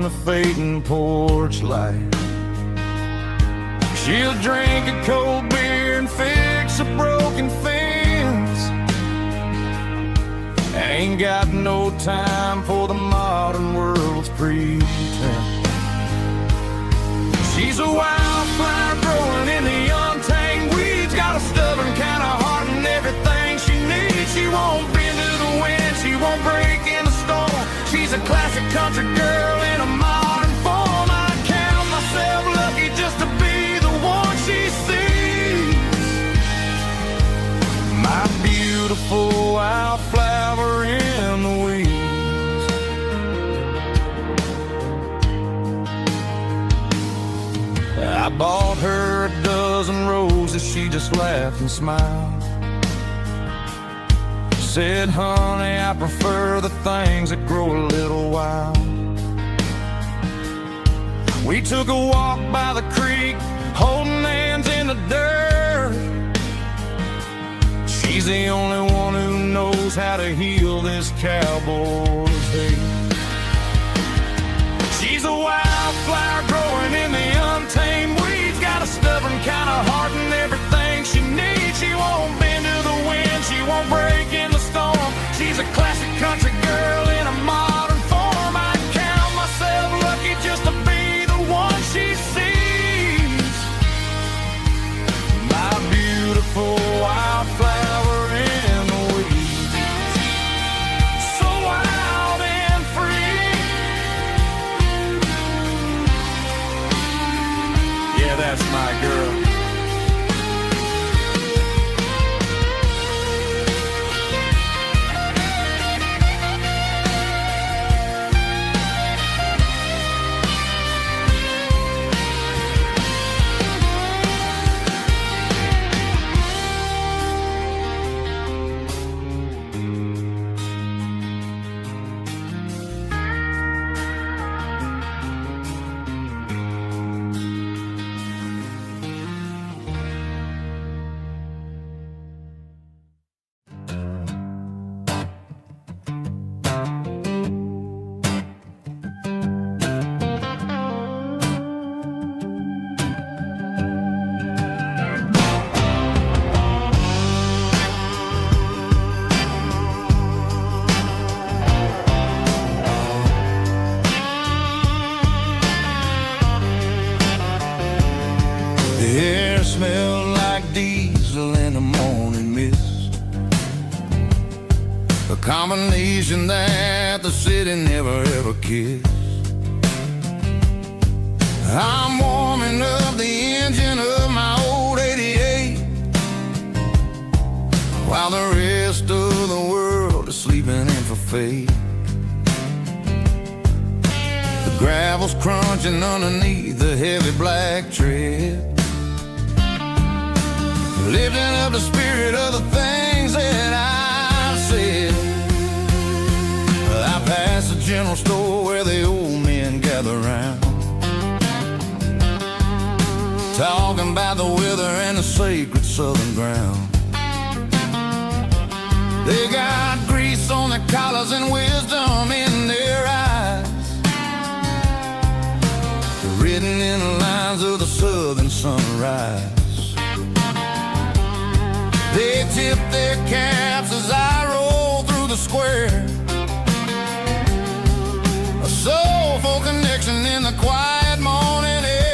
the fading porch light. She'll drink a cold beer and fix a broken fence. Ain't got no time for the modern world's pretense. She's a wildflower growing in the untamed weeds. Got a stubborn kind of heart and everything she needs. She won't bend to the wind, she won't break in the storm. She's a classic country girl in a modern form. I count myself lucky just to be the one she sees. My beautiful wildflower in the weeds. I bought her a dozen roses, she just laughed and smiled. Said, honey, I prefer the things that grow a little wild. We took a walk by the creek, holding hands in the dirt. She's the only one who knows how to heal this cowboy's hate. She's a wildflower growing in the untamed weeds. Got a stubborn kind of heart and everything she needs. She won't bend to the wind, she won't break in the storm. She's a classic country girl in a modern form. I count myself lucky just to be the one she sees. My beautiful wildflower in the weeds. So wild and free. Yeah, that's my girl. Smell like diesel in the morning mist, a combination that the city never ever kissed. I'm warming up the engine of my old 88, while the rest of the world is sleeping in for fate. The gravel's crunching underneath the heavy black tread, lifting up the spirit of the things that I've said. I passed the general store where the old men gather round, talking about the weather and the sacred southern ground. They got grease on their collars and wisdom in their eyes, written in the lines of the southern sunrise. They tip their caps as I roll through the square, a soulful connection in the quiet morning air.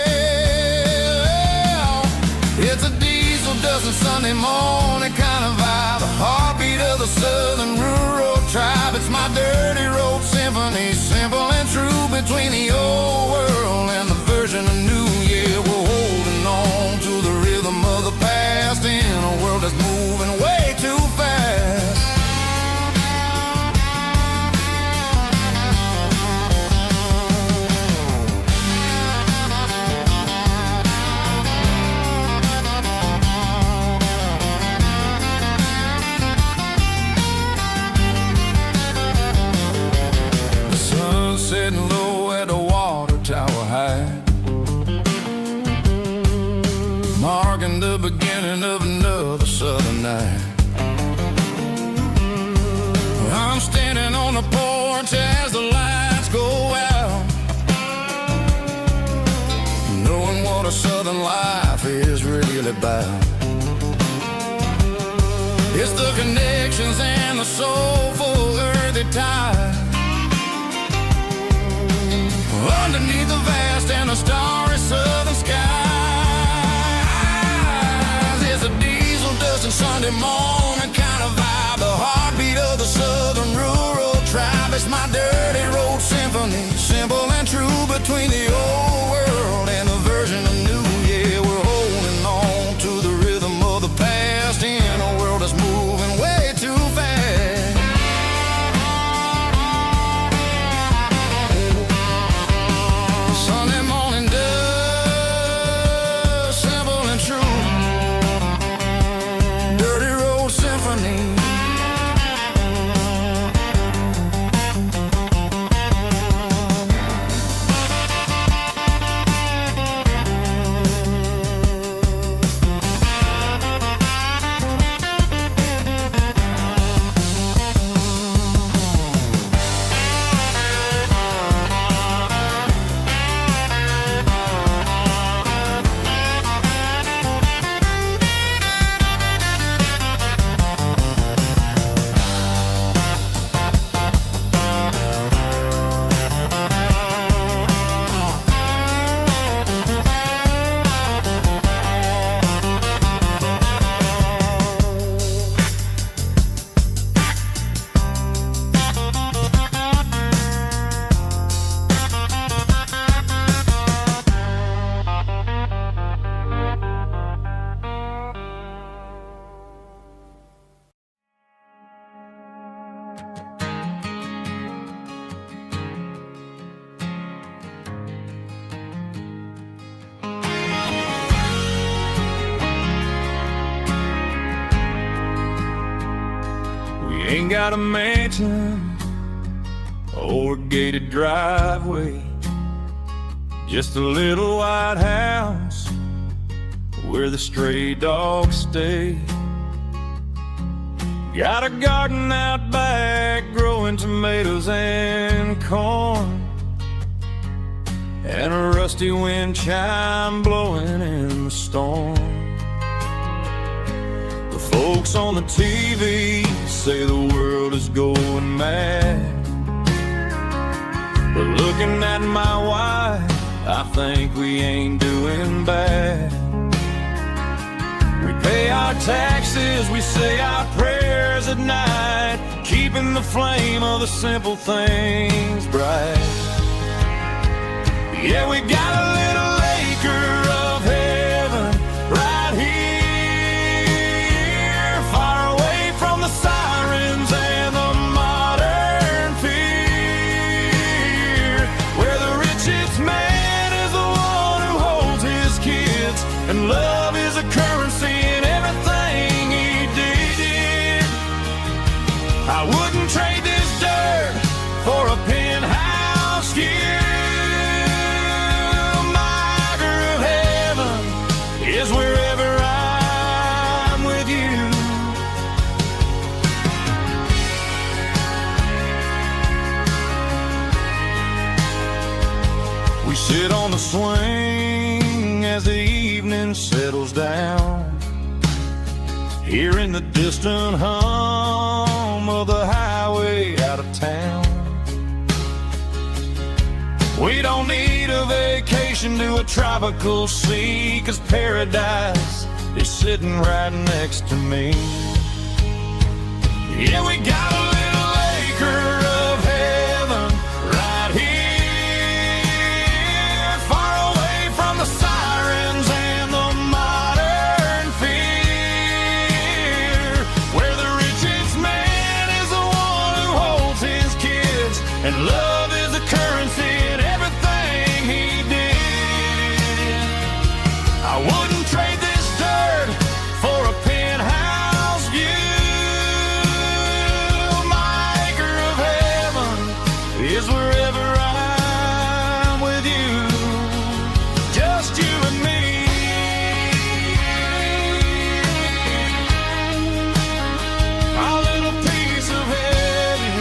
It's a diesel dusting Sunday morning kind of vibe, the heartbeat of the southern rural tribe. It's my dirty road symphony, simple and true, between the old world and the version of new. Yeah, we're holding on to the rhythm of the past in a world that's moving way too fast. The sun's setting low at the water tower high, marking the beginning of another southern night. I'm standing on the porch as the lights go out, about. It's the connections and the soulful earthy tide. Underneath the vast and the starry southern skies, it's a diesel dusting Sunday morning kind of vibe. The heartbeat of the southern rural tribe. It's my dirty road symphony, simple and true between the old world and the version of new. Yeah, we're holding on to the rhythm of the past in a world that's moving way too fast. Sunday morning dust, simple and true. Dirty road symphony. Ain't got a mansion or a gated driveway, just a little white house where the stray dogs stay. Got a garden out back growing tomatoes and corn, and a rusty wind chime blowing in the storm. The folks on the TV say the world is going mad, but looking at my wife, I think we ain't doing bad. We pay our taxes, we say our prayers at night, keeping the flame of the simple things bright. Yeah, we got a little acre of heaven right here, far away from the sirens and the modern fear, where the richest man is the one who holds his kids, and love is a currency in everything he did. I wouldn't trade this dirt for a penthouse here. Is wherever I'm with you. We sit on the swing as the evening settles down, hearing the distant hum of the highway out of town. We don't need a vacation to a tropical sea, 'cause paradise is sitting right next to me. Yeah, we got a little acre of heaven right here, far away from the sirens and the modern fear, where the richest man is the one who holds his kids, and love is a currency in everything he did. I wouldn't trade this dirt for a penthouse view. My acre of heaven is wherever I'm with you, just you and me. Our little piece of heaven.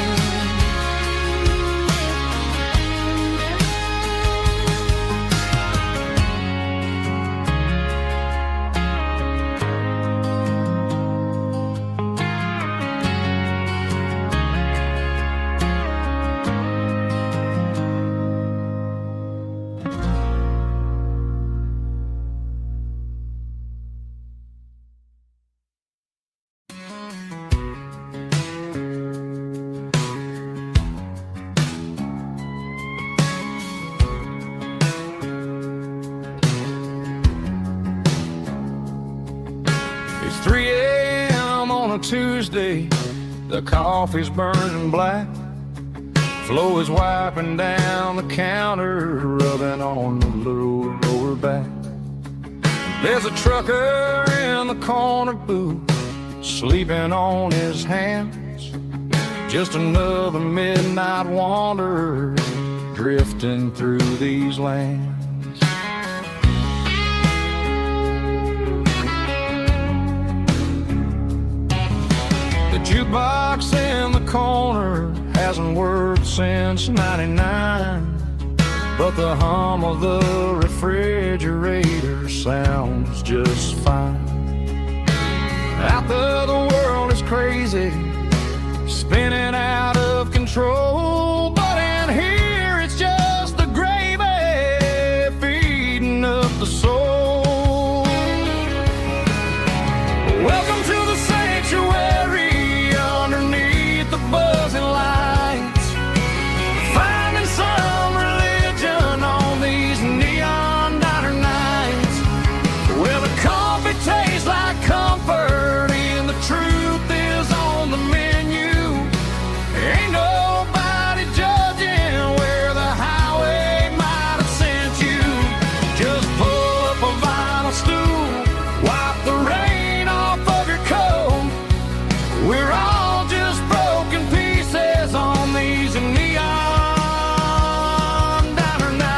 Tuesday, the coffee's burning black. Flo is wiping down the counter, rubbing on the lower back. There's a trucker in the corner booth, sleeping on his hands. Just another midnight wanderer, drifting through these lands. The jukebox in the corner hasn't worked since '99, but the hum of the refrigerator sounds just fine. Out there the world is crazy, spinning out of control, but in here it's just the gravy feeding up the soul. Welcome to the sanctuary underneath the buzzing lights, finding some religion on these neon diner nights, where the coffee tastes like comfort and the truth is on the menu. Ain't nobody judging where the highway might have sent you. Just pull up a vinyl stool, wipe the rain off of your coat. We're all just broken pieces on these neon diner nights.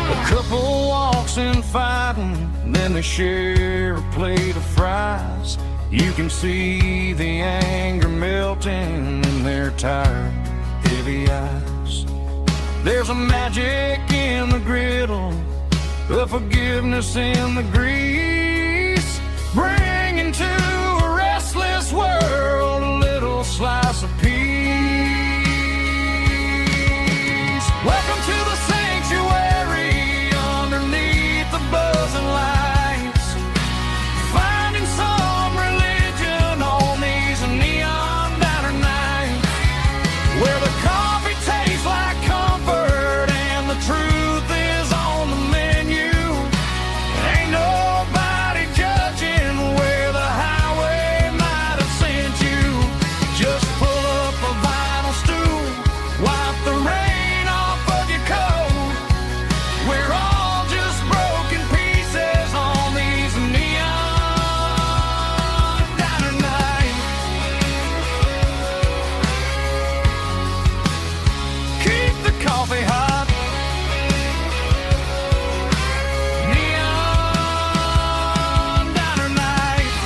A couple walks in fighting, then they share a plate of fries. You can see the anger melting in their tired, heavy eyes. There's a magic in the griddle, a forgiveness in the grease, bringing to a restless world a little slice of peace. Welcome to the sanctuary underneath the buzzing lights, finding some religion on these neon diner nights, where the coffee tastes like comfort and the truth is on the menu. Ain't nobody judging where the highway might have sent you. Just pull up a vinyl stool, wipe the rain off of your coat. We're all just broken pieces on these neon diner nights. Keep the coffee hot. Neon diner nights.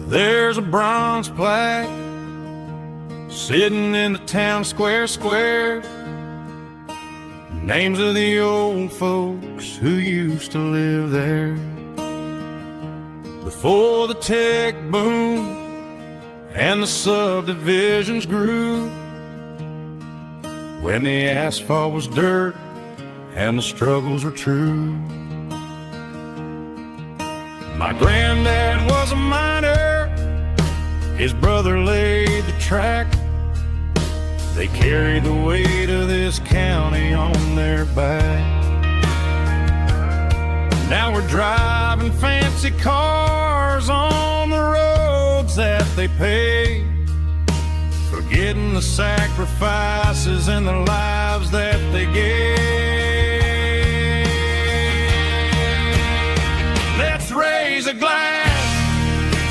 There's a bronze plaque sitting in the town square. Names of the old folks who used to live there before the tech boom and the subdivisions grew, when the asphalt was dirt and the struggles were true. My granddad was a miner, his brother laid the track. They carried the weight of this county on their back. Now we're driving fancy cars on the roads that they paved, forgetting the sacrifices and the lives that they gave. Let's raise a glass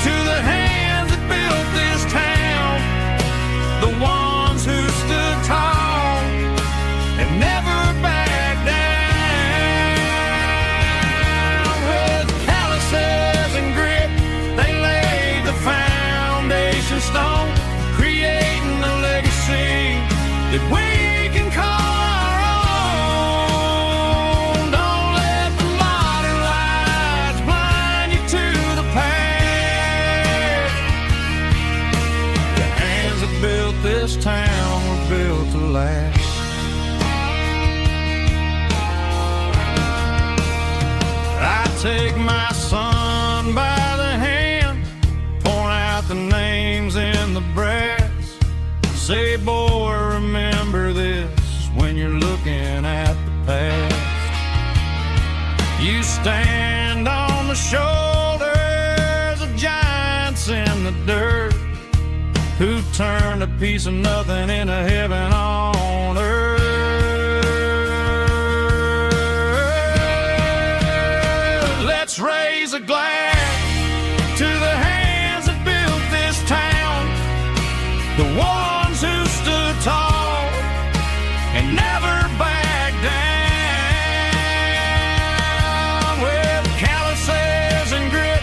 to the hands that built this town, the ones who stood tall and never backed down. With calluses and grit, they laid the foundation stone, creating that we can call our own. Don't let the modern lights blind you to the past. The hands that built this town were built to last. I take my son by the hand, point out the names in the brass. Say, boy, remember this when you're looking at the past. You stand on the shoulders of giants in the dirt, who turned a piece of nothing into heaven on earth. Let's raise a glass to the hands that built this town, the ones who stood tall and never backed down. With calluses and grit,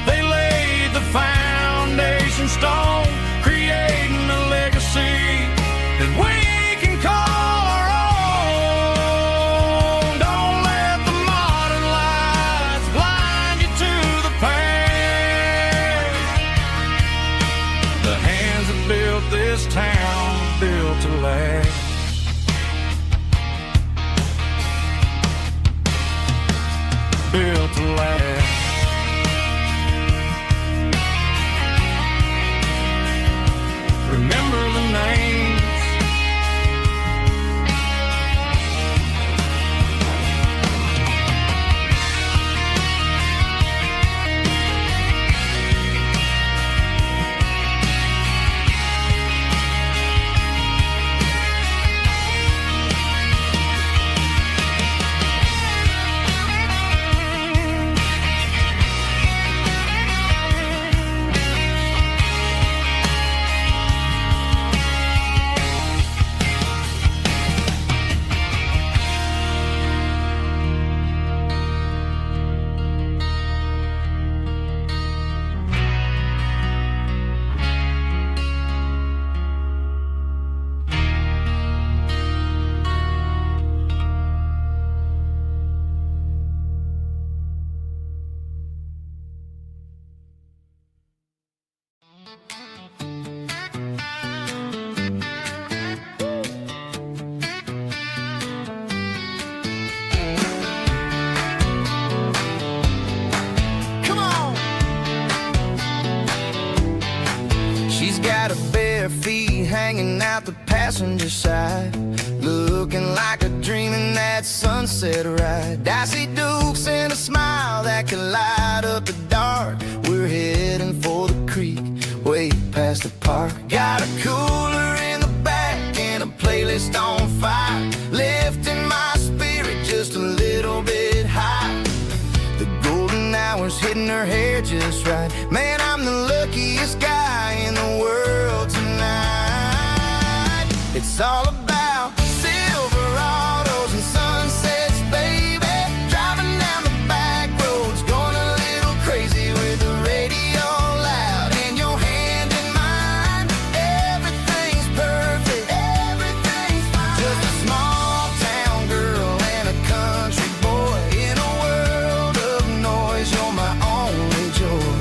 they laid the foundation stone, creating a legacy that we can call our own. Don't let the modern lights blind you to the past. The hands that built this town built to last. Built to last. Remember the names. Come on. She's got her bare feet hanging out the passenger side, looking like a dream in that sunset ride. I see Dukes and a smile that can light up the dark. We're heading for the creek, way past the park. Got a cooler in the back and a playlist on fire, lifting my spirit just a little bit high. The golden hours hitting her hair just right. Man, I'm the luckiest guy in the world tonight. It's all about Silverados and sunsets, baby. Driving down the back roads, going a little crazy with the radio loud. And your hand in mine, everything's perfect, everything's fine. Just a small town girl and a country boy in a world of noise. You're my only joy.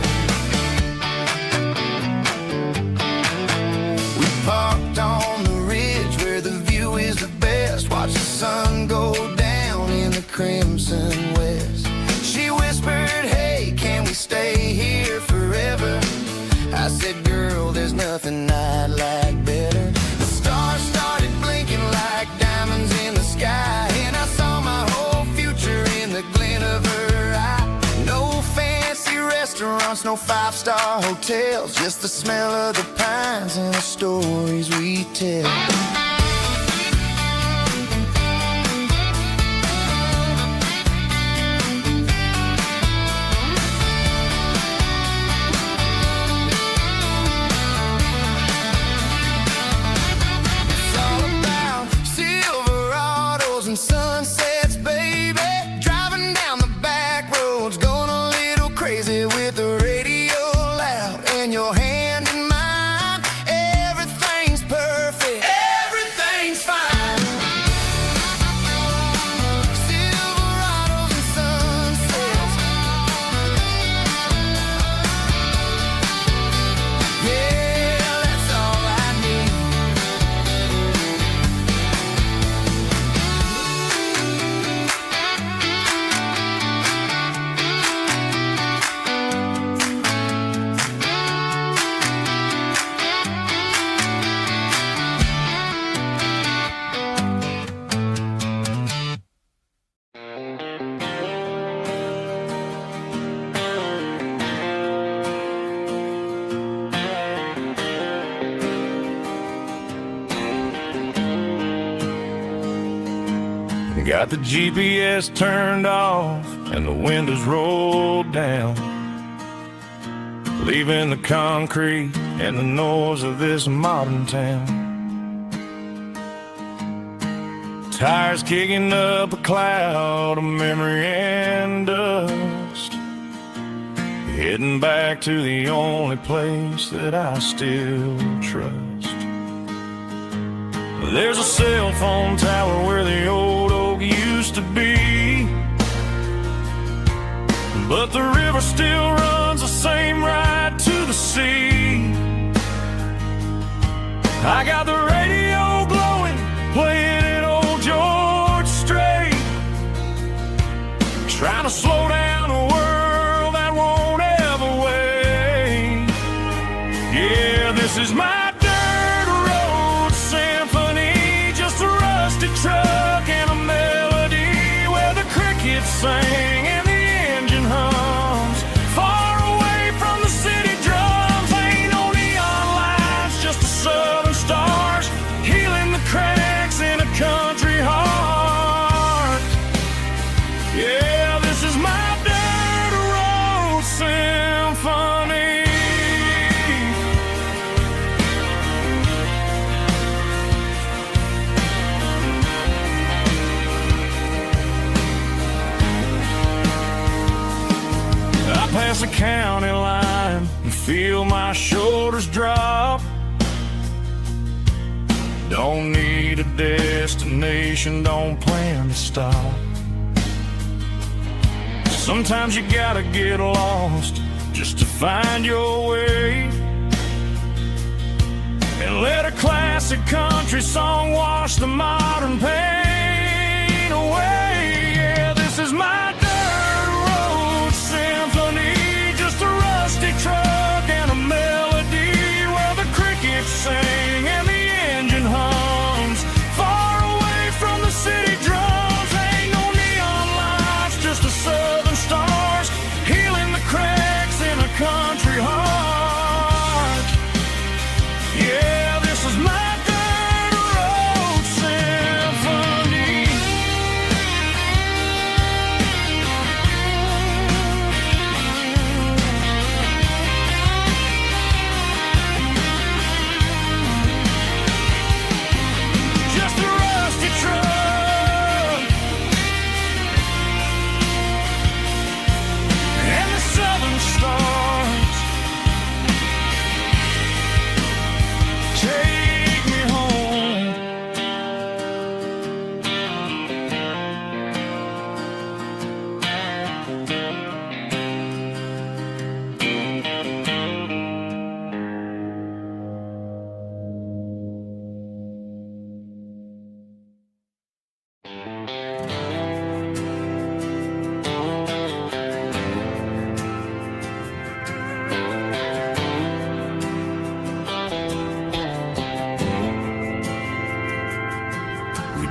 We parked on the ridge where the view is the best. Watch the sun go down in the crimson west. She whispered, hey, can we stay here forever? I said, girl, there's nothing I'd like better. The stars started blinking like diamonds in the sky, and I saw my whole future in the glint of her eye. No fancy restaurants, no five-star hotels, just the smell of the pines and the stories we tell. It's all about Silverados and sunsets, baby. Driving down the back roads, going a little crazy with the radio loud. And your hand in mine, everything's perfect, everything's Got the GPS turned off and the windows rolled down, leaving the concrete and the noise of this modern town. Tires kicking up a cloud of memory and dust, heading back to the only place that I still trust. There's a cell phone tower where the old oak used to be, but the river still runs the same right to the sea. I got the radio glowing, playing an old George Strait, trying to slow down a world that won't ever wait. Yeah, this is my truck and a melody where the crickets sing and the engine hums, far away from the city drums. Ain't no neon lights, just the southern stars healing the cracks in a country heart. Yeah, this is my dirt road symphony. Past the county line and feel my shoulders drop. Don't need a destination, don't plan to stop. Sometimes you gotta get lost just to find your way, and let a classic country song wash the modern pain away. Yeah, this is my truck and a melody where the crickets sing and the engine hums, far away from the city drums. Ain't no neon lights, just the southern stars healing the cracks in a country heart. Yeah, this is my dirt road symphony.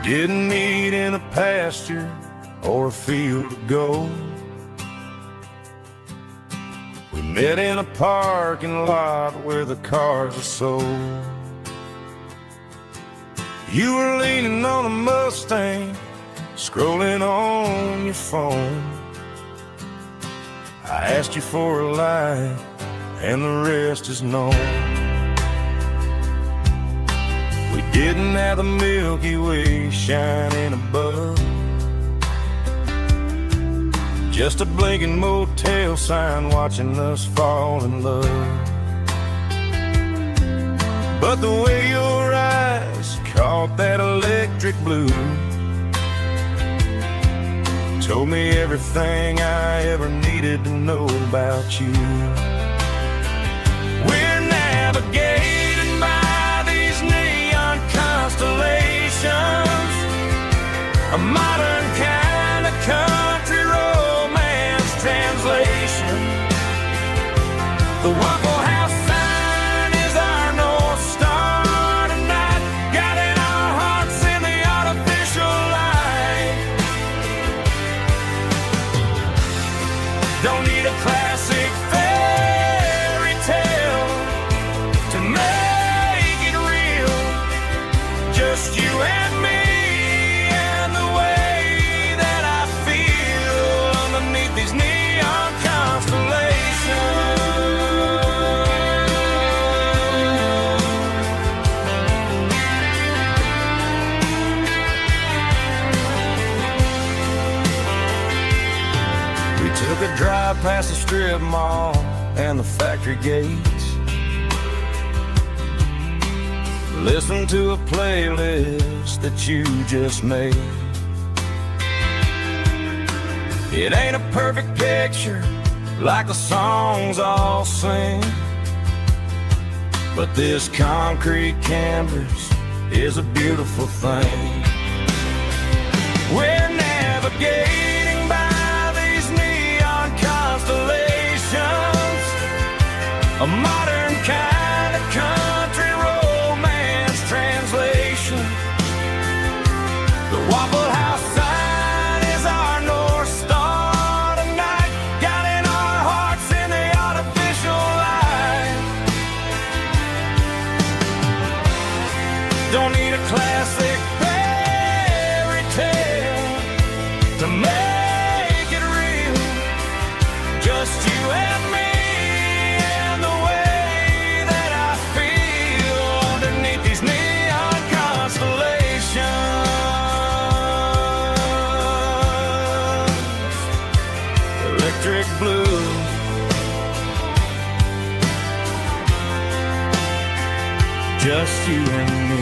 Didn't meet in a pasture or a field of gold. We met in a parking lot where the cars are sold. You were leaning on a Mustang, scrolling on your phone. I asked you for a light, and the rest is known. We didn't have the Milky Way shining above, just a blinking motel sign watching us fall in love. But the way your eyes caught that electric blue told me everything I ever needed to know about you. We're navigated by these neon constellations, a modern kind of country romance translation. The Waffle House sign is our North Star tonight, guiding our hearts in the artificial light. Don't need a classic fairy tale to make it real, just you and me and the way Took a drive past the strip mall and the factory gates. Listen to a playlist that you just made. It ain't a perfect picture like the songs all sing, but this concrete canvas is a beautiful thing. We're navigating by these neon constellations, a modern kind of country romance translation. The Waffle House sign is our North Star tonight, guiding our hearts in the artificial light. Don't need a classic fairy tale to make it real, just you and me and the way that I feel underneath these neon constellations. Electric blue, just you and me.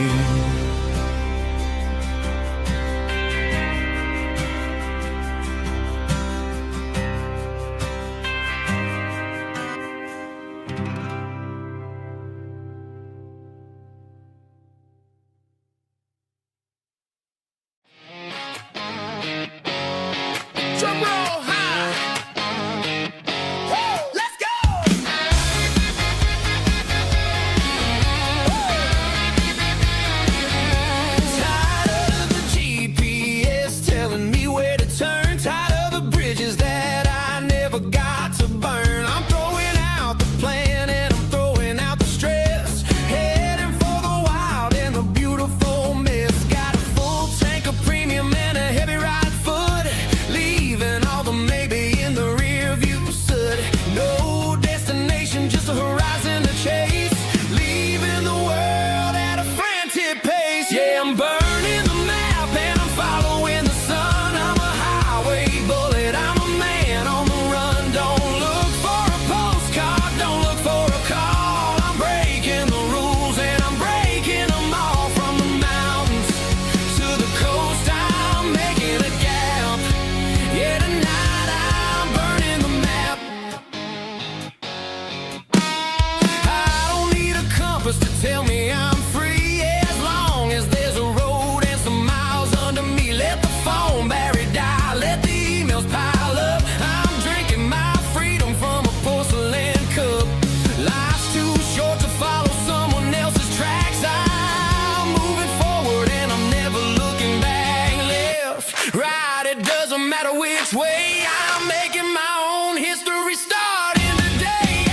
Drum roll high. Woo, let's go. Tired of the GPS telling me where to turn. Tired of the bridges that I never got to burn. I'm throwing out the plan and I'm throwing out the stress. Heading for the wild and the beautiful mess. Got a full tank of premium and a heavy right foot. Leaving all the maybe in the rear view soot. No destination, just a horizon to chase. Leaving the world at a frantic pace. Yeah, I'm burning the map and I'm following the sun. I'm a highway bullet, I'm a man on the run. Don't look for a postcard, don't look for a call. I'm breaking the rules and I'm breaking them all. From the mountains to the coast, I'm making a gap. Yeah, tonight I'm burning the map. I don't need a compass to tell me I'm free, as long as there's a road and some miles under me. Let the phone battery die, let the emails pile up. I'm drinking my freedom from a porcelain cup. Life's too short to follow someone else's tracks. I'm moving forward and I'm never looking back. Left, right, it doesn't matter which way. I'm making my own history starting today.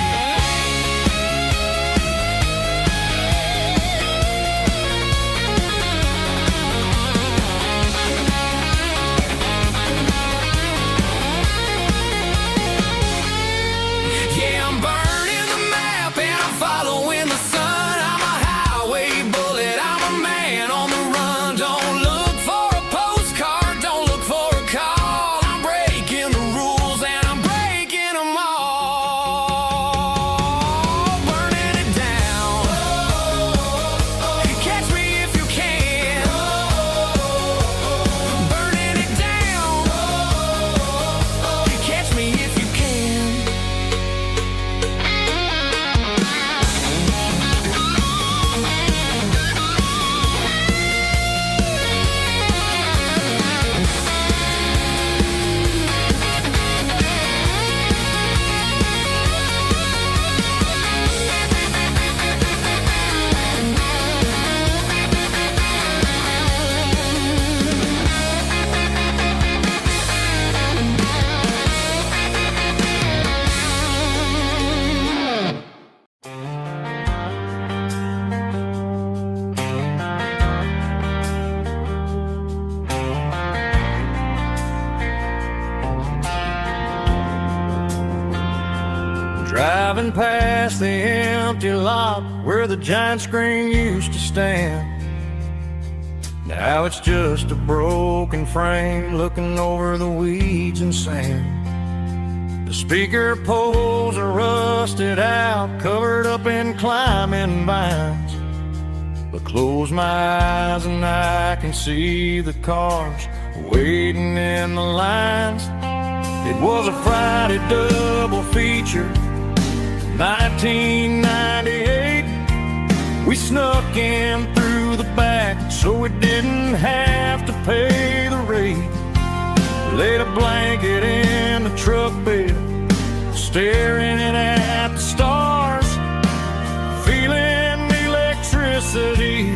Yeah, I'm burning the map and I'm following the sun. I'm a highway bullet, I'm a man on the run. Don't look for a postcard, don't look for a call. I'm breaking the rules and I'm breaking them all. Burning it down. Catch me if you can. Burning it down. Catch me if you can. Driving past the empty lot where the giant screen used to stand. Now it's just a broken frame looking over the weeds and sand. The speaker poles are rusted out, covered up in climbing vines. But close my eyes and I can see the cars waiting in the lines. It was a Friday double feature, 1998. We snuck in through the back so we didn't have to pay the rate. Laid a blanket in the truck bed, staring at the stars, feeling the electricity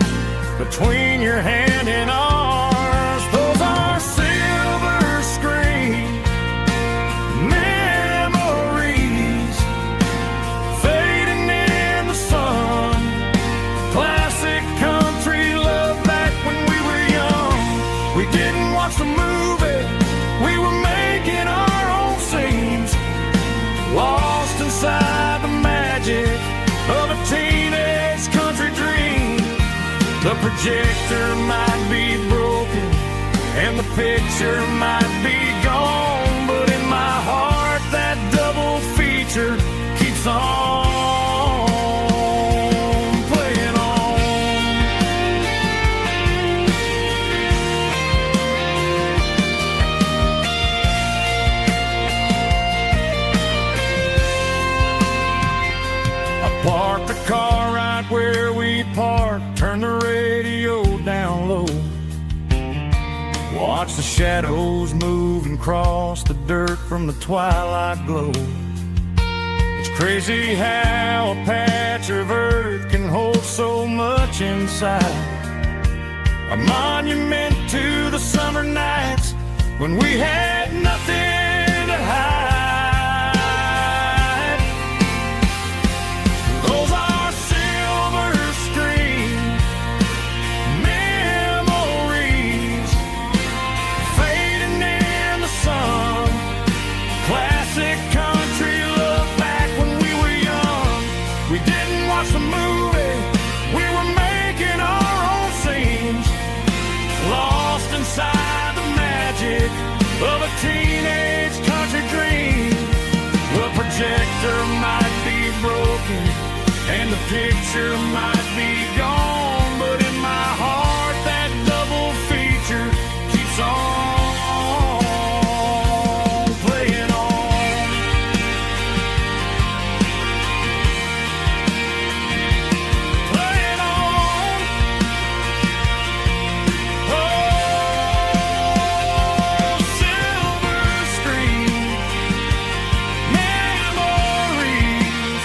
between your hand and ours. Those are silver screen memories fading in the sun. Classic country love back when we were young. We didn't watch the movie, we were making our own scenes, lost inside the magic of a teenage country dream. The projector might be broken and the picture might be gone, but in my heart that double feature keeps on playing on. I parked the car right where we parked, turned the radio down low, watch the shadows move and cross the dirt from the twilight glow. It's crazy how a patch of earth can hold so much inside. A monument to the summer nights when we had nothing to hide. Those are silver screen memories fading in the sun. Classic country love back when we were young. We didn't watch the movie, we were making our own scenes, lost inside the magic of a teenage country dream. The projector might be broken and the picture might be gone, but in my heart that double feature keeps on playing on. Playing on. Oh, silver screen memories.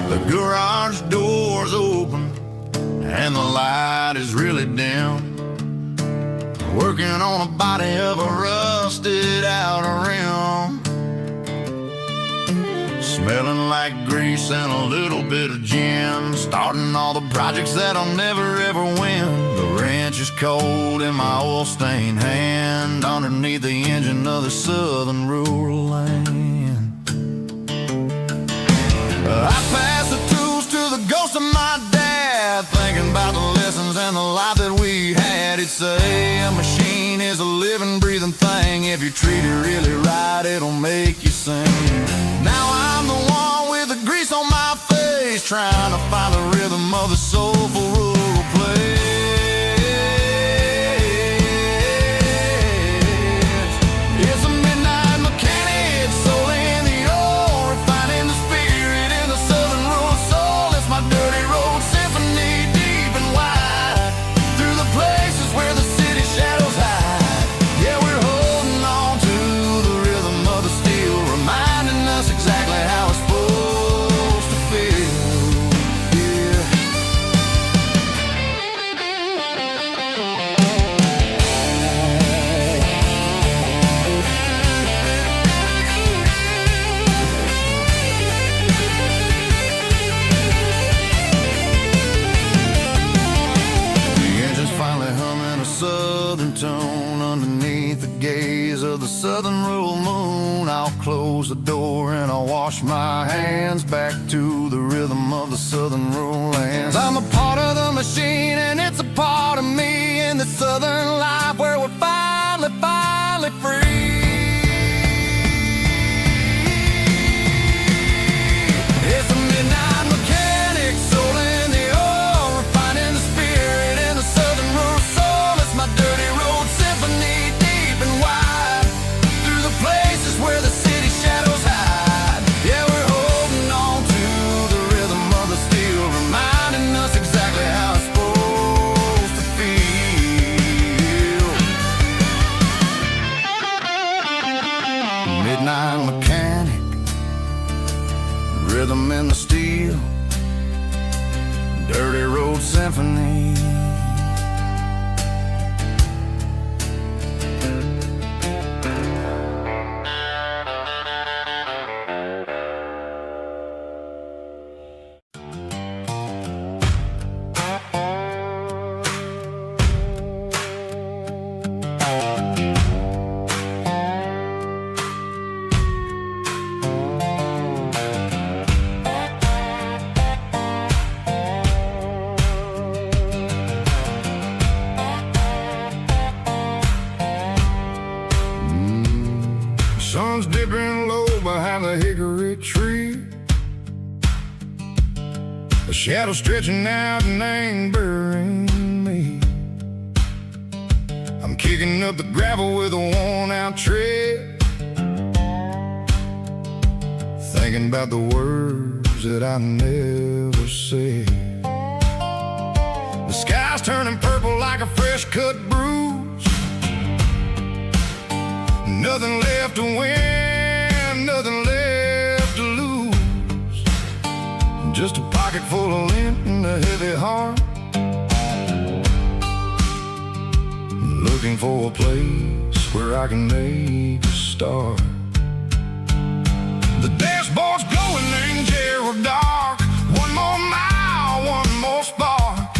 The garage door's open and the light is really dim. Working on a body of a rusted out rim. Smelling like grease and a little bit of gin. Starting all the projects that'll never ever win. The wrench is cold in my oil stained hand, underneath the engine of the southern rural land. I pass the tools to the ghost of my dad, thinking about the lessons and the life that we had. He'd say a machine is a living, breathing thing. If you treat it really right, it'll make you sing. Now I'm the one with the grease on my face, trying to find the rhythm of the soulful rural place. It's a midnight mechanic, soul in the ore, refining the spirit in the southern rural soul. It's my dirty road symphony, deep and wide, through the places where the city shadows hide. Yeah, we're holding on to the rhythm of the steel, reminding us exactly how it's supposed to feel. Yeah. the door and I wash my hands back to the rhythm of the southern rural lands. I'm a part of the machine and it's a part of me in the southern life where we're finally free. It's a midnight mechanic, soul in the oil, refining the spirit in the southern rural soul. It's my dirty road symphony, deep and wide, through the places where the city shadows hide. Yeah, we're holding on to the rhythm of the steel, reminding us exactly how it's supposed to feel. Midnight mechanic, rhythm in the steel, dirty road symphony. Sun's dipping low behind the hickory tree, a shadow stretching out and angering me. I'm kicking up the gravel with a worn-out tread, thinking about the words that I never said. The sky's turning purple like a fresh-cut bruise. Nothing left to win, nothing left to lose. Just a pocket full of lint and a heavy heart, looking for a place where I can make a start. The dashboard's glowing in Gerald dark. One more mile, one more spark.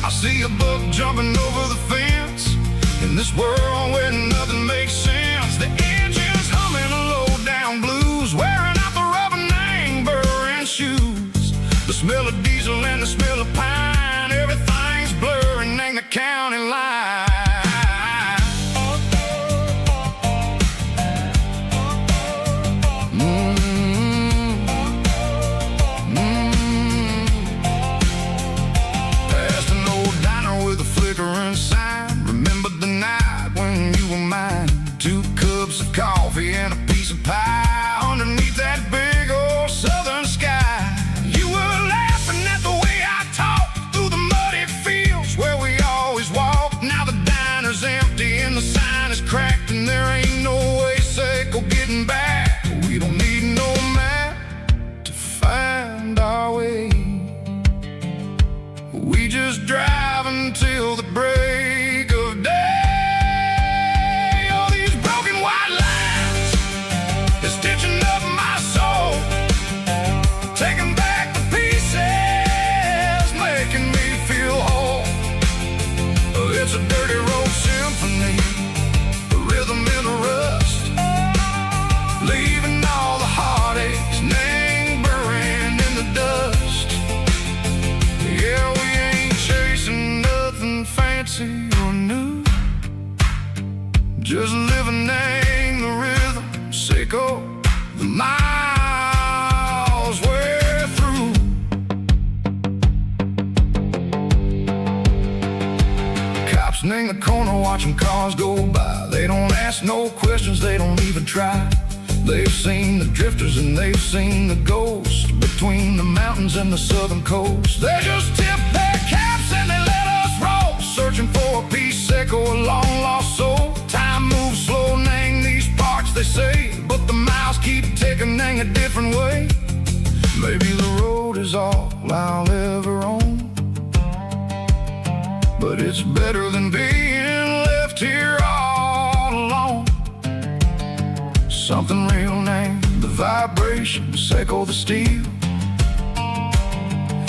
I see a buck jumping over the fence in this world where nothing makes sense. The engine's humming a low-down blues, wearing out the rubber-nang burring shoes. The smell of diesel and the smell of pine, everything's blurring in the county line. Past an old diner with a flickering sign, remember the night when you were mine. 2 cups of coffee and a piece of pie underneath that big old southern sky. You were laughing at the way I talked through the muddy fields where we always walked. Now the diner's empty and the sign is cracked, and there ain't no way safe of getting back. We don't need no map to find our way. We just drive until the break of day. Stitching up my soul, taking back the pieces, making me feel whole. It's a dirty road symphony, a rhythm in the rust, leaving all the heartaches lingering in the dust. Yeah, we ain't chasing nothing fancy or new, just living in the rhythm, sicko. The miles we're through. Cops in the corner watching cars go by. They don't ask no questions, they don't even try. They've seen the drifters and they've seen the ghosts between the mountains and the southern coast. They just tip their caps and they let us roll, searching for a piece echo, a long lost soul. Time moves slow, nang these parts they say, but the miles keep ticking a different way. Maybe the road is all I'll ever own, but it's better than being left here all alone. Something real named the vibrations echo the steel.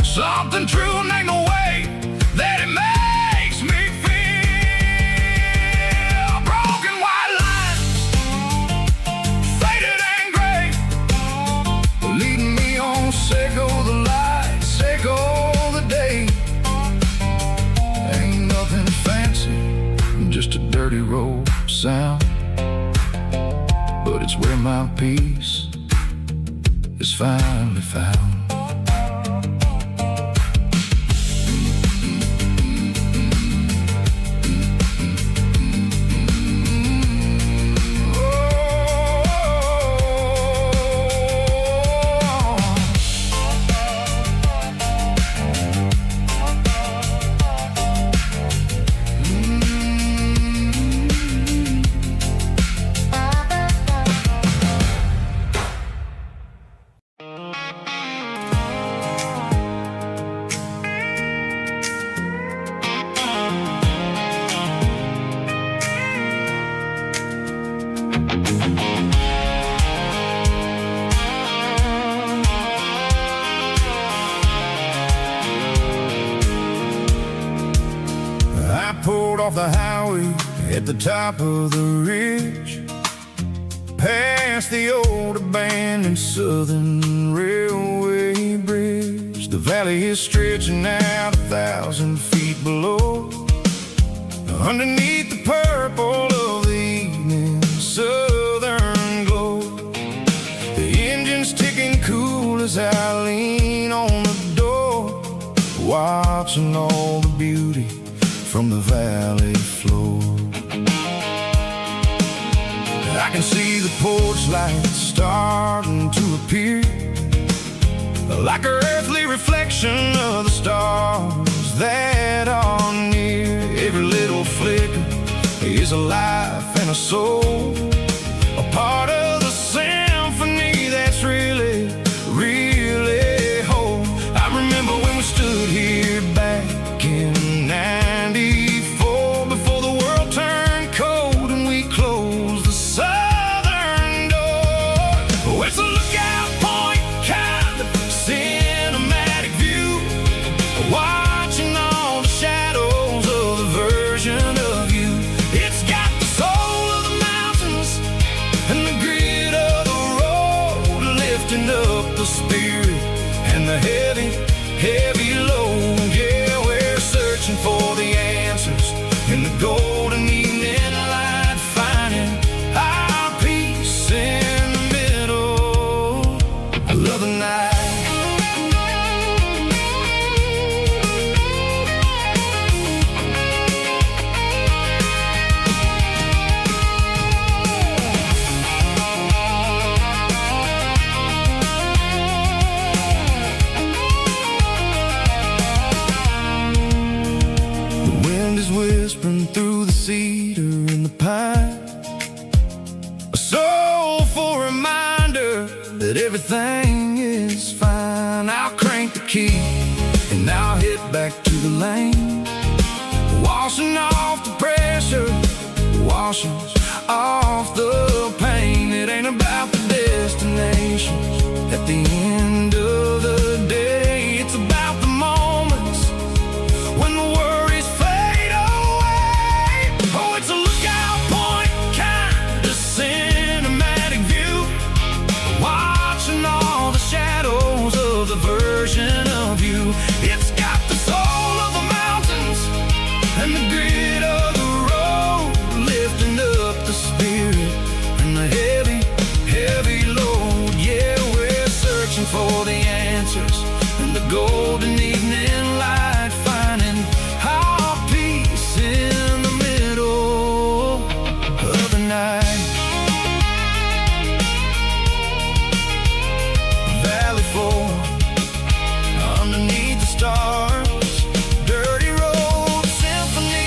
Something true named the way that it makes me feel. Broken white lines, faded and gray, dirty road sound, but it's where my peace is finally found. Pulled off the highway at the top of the ridge, past the old abandoned Southern Railway bridge. The valley is stretching out 1,000 feet below, underneath the purple of the evening southern glow. The engine's ticking cool as I lean on the door, watching all the beauty from the valley floor. I can see the porch lights starting to appear, like an earthly reflection of the stars that are near. Every little flicker is a life and a soul, a part of the symphony that's really, really whole. I remember when we stood here back in '94, before the world turned cold and we closed the southern door. Oh, it's a lookout point, kind of cinematic view, watching all the shadows of the version of you. It's got the soul of the mountains and the grit of the road, lifting up the spirit and the heavy, heavy load. Yeah, we're searching for the answers in the golden evening light, finding our peace in the middle of the night. Whispering through the cedar and the pine, a soulful reminder that everything is fine. I'll crank the key and I'll hit back to the lane, washing off the pressure, washing off the pain. It ain't about the destination at the end of the day, it's about the moments when the worries fade away. Oh, it's a lookout point, kind of cinematic view, watching all the shadows of the version of you. It's got the soul of the mountains and the grit of the road, lifting up the spirit and the heavy, heavy load. Yeah, we're searching for the answers in the golden evening light, finding our peace in the middle of the night. Valley floor, underneath the stars, dirty road symphony.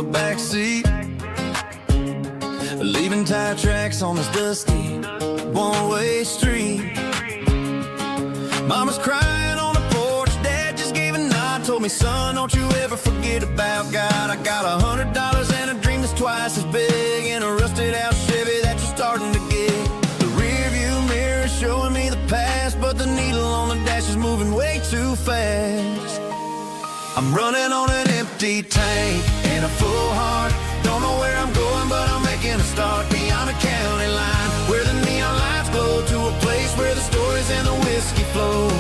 the back seat, leaving tire tracks on this dusty one-way street. Mama's crying on the porch, Dad just gave a nod, told me, son, don't you ever forget about God. I got $100 and a dream that's twice as big, and a rusted out Chevy that you're starting to get. The rear view mirror is showing me the past, but the needle on the dash is moving way too fast. I'm running on an empty tank and a full heart. Don't know where I'm going, but I'm making a start beyond a county line, where the neon lights glow, to a place where the stories and the whiskey flow.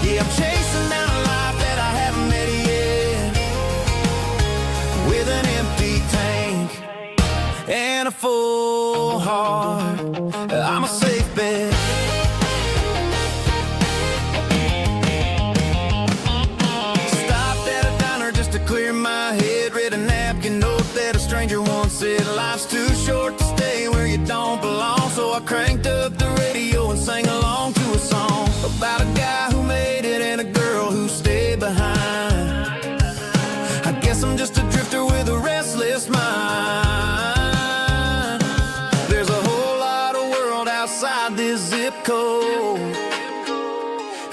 Yeah, I'm chasing down a life that I haven't met yet, with an empty tank and a full heart. I'm a safe bet. Stopped at a diner just to clear my head, read a napkin note that a stranger once said, life's too short to stay where you don't belong. So I cranked up the radio and sang along to a song about a guy who made it and a girl who stayed behind. I guess I'm just a drifter with a restless mind. There's a whole lot of world outside this zip code,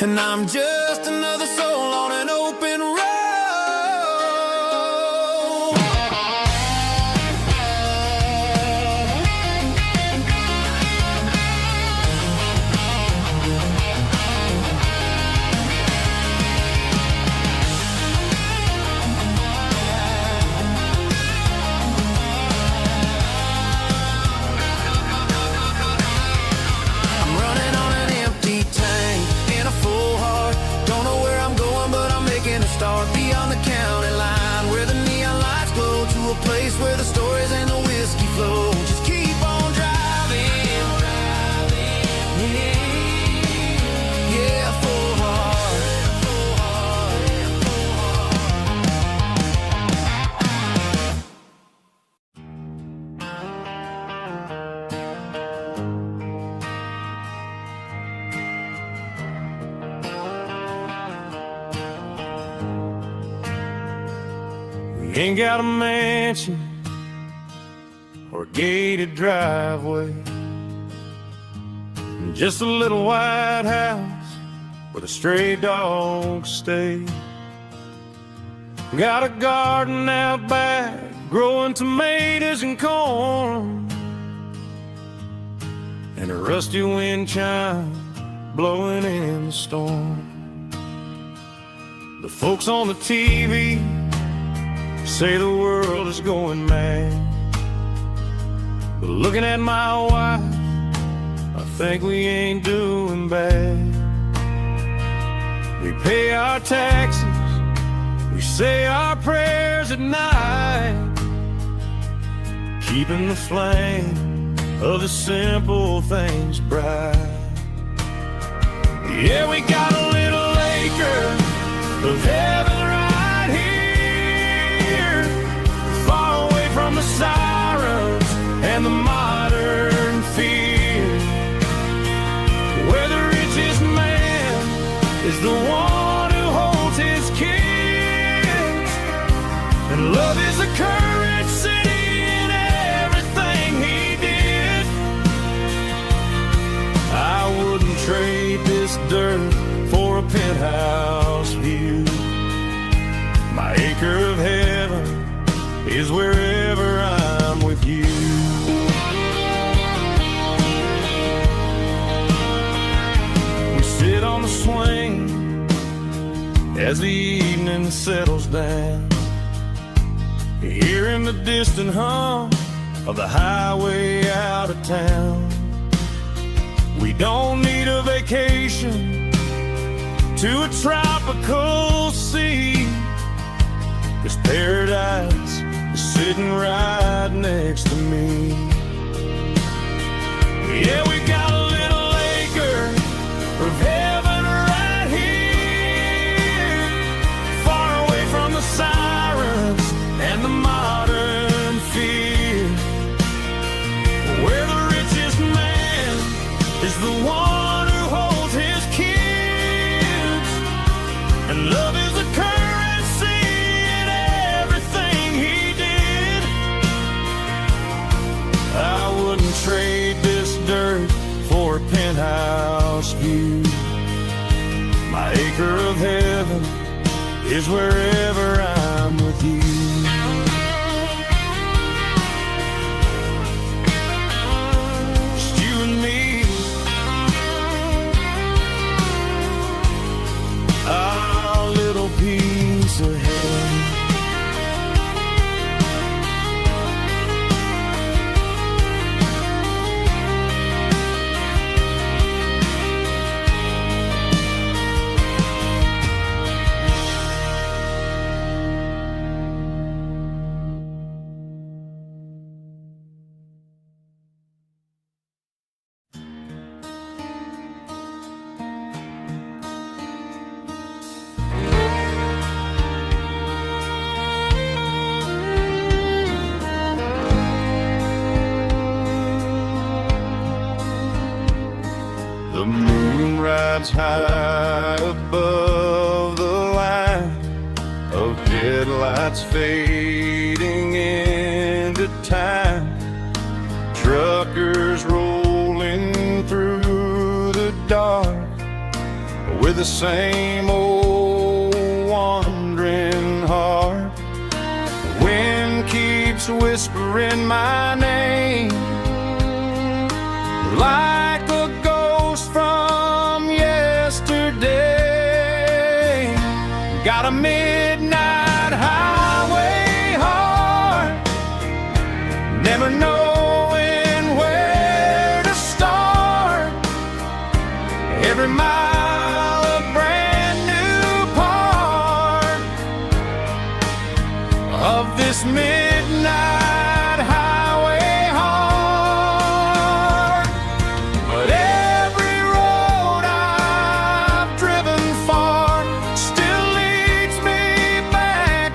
and I'm just another soul on an open road. Beyond the county line, where the neon lights glow, to a place where the stories and the whiskey flow. Just keep on driving, yeah, full heart. Ain't got a mansion or a gated driveway, just a little white house where the stray dogs stay. Got a garden out back, growing tomatoes and corn, and a rusty wind chime blowing in the storm. The folks on the TV say the world is going mad, but looking at my wife, I think we ain't doing bad. We pay our taxes, we say our prayers at night, keeping the flame of the simple things bright. Yeah, we got a little acre of heaven right here, far away from the sirens and the modern fear, where the richest man is the one who holds his kids, and love is a currency in everything he did. I wouldn't trade this dirt for a penthouse view. My acre of heaven is wherever I'm with you. We sit on the swing as the evening settles down, hearing the distant hum of the highway out of town. We don't need a vacation to a tropical sea, 'cause paradise is sitting right next to me. Yeah, we got a little acre of heaven right here, far away from the sirens and the modern fear, where the richest man is the one who holds his kids, and love is a currency in everything he did. dirt for a penthouse view. My acre of heaven is wherever I'm with you. Just you and me, our little piece of heaven. The moon rides high above the line of headlights fading into time. Truckers rolling through the dark with the same old wandering heart. The wind keeps whispering my name like a ghost from yesterday. Got a midnight highway heart, never knowing where to start. Every mile a brand new part of this midnight highway heart. But every road I've driven far still leads me back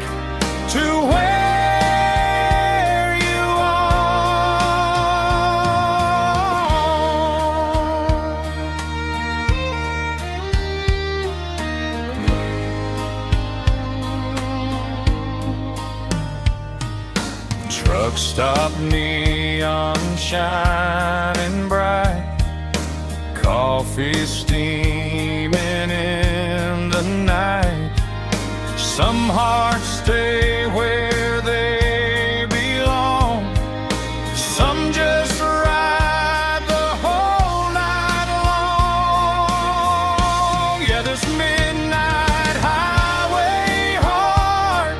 to where you are. Truck stop, neon shining bright, coffee steaming in the night. Some hearts stay where they belong, some just ride the whole night long. Yeah, this midnight highway heart,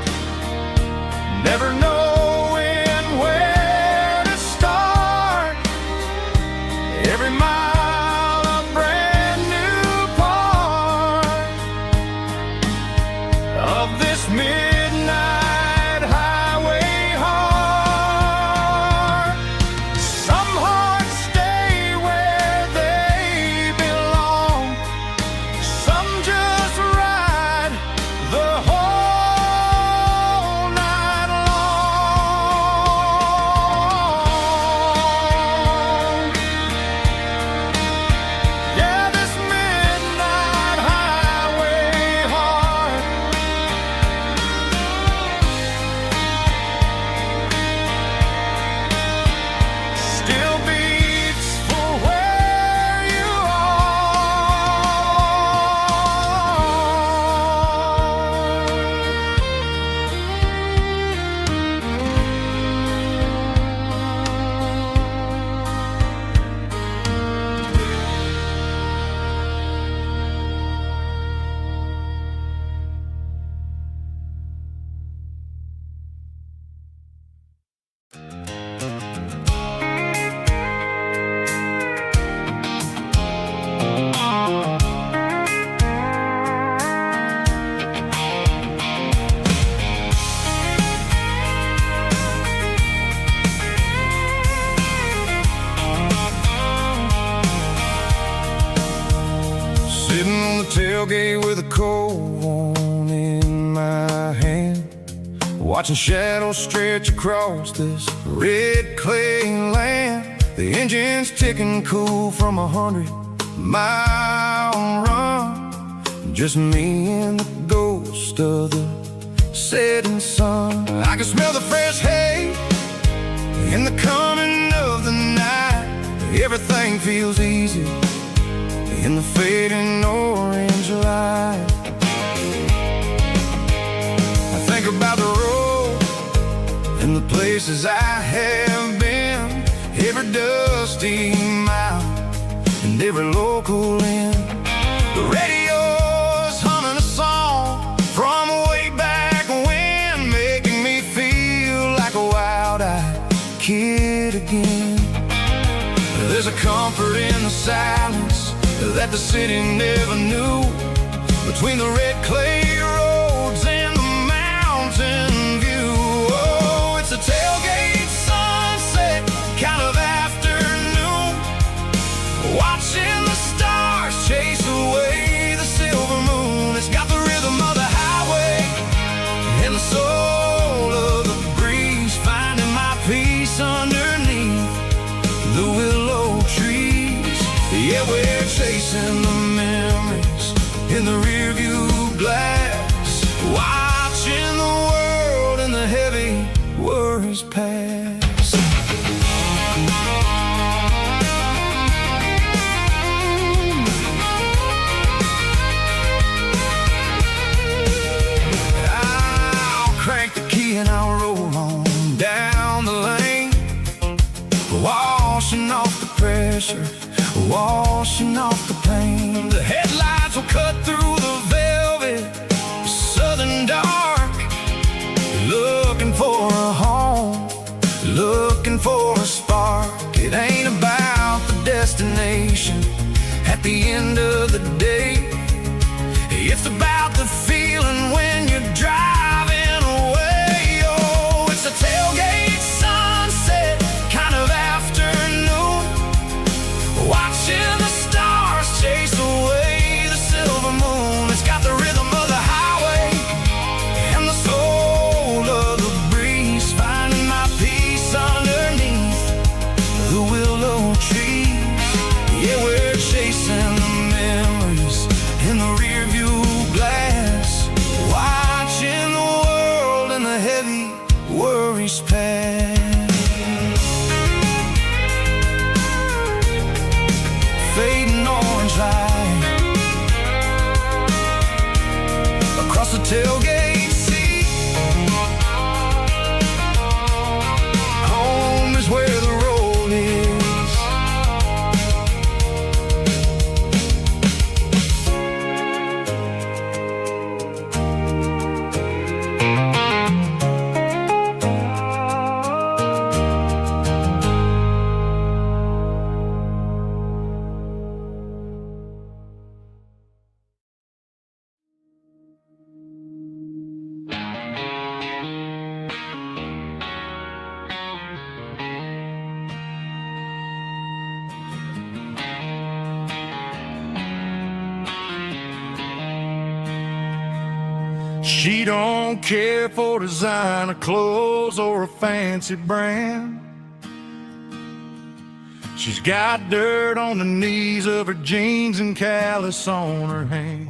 never knowing where to start. Every mile a brand new part of this midnight highway heart. Some hearts stay where they belong, some just ride the whole night long. Yeah, this midnight highway heart still beats for where you sitting on the tailgate with a cold one in my hand, watching shadows stretch across this red clay land. The engine's ticking cool from 100-mile run. Just me and the ghost of the setting sun. I can smell the fresh hay in the coming of the night. Everything feels easy in the fading orange light. I think about the road and the places I have been, every dusty mile and every local inn. The radio's humming a song from way back when, making me feel like a wild-eyed kid again. There's a comfort in the silence that the city never knew, between the red clay roads and the mountain view. Oh, it's a tailgate sunset kind of afternoon, watching the stars chase away the silver moon. It's got the rhythm of the highway and the soul of the breeze, finding my peace underneath the willow trees. Yeah, we're chasing the memories in the rearview glass, watching the world and the heavy worries pass. I'll crank the key and I'll roll on down the lane, washing off the pressure, washing off the pain. The headlights will cut through the velvet southern dark, looking for a home, looking for a spark. It ain't about the destination at the end of the day, it's about the feeling when you're driving away. Oh, it's a tailgate sunset kind of afternoon, watching the stars chase away the silver moon. It's got the rhythm of the highway and the soul of the breeze, finding my peace underneath the willow trees. Yeah, we're chasing the memories in the rearview glass, watching the world and the heavy worries pass. Fading orange light across the tailgate seat. Home is where the road is. She don't care for designer clothes or a fancy brand. She's got dirt on the knees of her jeans and callus on her hand.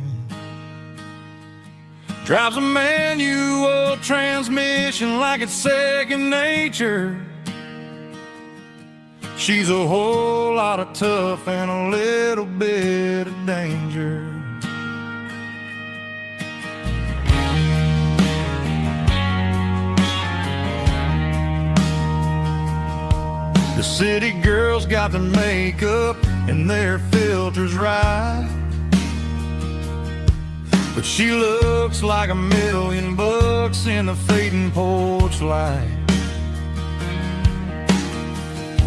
Drives a manual transmission like it's second nature. She's a whole lot of tough and a little bit of danger. The city girls got their makeup and their filters right, but she looks like $1,000,000 in the fading porch light.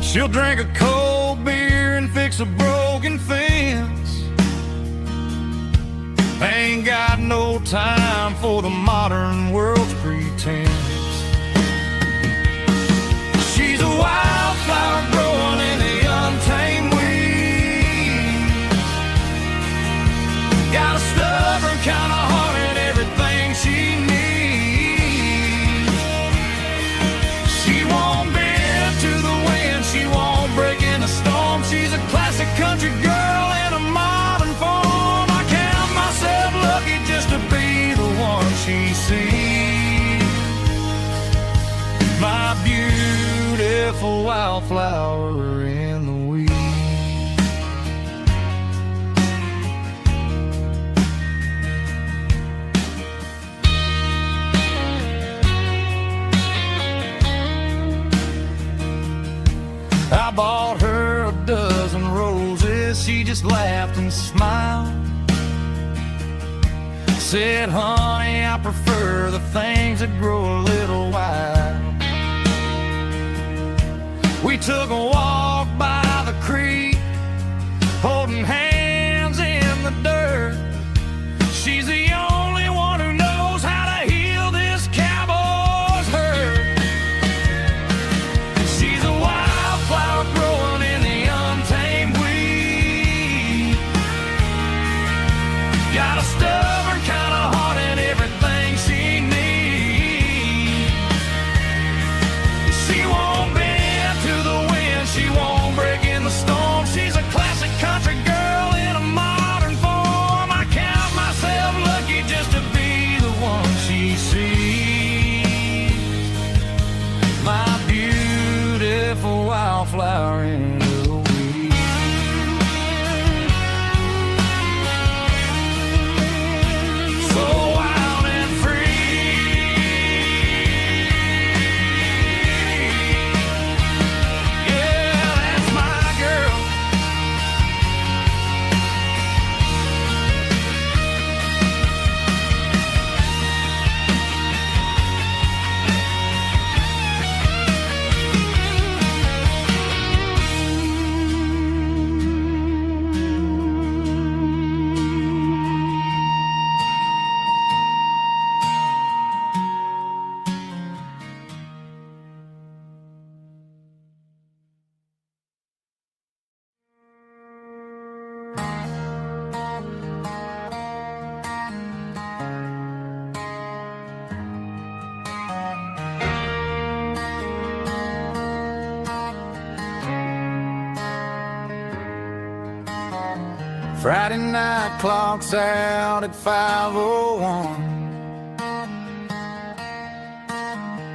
She'll drink a cold beer and fix a broken fence. Ain't got no time for the modern world's pretense. She's a wildflower growing in the untamed weeds. Got a stubborn kind of heart and everything she needs. She won't bend to the wind, she won't break in a storm. She's a classic country girl in a modern form. I count myself lucky just to be the one she sees. My beautiful wildflower in the weeds. this, she just laughed and smiled. Said, honey, I prefer the things that grow a little wild. We took a walk by the creek, holding hands in the dirt. She's the only one who knows how to heal this cowboy's hurt. She's a wildflower growing in the untamed weed. Got a stubborn kind of heart and everything she needs. She won't bend to the wind, she won't break in the storm. She's a classic country girl in a modern form. I count myself lucky just to be the one she sees. My beautiful wildflower in the weed. So wild and free. Yeah, that's my girl. Friday night clock's out at 5:01.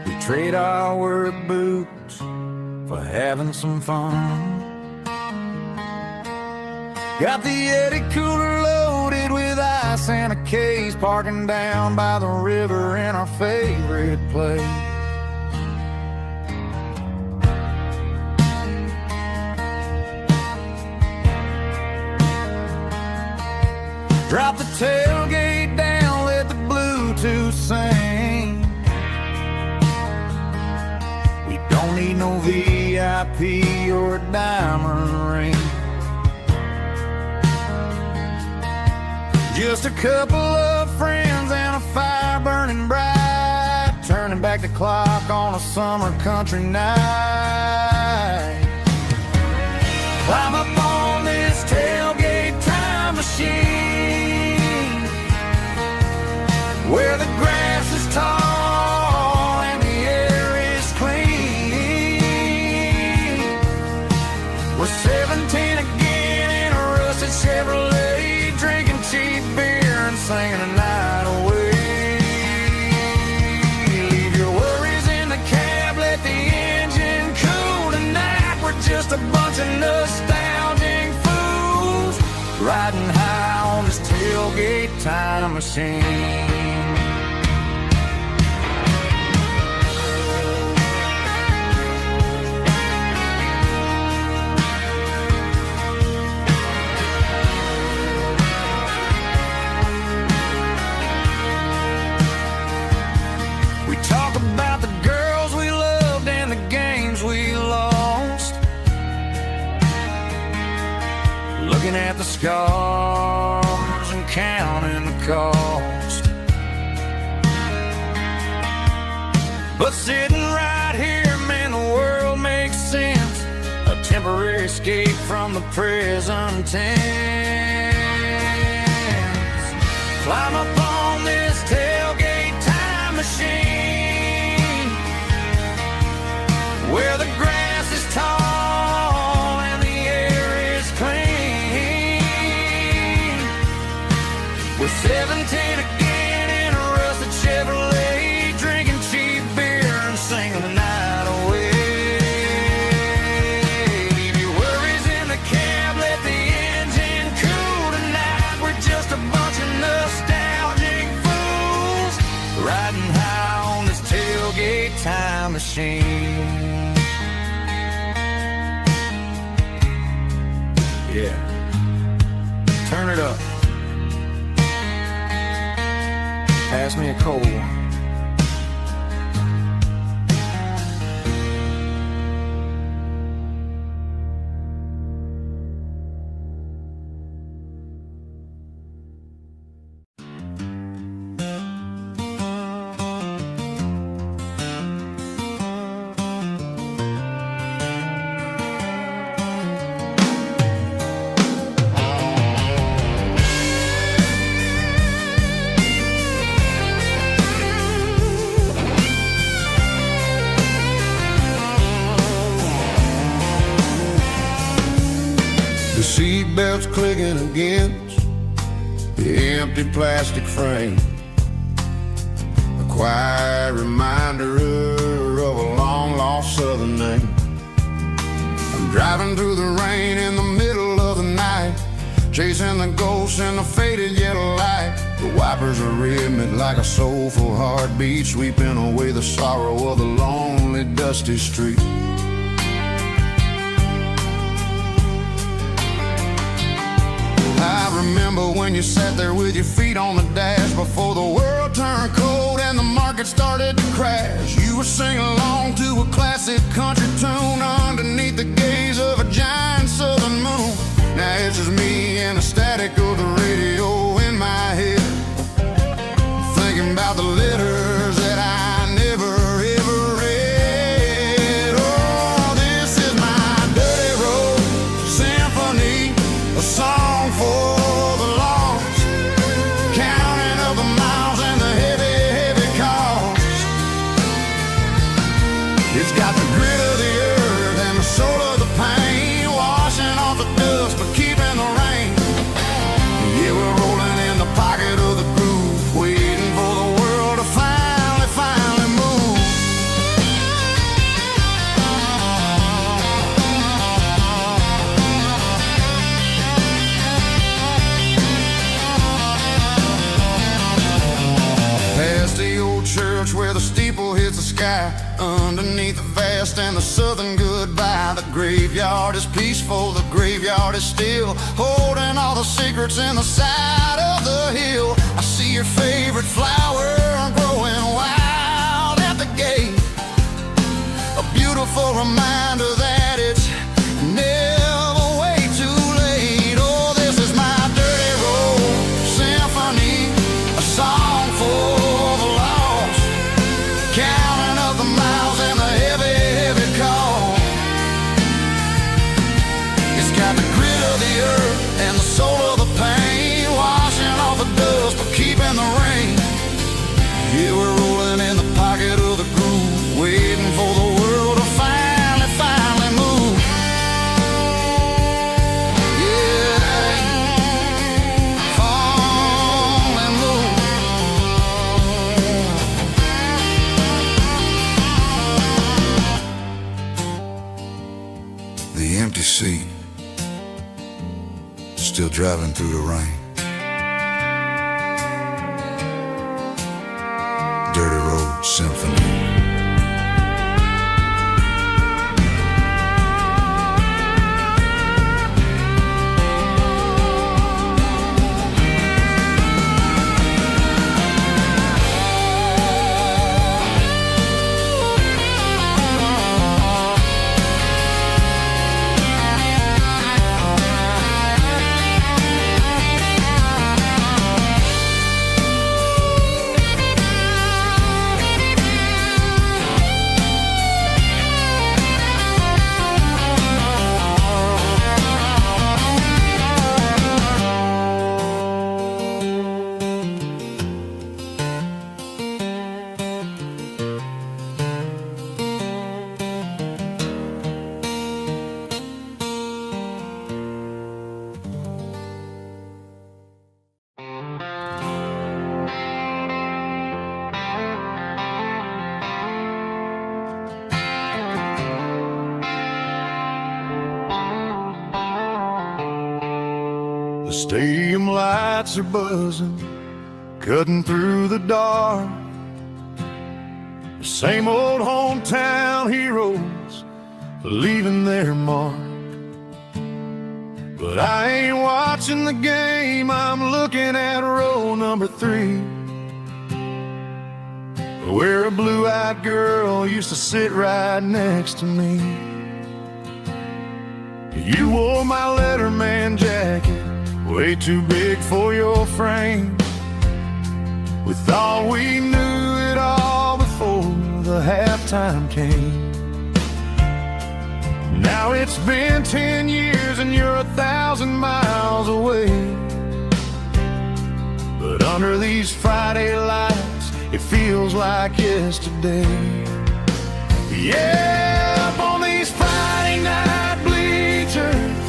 We trade our work boots for having some fun. Got the Eddie cooler loaded with ice and a case, parking down by the river in our favorite place. Drop the tailgate down, let the Bluetooth sing. We don't need no VIP or a diamond ring. Just a couple of friends and a fire burning bright, turning back the clock on a summer country night. Climb up on this tailgate time machine, where the grass is tall and the air is clean. We're 17 again in a rusted Chevrolet, drinking cheap beer and singing the night away. Leave your worries in the cab, let the engine cool tonight. We're just a bunch of nostalgic fools riding high on this tailgate time machine. We talk about the girls we loved and the games we lost, looking at the scars and counting the cost. But sitting right here, man, the world makes sense. A temporary escape from the present tense. Climb up on this tailgate time machine, where the grass is tall and the air is clean. We're 17 again in a rusted Chevrolet, drinking cheap beer and singing the night away. Leave your worries in the cab, let the engine cool tonight. We're just a bunch of nostalgic fools riding high on this tailgate time machine. Yeah. Turn it up. Pass me a cold one. Seatbelts clicking against the empty plastic frame, a quiet reminder of a long-lost southern name. I'm driving through the rain in the middle of the night, chasing the ghosts in the faded yellow light. The wipers are rhythmic like a soulful heartbeat, sweeping away the sorrow of the lonely, dusty street. I remember when you sat there with your feet on the dash before the world turned cold and the market started to crash. You were singing along to a classic country tune underneath the gaze of a giant southern moon. Now it's just me and the static of the radio in my head, thinking about the letters that I never ever read. Oh, this is my dirty road symphony, a song for the lost, counting up the miles and the heavy, heavy cost. It's got the grit of the earth and the soul of the pain, washing off the dust but keeping the rain. Yeah, we're rolling in the pocket of the groove, waiting for the world to finally move. Past the old church where the steeple hits the sky, underneath the vast and the southern goodbye. The graveyard is peaceful, the graveyard is still, holding all the secrets in the side of the hill. I see your favorite flower growing wild at the gate, a beautiful reminder that it's never way too late. Oh, this is my dirty road symphony, a song for the lost, counting up the miles and the heavy, heavy call. It's got the grit of the earth and the soul of the pain, washing off the dust but keeping the rain. Yeah, we're rolling in the pocket of the groove, waiting for the world to finally move. Yeah, finally move. The empty seat, still driving through the rain. Dirty road symphony. The stadium lights are buzzing, cutting through the dark. The same old hometown heroes leaving their mark. But I ain't watching watching the game, I'm looking at row number 3, where a blue-eyed girl used to sit right next to me. You wore my Letterman jacket, way too big for your frame. We thought we knew it all before the halftime came. Now it's been 10 years and you're 1,000 miles away. But under these Friday lights, it feels like yesterday. Yeah, up on these Friday night bleachers,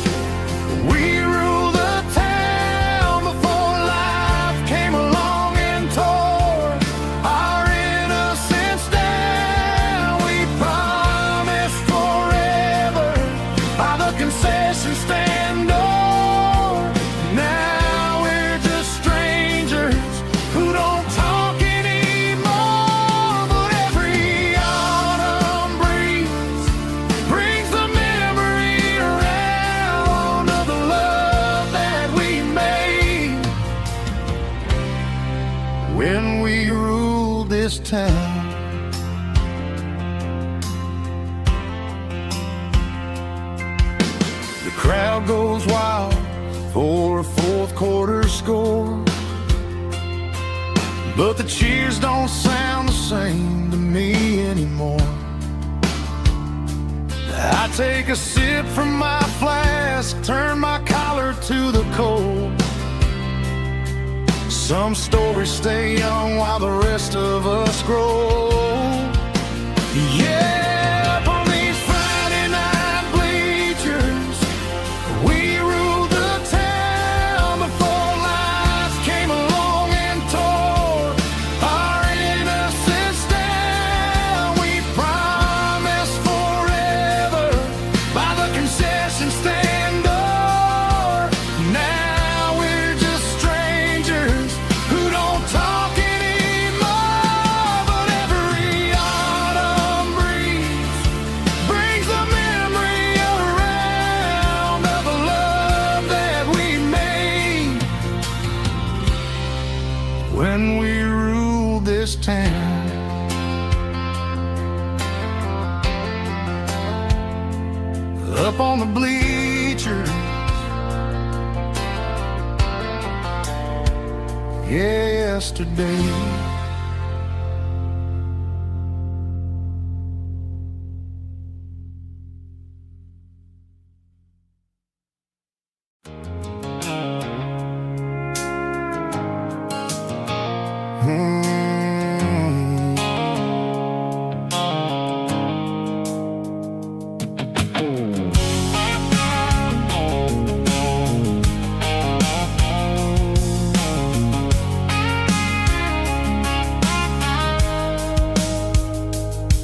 we rule the town before life came along and tore our innocence down. We promised forever by the concession stand door. Now we're just strangers who don't talk anymore. But every autumn breeze brings the memory around of the love that we made when we ruled this town. The crowd goes wild for a fourth quarter score, but the cheers don't sound the same to me anymore. I take a sip from my flask, turn my collar to the cold. Some stories stay young while the rest of us grow. Yeah, up on these Friday night bleachers, we ruled the town before life came along and tore our innocence down. We promised forever by the concession stand door. Now we're just strangers who don't talk anymore. But every autumn breeze brings the memory around of the love that we made when we ruled this town. Up on the bleachers, yesterday.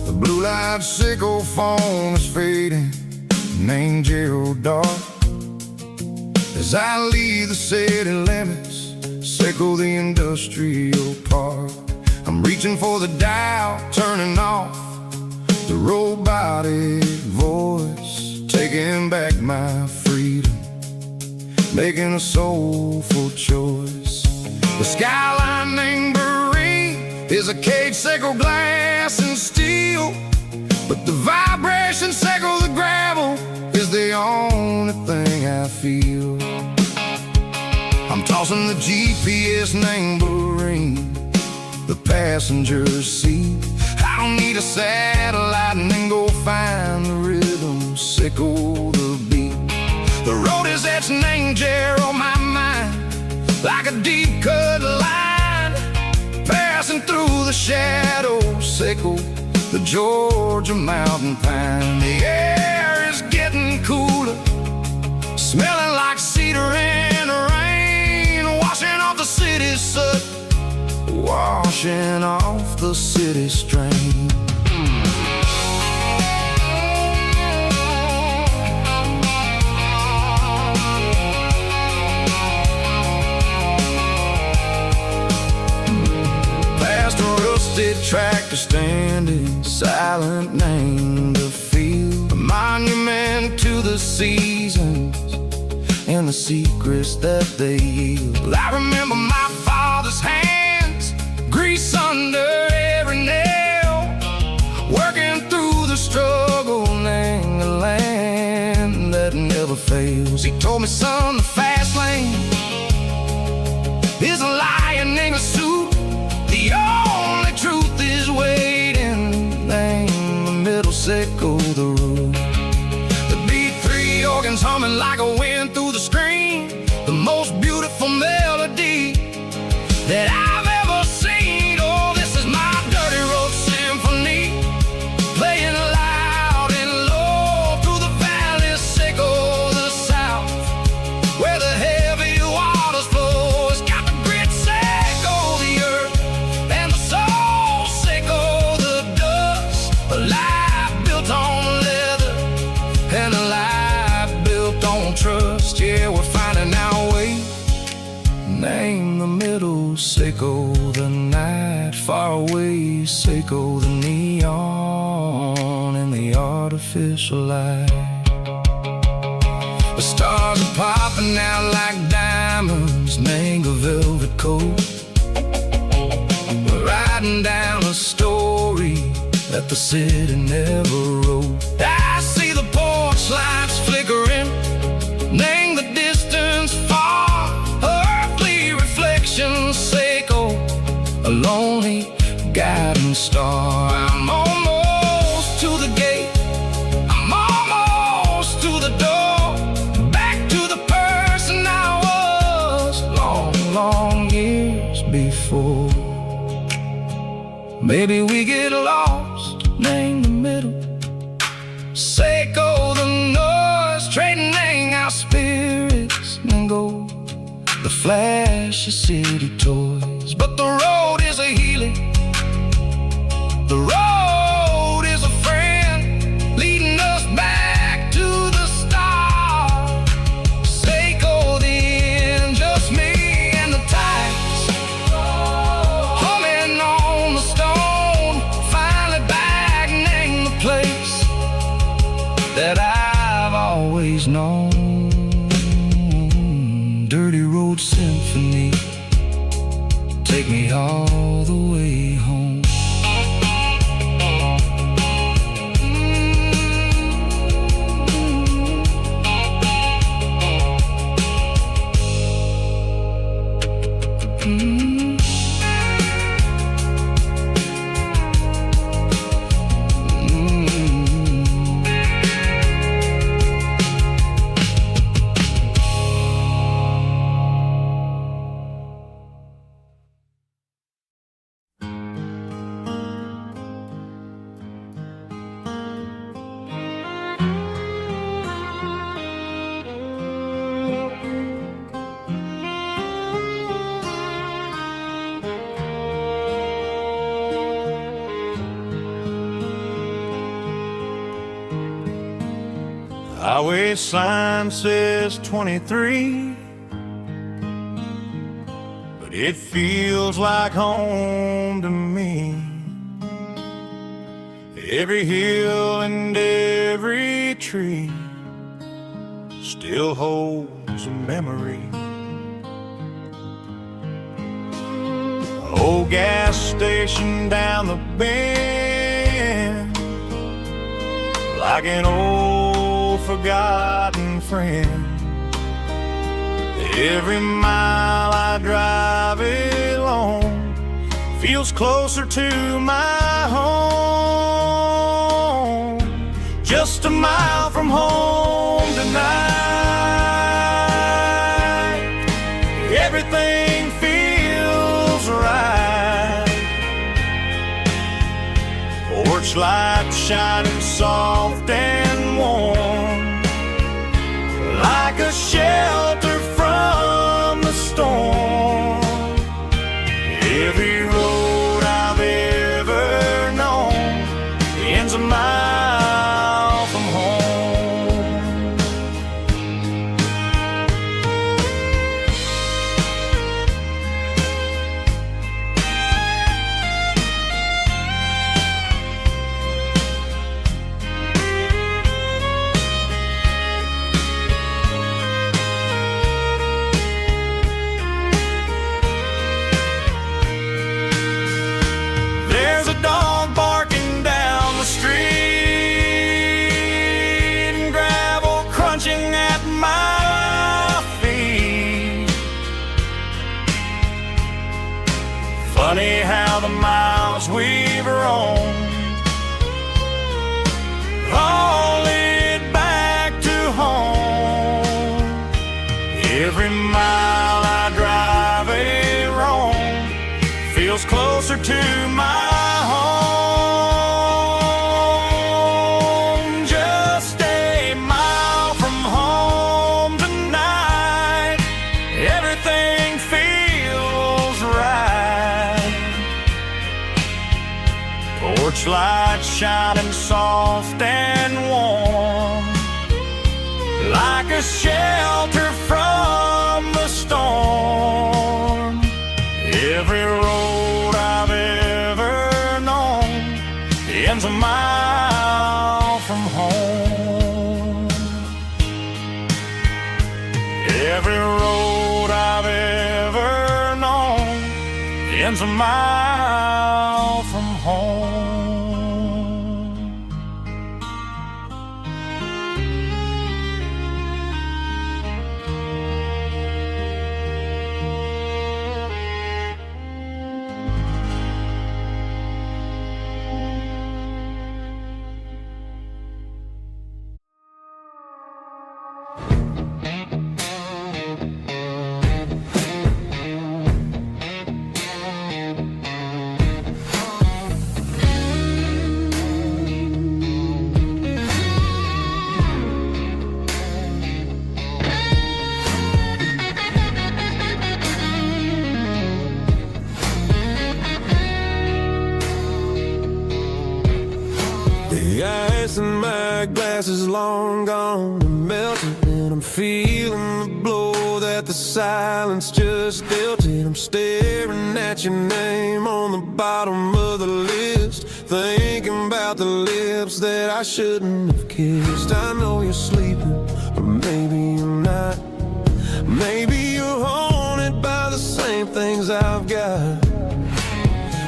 The blue-light sickle phone is fading, named Gerald Dark. As I leave the city limits, sickle the industrial park. I'm reaching for the dial, turning off the robotic voice, taking back my freedom, making a soulful choice. The skyline named Marine is a cage, sickle glass and steel, but the vibration sickle the gravel is the only thing I feel. I'm tossing the GPS named Marine, the passenger seat. I don't need a satellite and then go find the rhythm, sickle the beat. The road is etched named Jer on my mind, like a deep cut line, passing through the shadows, sickle the Georgia mountain pine. The air is getting cooler, smelling like cedar in the rain, washing off the city soot, washing off the city strain. Past a rusted tractor standing silent, named the field, a monument to the seasons, and the secrets that they yield. I remember my father's hands, grease under every nail, working through the struggle, laying the land that never fails. He told me, son, the fast lane is a lion in a suit. The only truth is waiting. Name the middle, sickle the root. The B3 organs humming like a wind through the screen, the most beautiful melody that I've ever seen. Oh, this is my dirty road symphony, playing loud and low through the valley, sickle the south, where the heavy waters flow. It's got the grit, sickle the earth, and the soul, sickle the dust. A life built on leather, and a life built on trust. Yeah, we're finding our way. Name the middle, sickle the night, far away, sickle the neon and the artificial light. The stars are popping out like diamonds, mango velvet coat. We're riding down a story that the city never wrote. I see the porch lights flickering, name the distance far, earthly reflections, sickle a lonely guiding star. I'm almost to the gate, I'm almost to the door, back to the person I was long, long years before. Maybe we get lost, name the middle, sickle the noise, trading our spirits and gold, the flash of city toys. But the road is a healing, the road is a friend, leading us back to the start. Sickle the end, just me and the tides, humming on the stone. Finally back, name the place that I've always known. Dirty road symphony, take me all the way home. Highway sign says 23, but it feels like home to me. Every hill and every tree still holds a memory. Old gas station down the bend, like an old forgotten friend. Every mile I drive it alone feels closer to my home. Just a mile from home tonight, everything feels right. Porch light shining soft and warm, like a shelter from the storm. Every road I've ever known ends a mile from home. Funny how the miles we've roamed all lead back to home. Every mile I drive a roam feels closer to my home. Just a mile from home tonight, everything feels right. Porch light shining soft and warm, like a shelter from the storm. Every road I've ever known ends a mile from home. Every road I've ever known ends a mile from home. The ice in my glass is long gone and melted, and I'm feeling the blow that the silence just dealt it. I'm staring at your name on the bottom of the list, thinking about the lips that I shouldn't have kissed. I know you're sleeping, but maybe you're not. Maybe you're haunted by the same things I've got.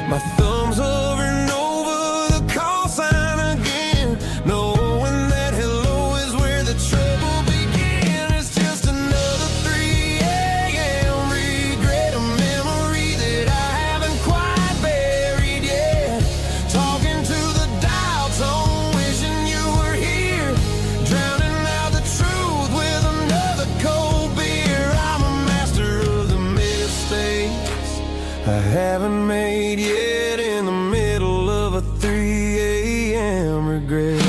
My thumb's hovering over the call sign again, knowing that hello is where the trouble began. It's just another 3 a.m. regret, a memory that I haven't quite buried yet. Talking to the dial tone, wishing you were here, drowning out the truth with another cold beer. I'm a master of the mistakes I haven't made yet, in the middle of a 3 a.m. regret.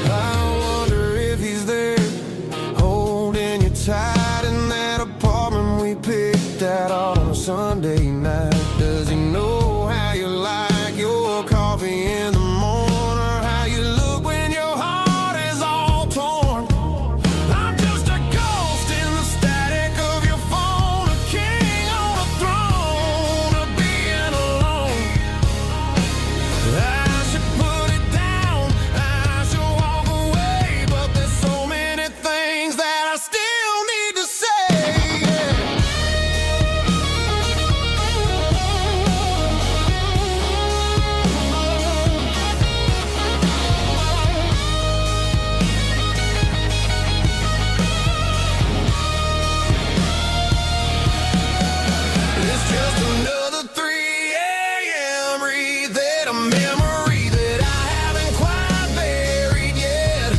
I wonder if he's there, holding you tight in that apartment we picked out on a Sunday night. Does he know how you like your coffee in the morning, or how you look when your heart is all torn? I'm just a ghost in the static of your phone, a king on a throne of being alone. I should put it down, I should walk away, but there's so many things that I still need to say. It's just another 3 a.m. read, a memory that I haven't quite buried yet.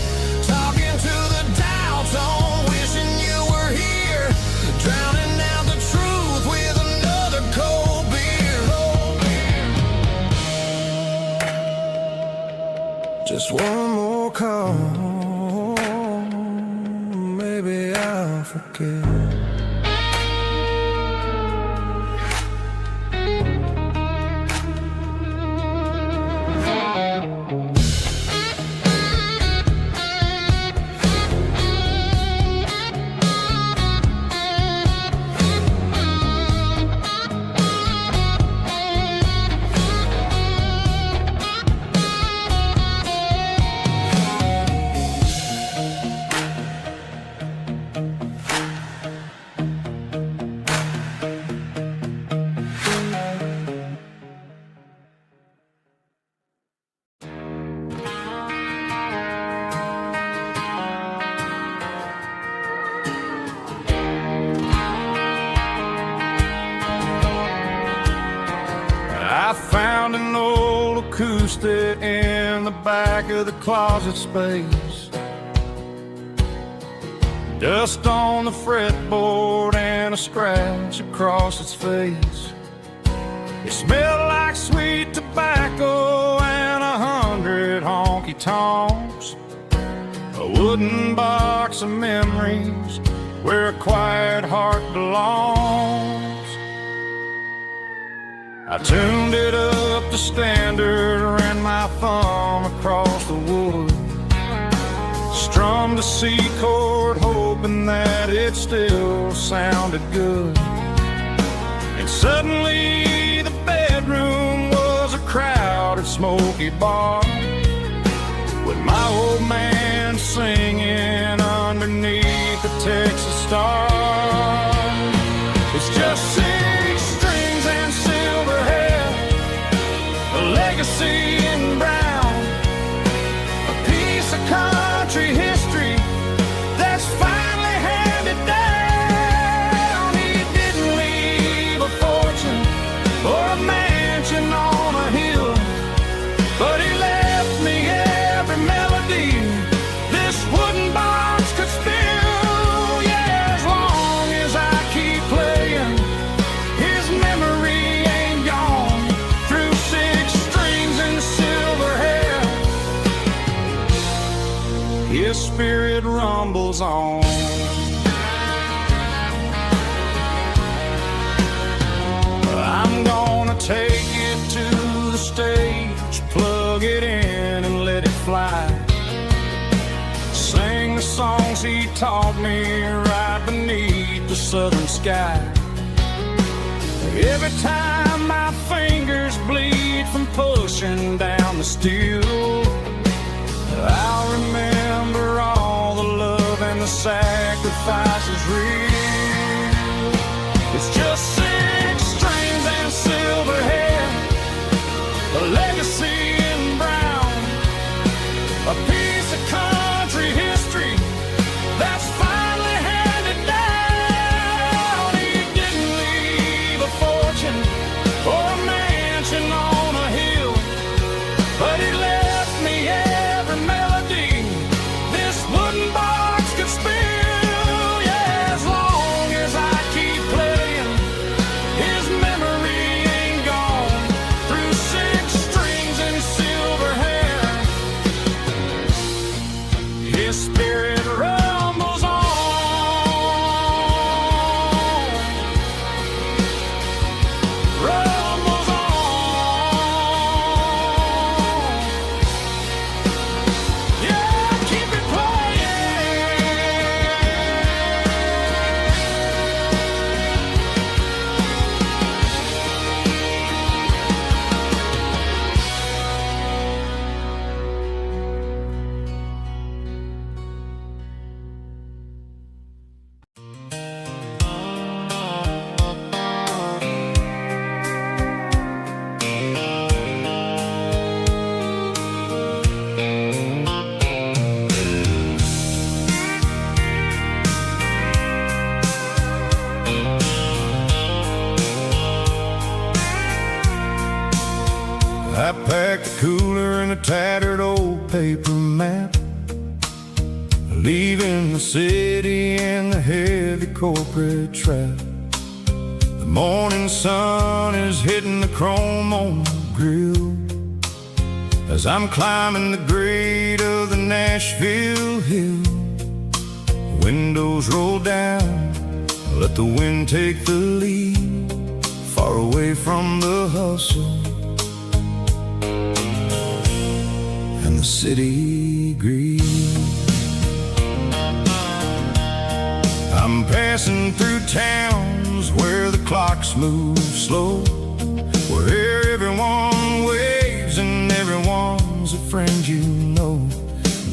Talking to the dial tone, wishing you were here, drowning out the truth with another cold beer. Just one more call, maybe I'll forget. acoustic in the back of the closet space. Dust on the fretboard and a scratch across its face. It smelled like sweet tobacco and 100 honky-tonks. A wooden box of memories where a quiet heart belongs. I tuned it up to standard, ran my thumb across the wood, strummed a C chord hoping that it still sounded good. And suddenly the bedroom was a crowded smoky bar, with my old man singing underneath the Texas star. It's just 6 strings and silver hair, a legacy in brown, a piece of country history that's finally handed down. He didn't leave a fortune or a mansion on a hill, but he left me every melody this wooden box could spill. Yeah, as long as I keep playing, his memory ain't gone. Through 6 strings and silver hair, his spirit rumbles on. I'm gonna take it to the stage, plug it in and let it fly. Sing the songs he taught me right beneath the southern sky. Every time my fingers bleed from pushing down the steel, I'll remember all the love and the sacrifices real. It's just 6 strings and silver hair, a legacy in brown, a piece of country history that's finally handed down. He didn't leave a fortune or a mansion on a hill, but he left me every melody this wooden box could spill. Yeah, as long as I keep playing, his memory ain't gone. Through 6 strings and silver hair, his spirit rumbles on. Rumbles on. Yeah, keep it playing. I packed a cooler and a tattered old paper map, leaving the city and the heavy corporate trap. The morning sun is hitting the chrome on the grill as I'm climbing the grade of the Nashville hill. Windows roll down, let the wind take the lead, far away from the hustle and the city greed. I'm passing through towns where the clocks move slow, where everyone waves and everyone's a friend you know.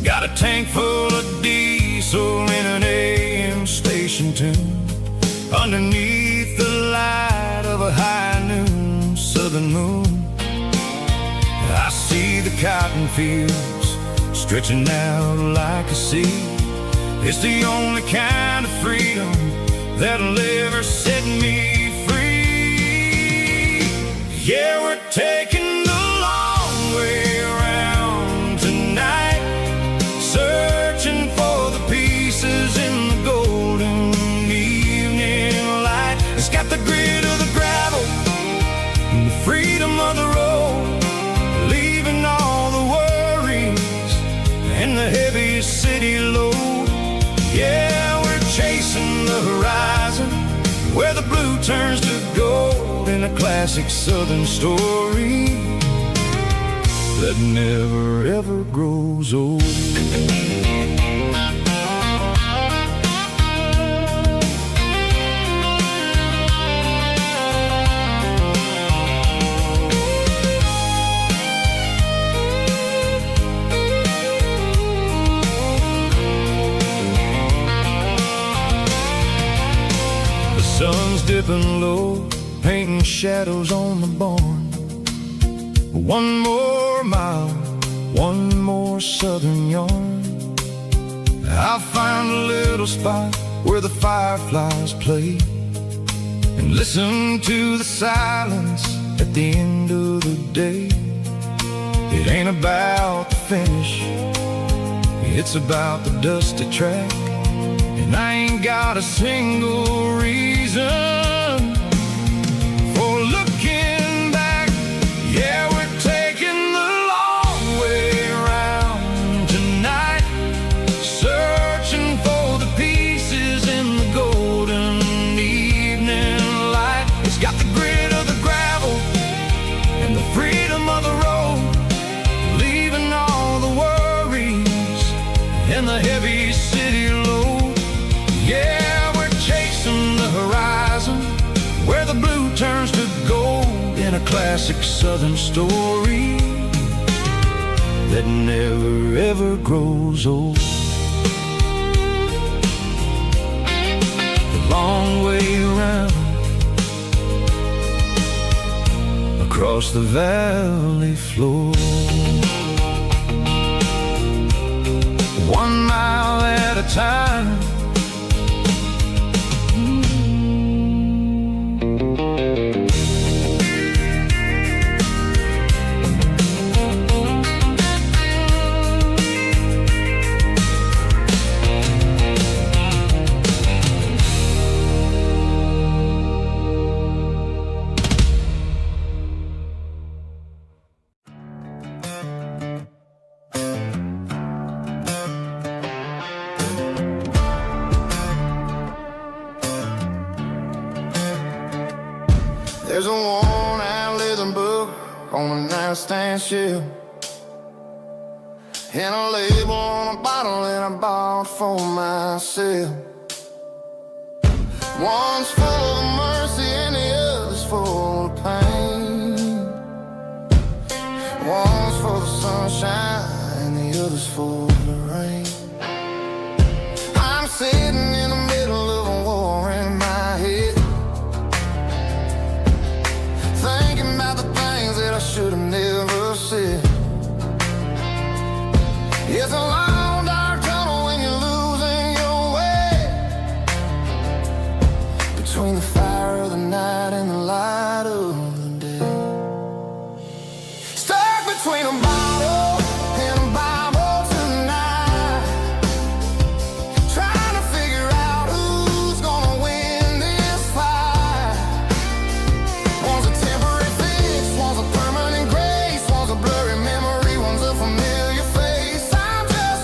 Got a tank full of diesel in an AM station tune, underneath the light of a high noon southern moon. I see the cotton fields stretching out like a sea. It's the only kind of freedom that'll ever set me free. Yeah, we're taking the long way around tonight, searching for the pieces in the golden evening light. It's got the grit of the gravel and the freedom of the road, leaving all the worries and the heavy city load. Yeah, we're chasing the horizon where the blue turns to gold, in a classic southern story that never ever grows old. The sun's dipping low, painting shadows on the barn. One more mile, one more southern yarn. I'll find a little spot where the fireflies play, and listen to the silence at the end of the day. It ain't about the finish, it's about the dusty track. And I ain't got a single reason for looking back. Yeah, we're taking the long way around tonight, searching for the pieces in the golden evening light. It's got the grit of the gravel and the freedom of the road, leaving all the worries and the heavy city load. Yeah, we're chasing the horizon where the blue turns to gold, in a classic southern story that never ever grows old. The long way around across the valley floor, 1 mile at a time. There's a worn-out leather book on a nightstand shelf, and a label on a bottle that I bought for myself. One's full of mercy and the other's full of pain. One's for the sunshine and the other's for the rain. I'm sitting in the middle of a war in my head, thinking about the things that I should have never said. It's a long dark tunnel when you're losing your way, between the fire of the night and the light of the day. Stuck between a bottle and a Bible tonight, trying to figure out who's gonna win this fight. One's a temporary fix, one's a permanent grace, one's a blurry memory, one's a familiar face. I'm just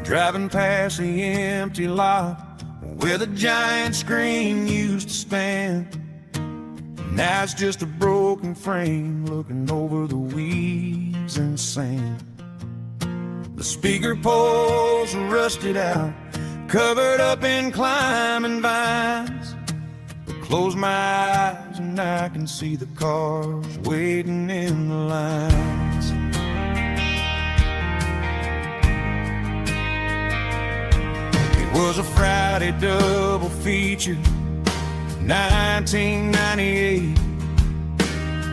driving past the empty lot where the giant screen used to stand. Now it's just a broken frame looking over the weeds and sand. The speaker poles are rusted out, covered up in climbing vines. But close my eyes and I can see the cars waiting in the lines. It was a Friday double feature, 1998.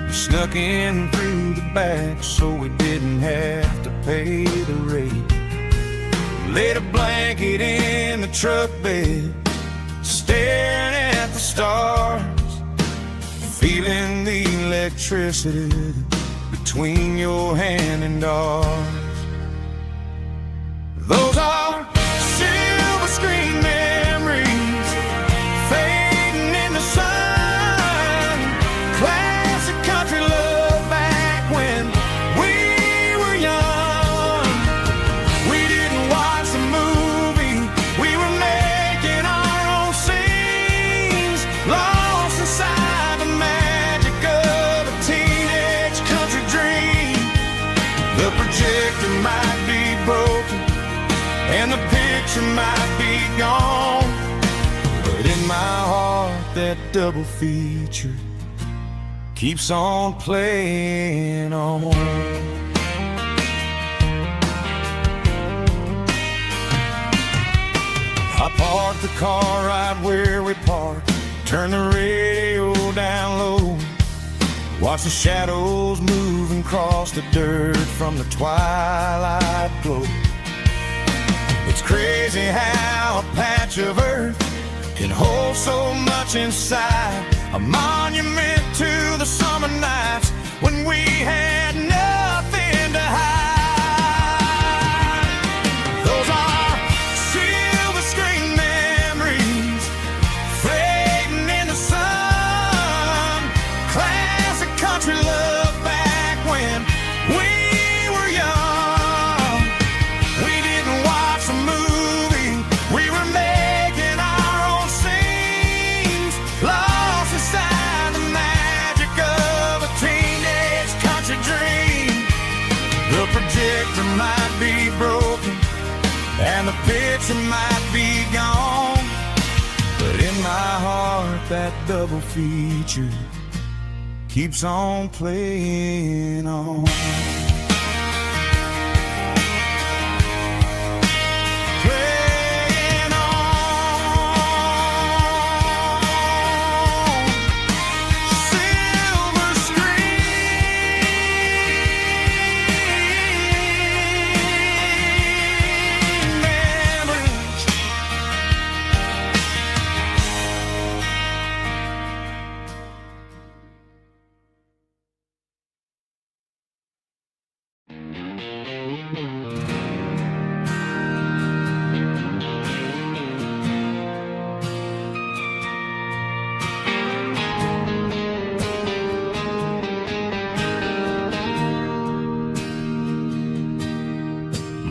We snuck in through the back so we didn't have to pay the rate. Laid a blanket in the truck bed, staring at the stars, feeling the electricity between your hand and ours. Those are silver screen memories fading in the sun. Classic country love back when we were young. We didn't watch the movie, we were making our own scenes, lost inside the magic of a teenage country dream. The projector might be broken and the picture might be gone, but in my heart that double feature keeps on playing on. I parked the car right where we parked, turned the radio down low, watch the shadows moving across the dirt from the twilight glow. It's crazy how a patch of earth can hold so much inside, a monument to the summer nights when we had nothing to hide. Those are silver screen memories fading in the sun. Classic country love back when we were young. We didn't watch the movie, we were making our own scenes, lost inside the magic of a teenage country dream. The projector might be broken and the picture might be gone, but in my heart that double feature keeps on playing on. Playing on. Silver screen memories.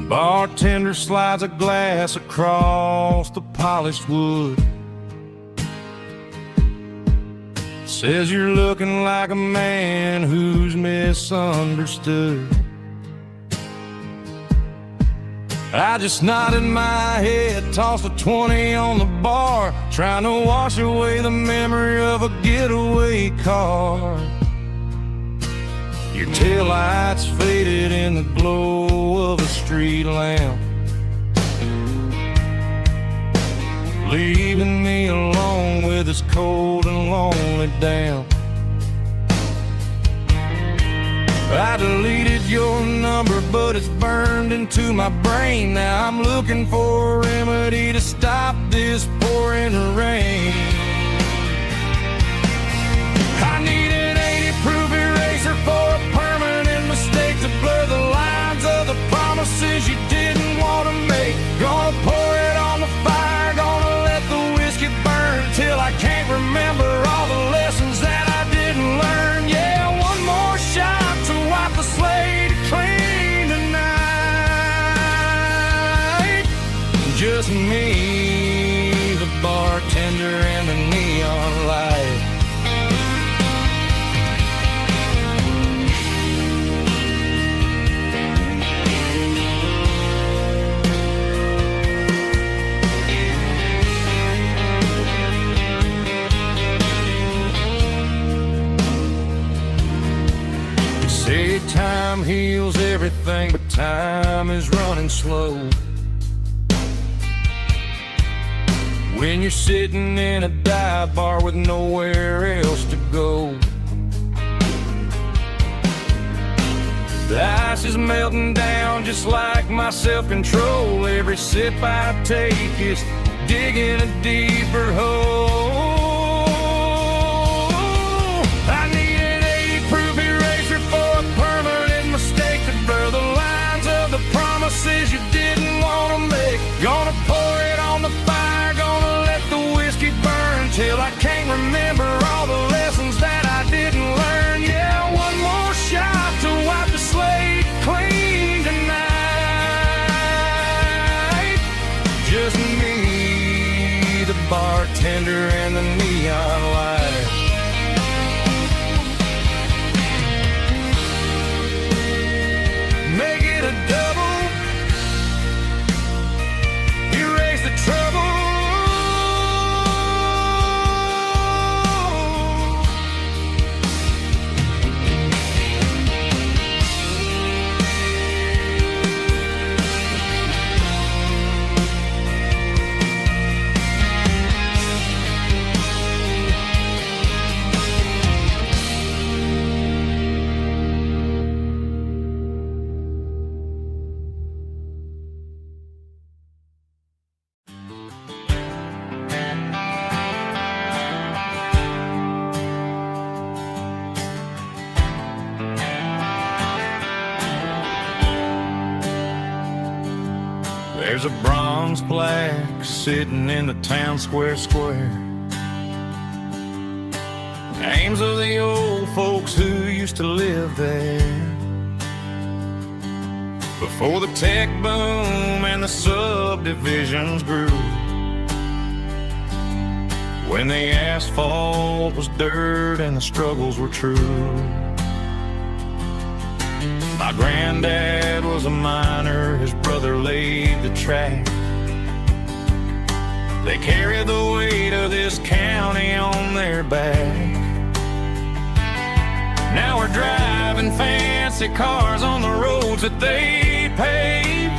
Bartender slides a glass across the polished wood, says you're looking like a man who's misunderstood. I just nodded my head, tossed a 20 on the bar, trying to wash away the memory of a getaway car. Your taillights faded in the glow of a street lamp, leaving me alone with this cold and lonely damp. I deleted your number, but it's burned into my brain. Now I'm looking for a remedy to stop this pouring rain. I need an 80-proof eraser for a permanent mistake to blur the lines of the promises you didn't want to make. Gonna pour it on the fire, gonna let the whiskey burn till I can't remember all the lessons that I didn't learn. Yeah, one more shot to wipe the slate clean tonight. bartender in the neon light. Say time heals everything, but time is running slow. When you're sitting in a dive bar with nowhere else to go, the ice is melting down just like my self-control. Every sip I take is digging a deeper hole. I need an 80-proof eraser for a permanent mistake to blur the lines of the promises you didn't want to make. Gonna pour it on the fire, gonna let the whiskey burn till I can't remember all the lessons that I didn't learn. Yeah, one more shot to wipe the slate clean tonight. Just me, the bartender, and the neon light. Make it a double, erase the trouble. There's a bronze plaque sitting in the town square. Names of the old folks who used to live there before the tech boom and the subdivisions grew. When the asphalt was dirt and the struggles were true. My granddad was a miner, his brother laid the track. They carried the weight of this county on their back. Now we're driving fancy cars on the roads that they paved,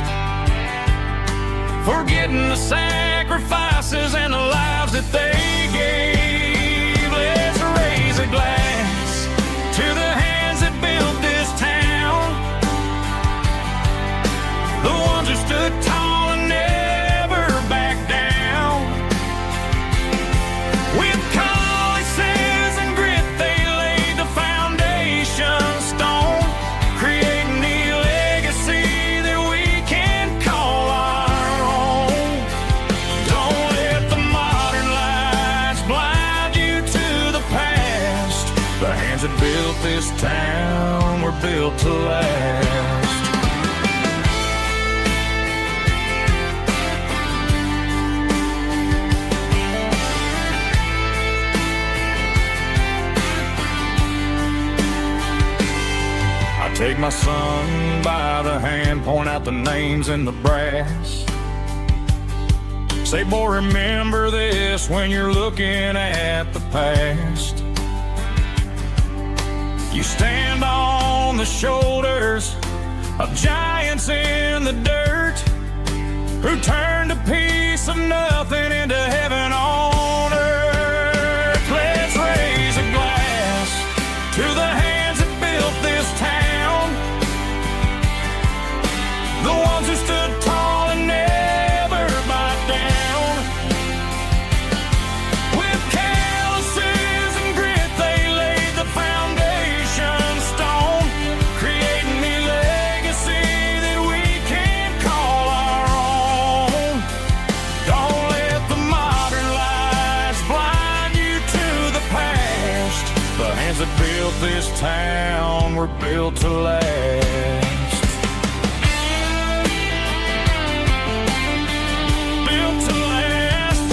forgetting the sacrifices and the lives that they gave. Let's raise a glass to the hands that built this town, the ones who stood tall and never backed down. With calluses and grit they laid the foundation stone, creating a legacy that we can call our own. Don't let the modern lights blind you to the past. The hands that built this town were built to last. Take my son by the hand, point out the names in the brass. Say, boy, remember this when you're looking at the past. You stand on the shoulders of giants in the dirt who turned a piece of nothing into heaven on earth. Let's raise a glass to the hands that built this town, the ones who stood tall and never backed down. With calluses and grit they laid the foundation stone, creating a legacy that we can call our own. Don't let the modern lights blind you to the past. The hands that built this town were built to last. Built to last.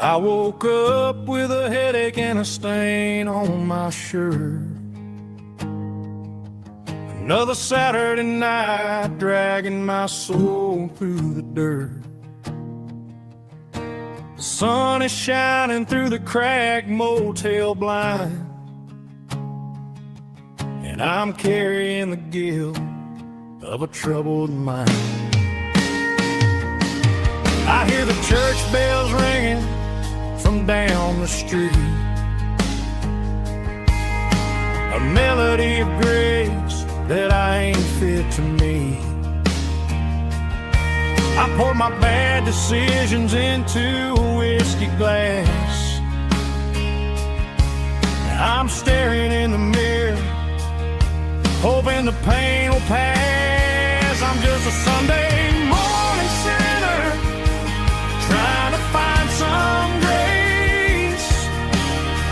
I woke up with a headache and a stain on my shirt. Another Saturday night dragging my soul through the dirt. The sun is shining through the cracked motel blind, and I'm carrying the guilt of a troubled mind. I hear the church bells ringing from down the street, a melody of grace that I ain't fit to meet. I pour my bad decisions into a whiskey glass. I'm staring in the mirror, hoping the pain will pass. I'm just a Sunday morning sinner, trying to find some grace,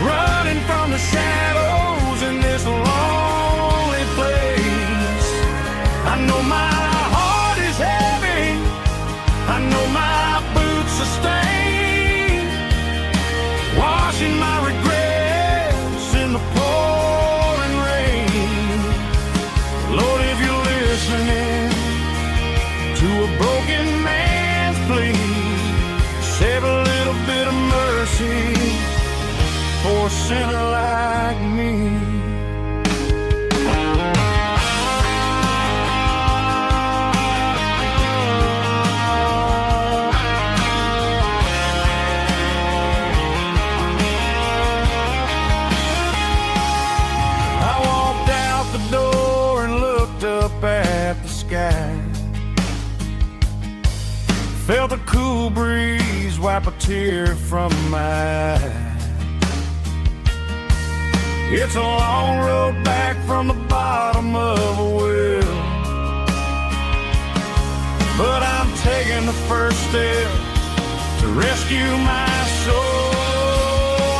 running from the shadows in this lonely place. I know my heart is heavy, I know my boots are stained, washing my regrets in the pouring rain. Lord, if you're listening to a broken man's plea, save a little bit of mercy for a sinner like me. I walked out the door and looked up at the sky, felt a cool breeze wipe a tear from my eye. It's a long road back from the bottom of a well, but I'm taking the first step to rescue my soul.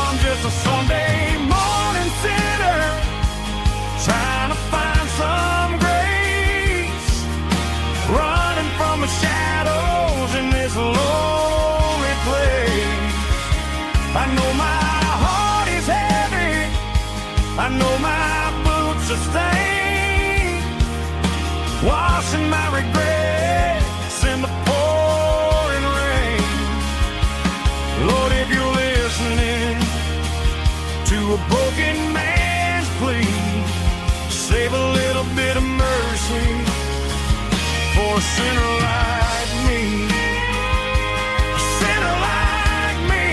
I'm just a Sunday morning sinner, trying to find some grace, running from the shadows in this lonely place. I know my heart is heavy, I know my boots are stained, washing my regrets in the pouring rain. Lord, if you're listening to a broken man's plea, save a little bit of mercy for a sinner like me. A sinner like me.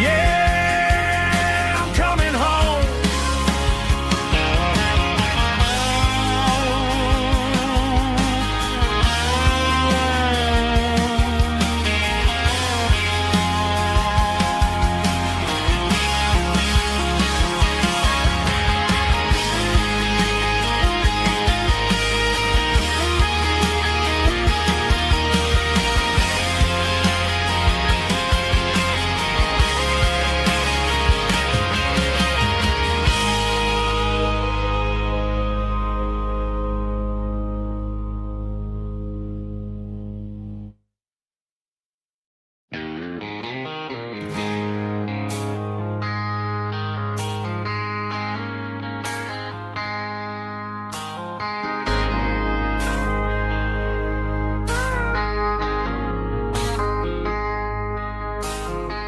Yeah, I'm coming home.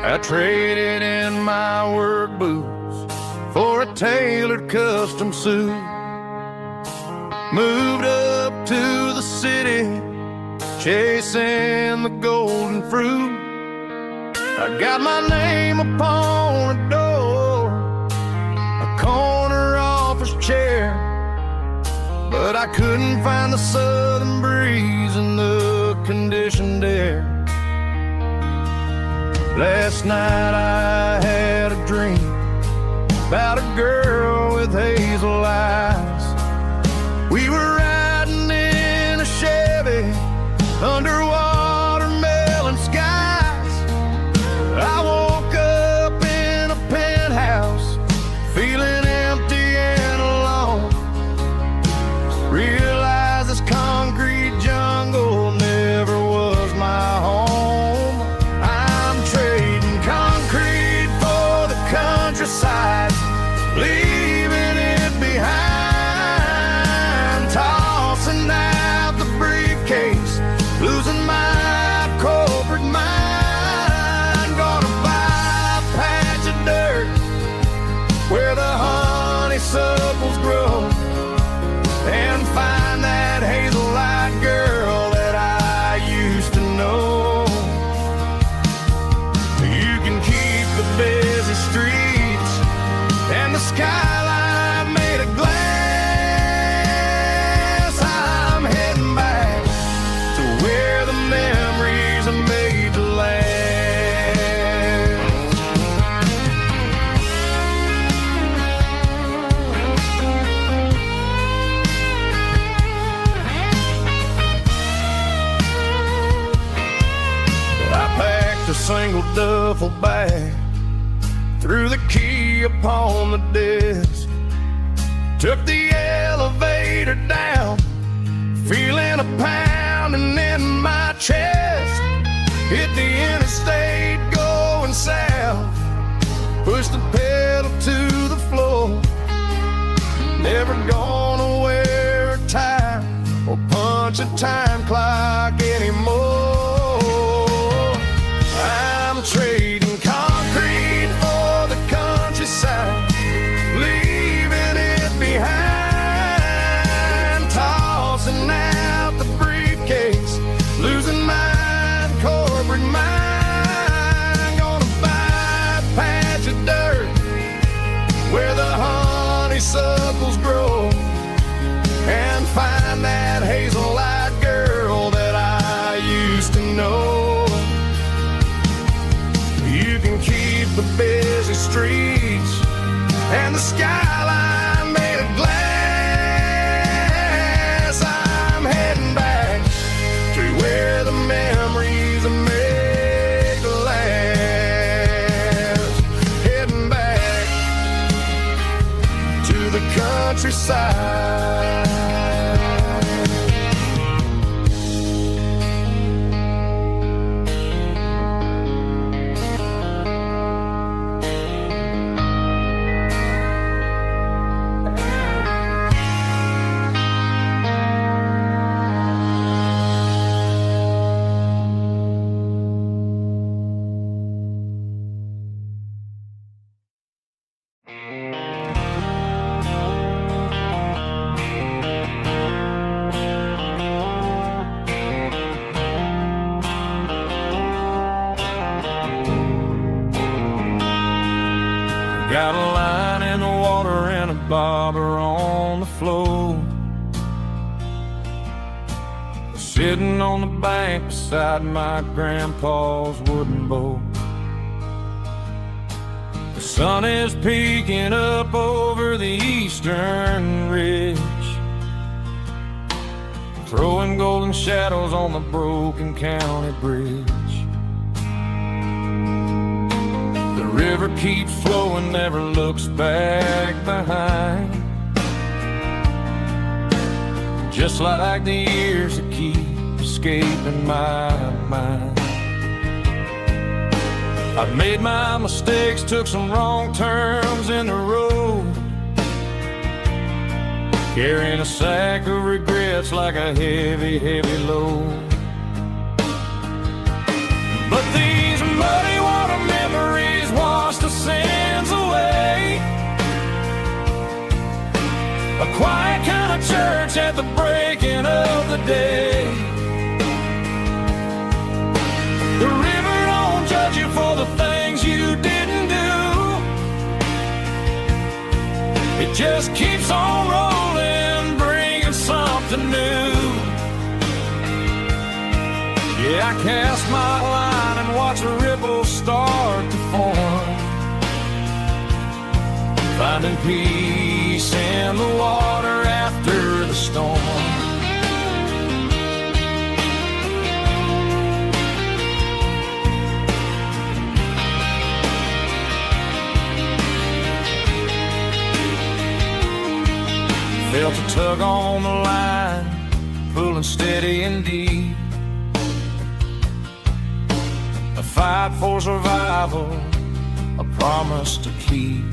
I traded in my work boots for a tailored custom suit, moved up to the city, chasing the golden fruit. I got my name upon a door, a corner office chair, but I couldn't find the southern breeze in the conditioned air. Last night I had a dream about a girl with hazel eyes. We were riding in a Chevy under watermelon skies. I woke up in a penthouse feeling empty and alone. Realized this concrete jungle never was my back, threw the key upon the desk, took the elevator down, feeling a pounding in my chest. Hit the interstate going south, pushed the pedal to the floor. Never gonna wear a tie or punch a time clock anymore. I'm trading concrete for the countryside, leaving it behind, tossing out the briefcase, losing my corporate mind. Gonna buy a patch of dirt where the honeysuckles grow, and find that hazel-eyed girl that I used to know. You can keep the busy streets and the skyline made of glass. I'm heading back to where the memories are made to last. Heading back to the countryside. Got a line in the water and a bobber on the floor, sitting on the bank beside my grandpa's wooden boat. The sun is peeking up over the eastern ridge, throwing golden shadows on the broken county bridge. The river keeps flowing, never looks back behind, just like the years that keep escaping my mind. I've made my mistakes, took some wrong turns in the road, carrying a sack of regrets like a heavy, heavy load. But these muddy water memories wash the sins away. A quiet kind of church at the breaking of the day. The river don't judge you for the things you didn't do. It just keeps on rolling, bringing something new. Yeah, I cast my line and watch a ripple start to form, finding peace in the water after the storm. Felt a tug on the line, pulling steady and deep. A fight for survival, a promise to keep.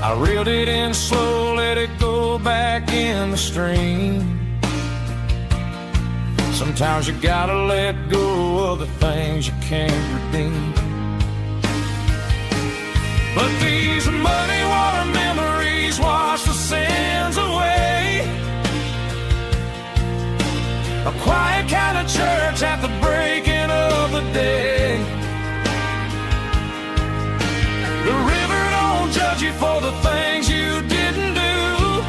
I reeled it in slow, let it go back in the stream. Sometimes you gotta let go of the things you can't redeem. But these muddy water memories wash the sins away. A quiet kind of church at the breaking of the day. The river don't judge you for the things you didn't do.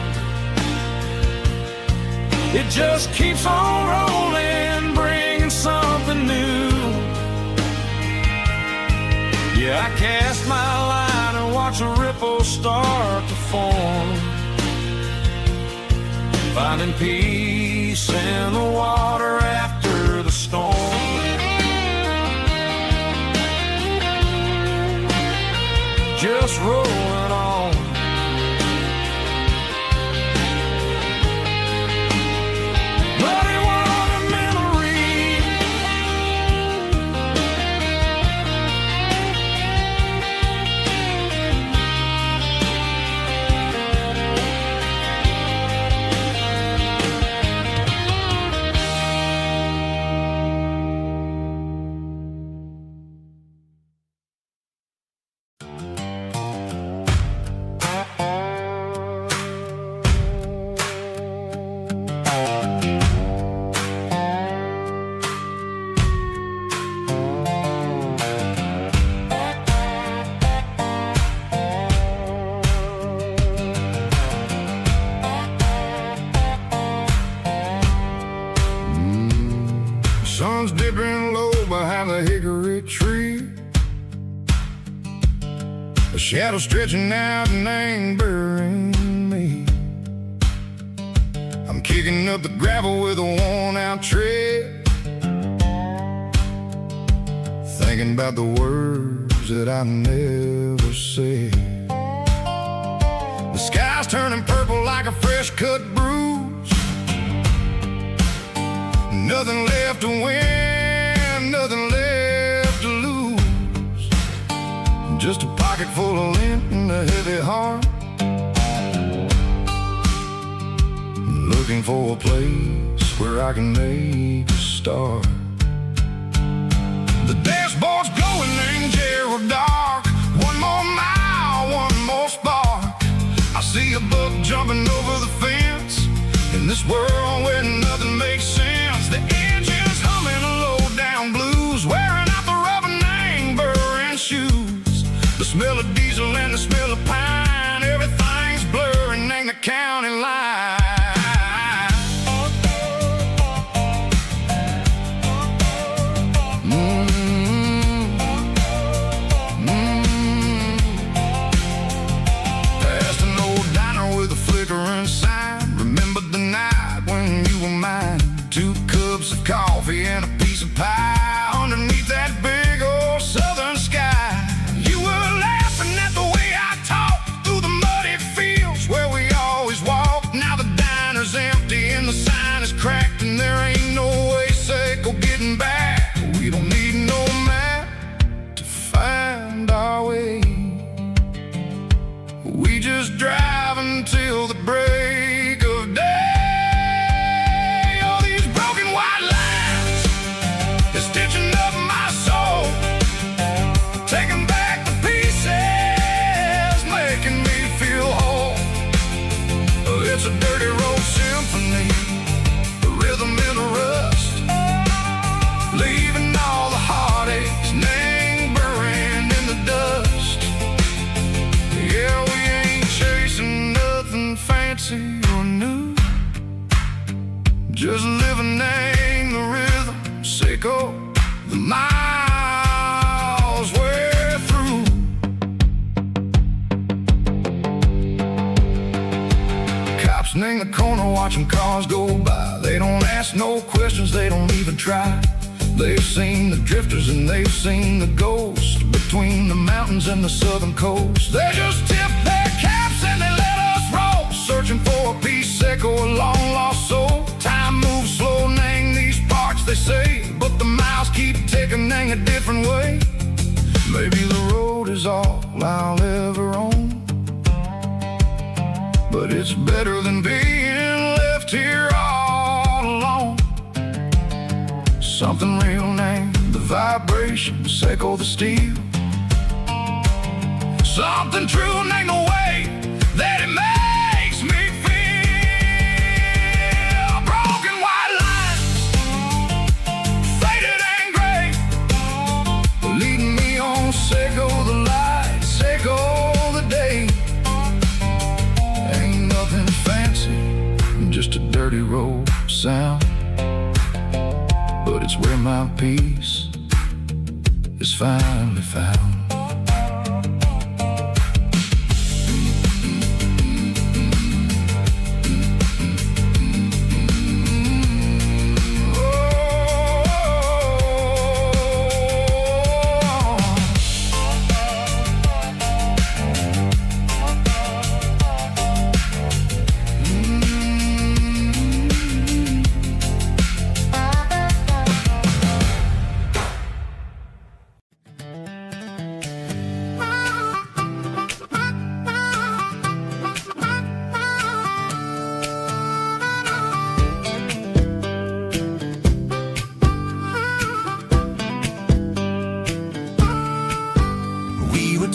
It just keeps on rolling, bringing something new. Yeah, I cast my line and watch a ripple start to form, finding peace in the water after the storm. just rolling on. But it was a memory. Sun's dipping low behind the hickory tree. A shadow stretching out and angering me. I'm kicking up the gravel with a worn-out tread, thinking about the words that I never said. The sky's turning purple like a fresh-cut bruise. Nothing left to win, nothing left to lose. Just a pocket full of lint and a heavy heart, looking for a place where I can make a start. The dashboard's glowing in Gerald dark. One more mile, one more spark. I see a buck jumping over the fence in this world where nothing makes sense. The engine's humming a low-down blues, wearing out the rubber name burring shoes. The smell of diesel and the smell of pine, everything's blurring in the county line. Past an old diner with a flickering sign. Remember the night when you were mine. 2 cups of coffee and a piece of pie underneath that big old southern sky. You were laughing at the way I talked through the muddy fields where we always walked. Now the diner's empty and the sign is cracked, and there ain't no way safe or getting back. We don't need no map to find our way. We just drive until the break of day. Stitching up my soul, taking back the pieces, making me feel whole. It's a dirty road symphony, the rhythm in the rust, leaving all the heartaches lingering in the dust. Yeah, we ain't chasing nothing fancy or new, just living in the rhythm, sicko. The miles we're through. Cops in the corner watching cars go by. They don't ask no questions, they don't even try. They've seen the drifters and they've seen the ghosts between the mountains and the southern coast. They just tip their caps and they let us roll, searching for a piece seco, a long lost soul. Time moves slow, nang these parts they say, but the miles keep ticking in a different way. Maybe the road is all I'll ever own, but it's better than being left here all alone. Something real named the vibration, echo the steel. Something true named the way that it makes me feel. Broken white lines, faded and gray, leading me on, Seco the light, Seco the day. Ain't nothing fancy, just a dirty road sound, but it's where my peace is finally found.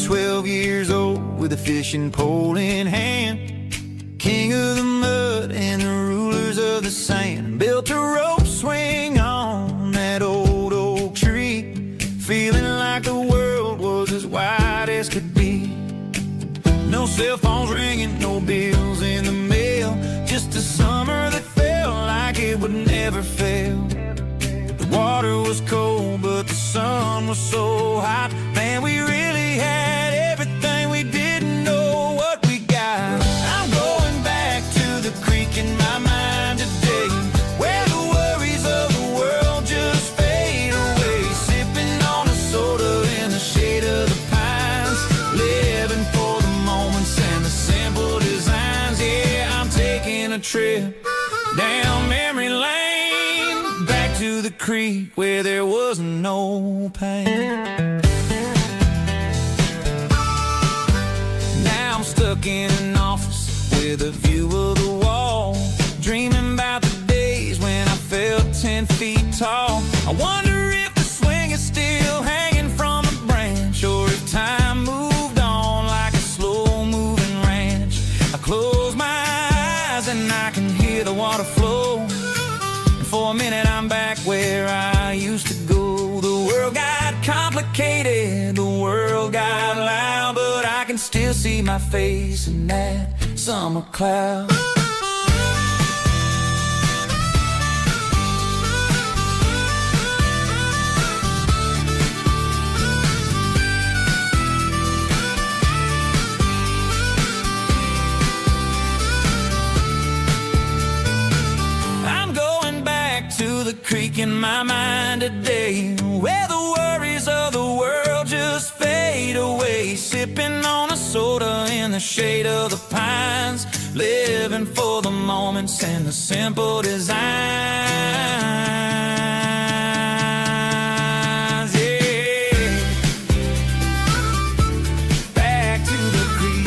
12 years old with a fishing pole in hand, king of the mud and the rulers of the sand. Built a rope swing on that old oak tree, feeling like the world was as wide as could be. No cell phones ringing, no bills in the mail, just a summer that felt like it would never fail. The water was cold, but the sun was so hot. Man, we really had everything, we didn't know what we got. I'm going back to the creek in my mind today, where the worries of the world just fade away. Sipping on a soda in the shade of the pines, living for the moments and the simple designs. Yeah, I'm taking a trip down memory lane, back to the creek where there was no pain. Now I'm stuck in an office with a view of the wall, dreaming about the days when I felt 10 feet tall. I wonder if the swing is still hanging from a branch, or if time moved on like a slow-moving ranch. I close my eyes and I can hear the water flow, and for a minute I'm back where I used to go. The world got complicated, the world got loud, but I can still see my face in that summer cloud. The creek in my mind today, where the worries of the world just fade away. Sipping on a soda in the shade of the pines, living for the moments and the simple designs. Yeah, back to the creek.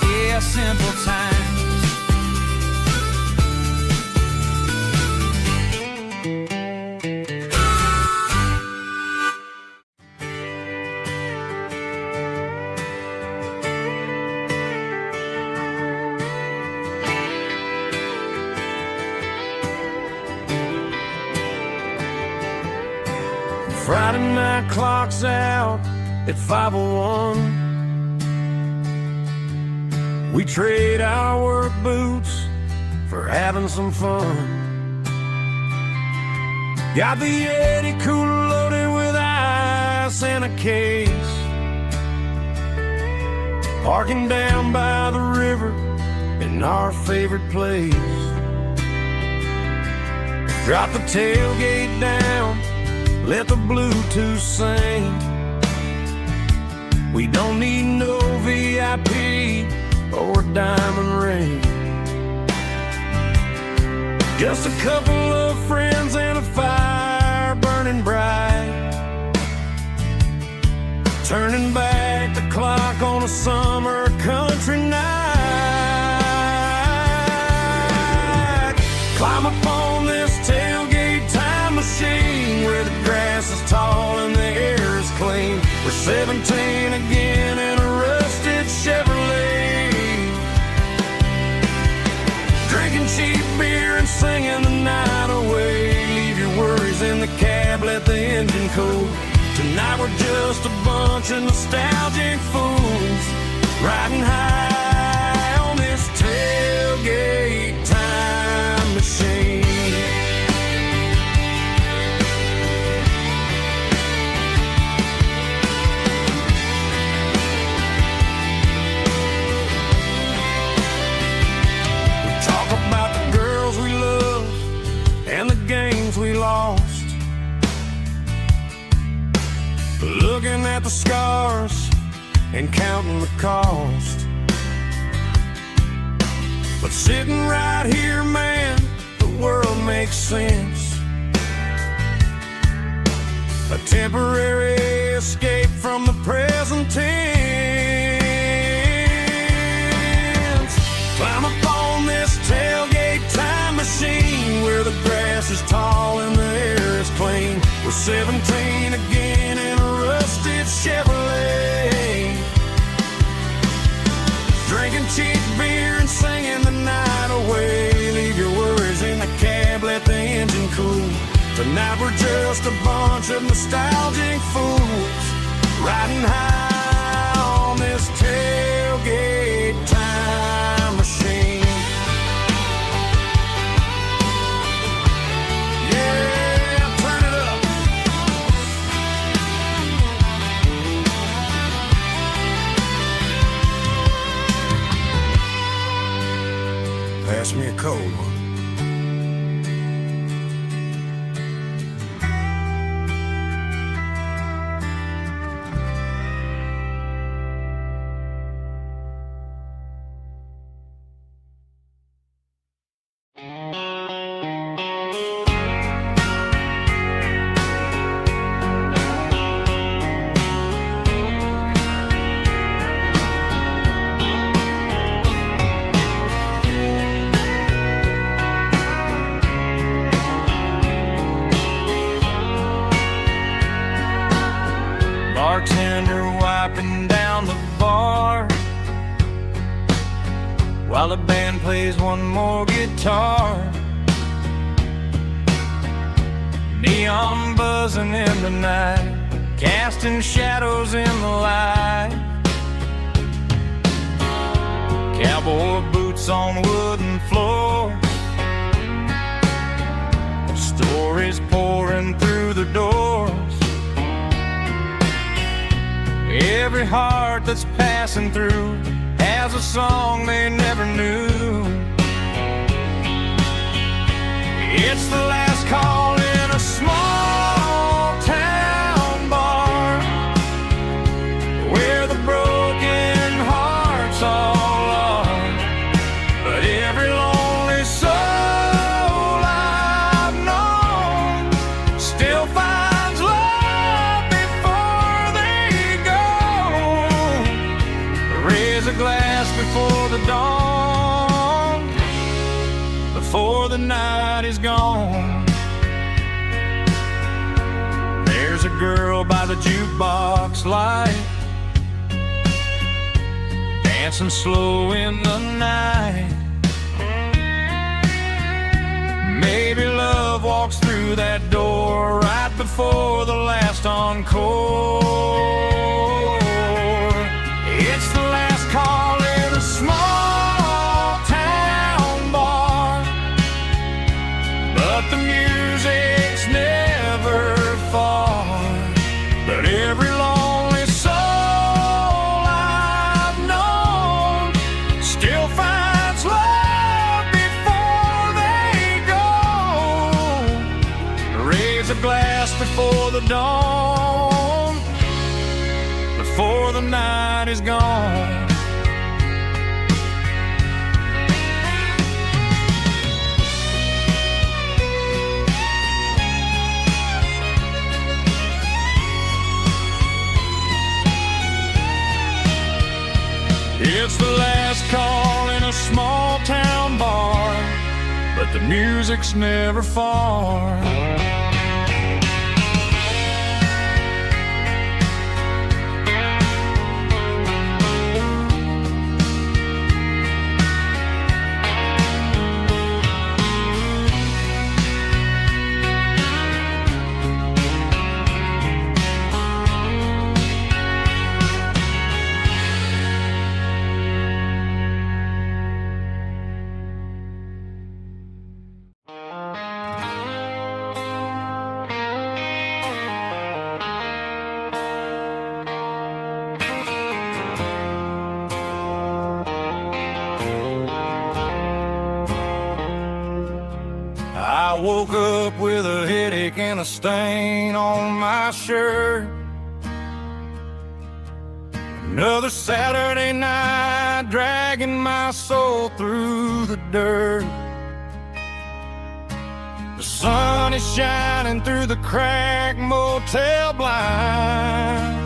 Yeah, simple times. Friday night clock's out at 5:01. We trade our work boots for having some fun. Got the Yeti cooler loaded with ice and a case, parking down by the river in our favorite place. Drop the tailgate down, let the Bluetooth sing. We don't need no VIP or a diamond ring, just a couple of friends and a fire burning bright, turning back the clock on a summer country night. Climb up on this tailgate time machine, where the grass is tall and the air is clean. We're 17 again in a rusted Chevrolet, drinking cheap beer and singing the night away. Leave your worries in the cab, let the engine cool. Tonight we're just a bunch of nostalgic fools, riding high on this tailgate time machine. We lost, looking at the scars and counting the cost. But sitting right here, man, the world makes sense. A temporary escape from the present tense. Climb up on this tailgate time machine, where the grass is tall and the air is clean. We're 17 again in a rusty Tonight we're just a bunch of nostalgic fools riding high on this tailgate time machine. Yeah, turn it up. Pass me a cold one. Bartender wiping down the bar while the band plays one more guitar. Neon buzzing in the night, casting shadows in the light. Cowboy boots on wooden floors, stories pouring through the doors. Every heart that's passing through has a song they never knew. It's the last call in a small town bar where the broken hearts all are. But every lonely soul I've known still finds love before they go. Raise a glass before the dawn, before the night is gone. There's a girl by the jukebox light, dancing slow in the night. Maybe love walks through that door right before the last encore. It's the last call in a small town bar, but the music's never far. But every lonely soul I've known still finds love before they go. Raise a glass before the dawn, before the night is gone. It's the last call in a small town bar, but the music's never far. I woke up with a headache and a stain on my shirt. Another Saturday night dragging my soul through the dirt. The sun is shining through the cracked motel blind,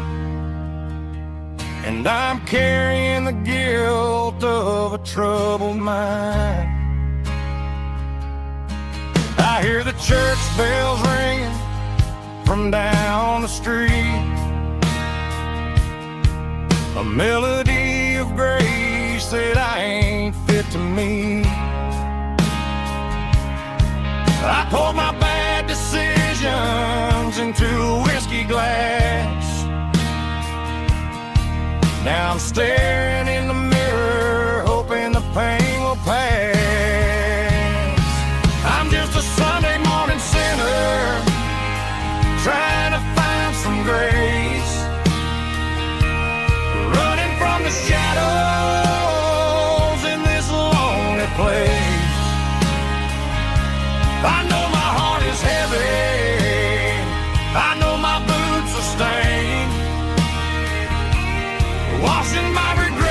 and I'm carrying the guilt of a troubled mind. I hear the church bells ringing from down the street, a melody of grace that I ain't fit to meet. I poured my bad decisions into a whiskey glass. Now I'm staring in the mirror, hoping the pain will pass. I'm just a Sunday morning sinner, trying to find some grace, running from the shadows in this lonely place. I know my heart is heavy, I know my boots are stained, washing my regrets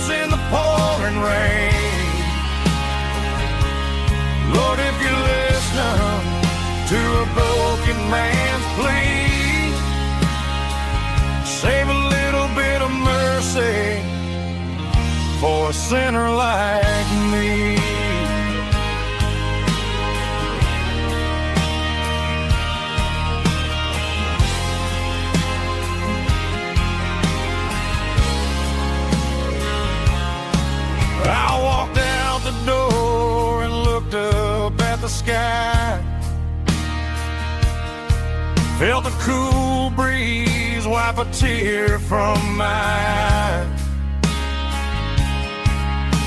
in the pouring rain. Lord, if you listen to a broken man's plea, save a little bit of mercy for a sinner like me. I walked out the door and looked up at the sky, felt the cool breeze wipe a tear from my eye.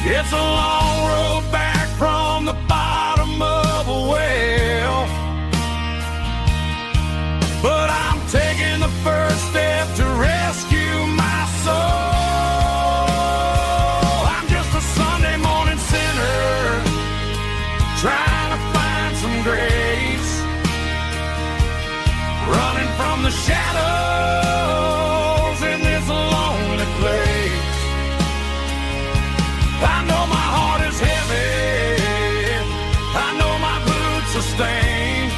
It's a long road back from the bottom of a well, but I'm taking the first step to rescue my soul. I'm just a Sunday morning sinner, trying to find some grace, running from the shadows in this lonely place. I know my heart is heavy, I know my boots are stained,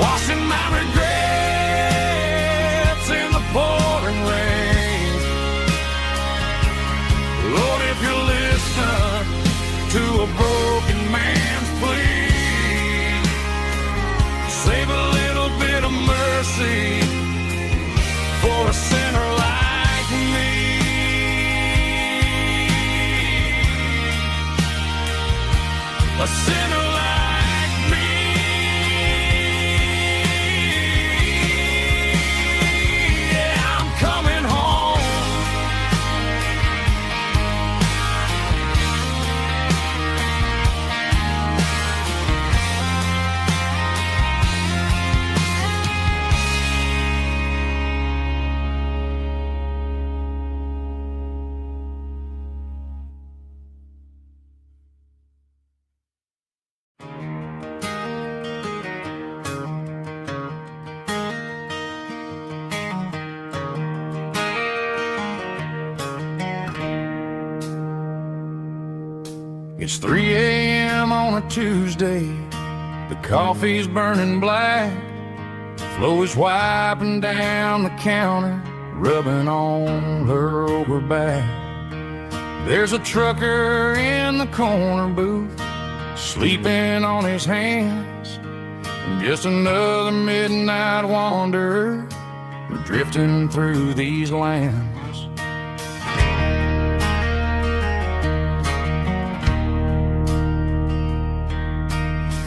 washing my regrets in the pouring rain. Lord, if you listen to a broken man's plea, save a little bit of mercy for a sinner like me. A sinner like me. Yeah, I'm coming home. It's 3 a.m. on a Tuesday, the coffee's burning black, Flo is wiping down the counter, rubbing on her over back. There's a trucker in the corner booth, sleeping on his hands, and just another midnight wanderer drifting through these lands.